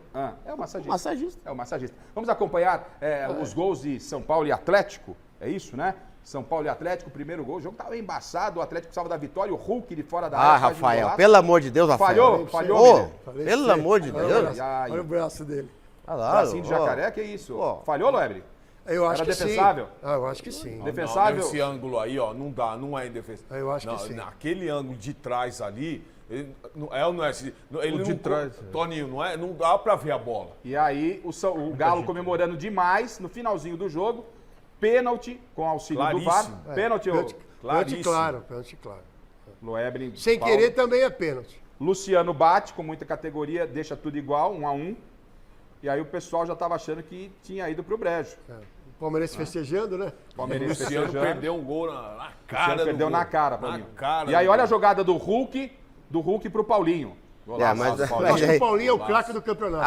É o massagista. Massagista. É o massagista. Vamos acompanhar os gols de São Paulo e Atlético? É isso, né? São Paulo e Atlético, primeiro gol. O jogo tava embaçado, o Atlético precisava da vitória, o Hulk de fora da área. Ah, Rafael, pelo amor de Deus, Rafael. Falhou. Pelo amor de Deus. Olha o braço dele. Olha lá, Bracinho de jacaré, que isso? Falhou, Loebre? Eu acho que defensável? sim. Eu acho que sim. Defensável? Esse ângulo aí, ó, não dá, não é indefensável. Eu acho que sim. Naquele ângulo de trás ali, ele, não é ou não é? Ele de não, trás, Toninho, não é? Não dá pra ver a bola. E aí, o Galo comemorando demais no finalzinho do jogo. Pênalti com auxílio do VAR. Pênalti, claro. Loebre. Sem querer também é pênalti. Luciano bate com muita categoria, deixa tudo igual, 1-1. E aí o pessoal já estava achando que tinha ido pro brejo. O Palmeirense festejando, né? Palmeirense Luciano festejando. perdeu um gol na cara. Luciano perdeu na cara pra mim. Cara e aí olha a jogada do Hulk pro Paulinho. Acho que o Paulinho é o craque do campeonato.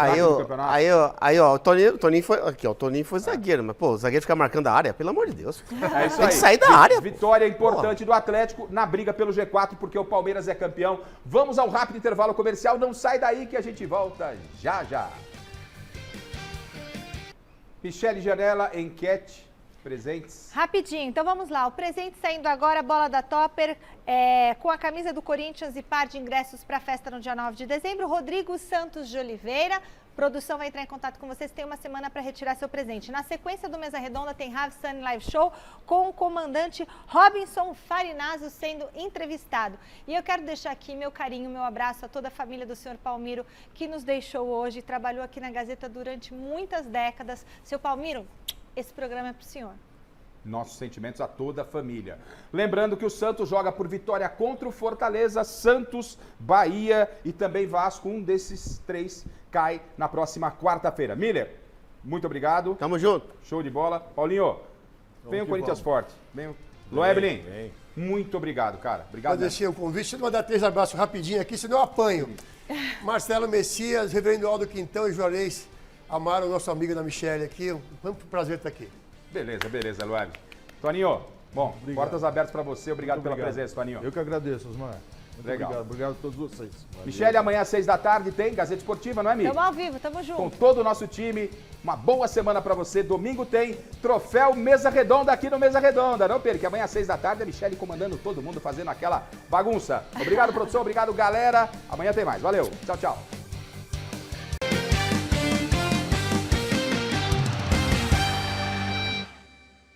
Aí, ó, o Toninho foi. Aqui, ó, o Toninho foi zagueiro, mas, pô, o zagueiro fica marcando a área, pelo amor de Deus. É isso Tem aí. que sair da área. Vitória importante do Atlético na briga pelo G4, porque o Palmeiras é campeão. Vamos ao rápido intervalo comercial. Não sai daí que a gente volta já já. Michele Janela, enquete. Presentes. Rapidinho, então vamos lá. O presente saindo agora, bola da Topper, com a camisa do Corinthians e par de ingressos para a festa no dia 9 de dezembro. Rodrigo Santos de Oliveira. Produção vai entrar em contato com vocês, tem uma semana para retirar seu presente. Na sequência do Mesa Redonda tem Rav Sunny Live Show com o comandante Robinson Farinazzo sendo entrevistado. E eu quero deixar aqui meu carinho, meu abraço a toda a família do senhor Palmiro que nos deixou hoje, trabalhou aqui na Gazeta durante muitas décadas. Seu Palmiro, esse programa é para o senhor. Nossos sentimentos a toda a família. Lembrando que o Santos joga por vitória contra o Fortaleza, Santos, Bahia e também Vasco. Um desses três cai na próxima quarta-feira. Miller, muito obrigado. Tamo junto. Show de bola. Paulinho, vem o Corinthians forte. Loeblin, muito obrigado, cara. Obrigado. Eu deixei o convite. Deixa eu mandar 3 abraços rapidinho aqui, senão eu apanho. Marcelo Messias, Reverendo Aldo Quintão e Juarez Amaro, nosso amigo da Michele aqui. Um prazer estar aqui. Beleza, Loeblin. Toninho, bom, portas abertas para você. Obrigado pela presença, Toninho. Eu que agradeço, Osmar. Legal. Obrigado a todos vocês. Michele, amanhã às 6 da tarde tem Gazeta Esportiva, não é, amigo? Tamo ao vivo, tamo junto. Com todo o nosso time, uma boa semana pra você. Domingo tem Troféu Mesa Redonda aqui no Mesa Redonda. Não perca, amanhã às 6 da tarde a Michele comandando todo mundo, fazendo aquela bagunça. Obrigado, produção, obrigado, galera. Amanhã tem mais. Valeu, tchau, tchau.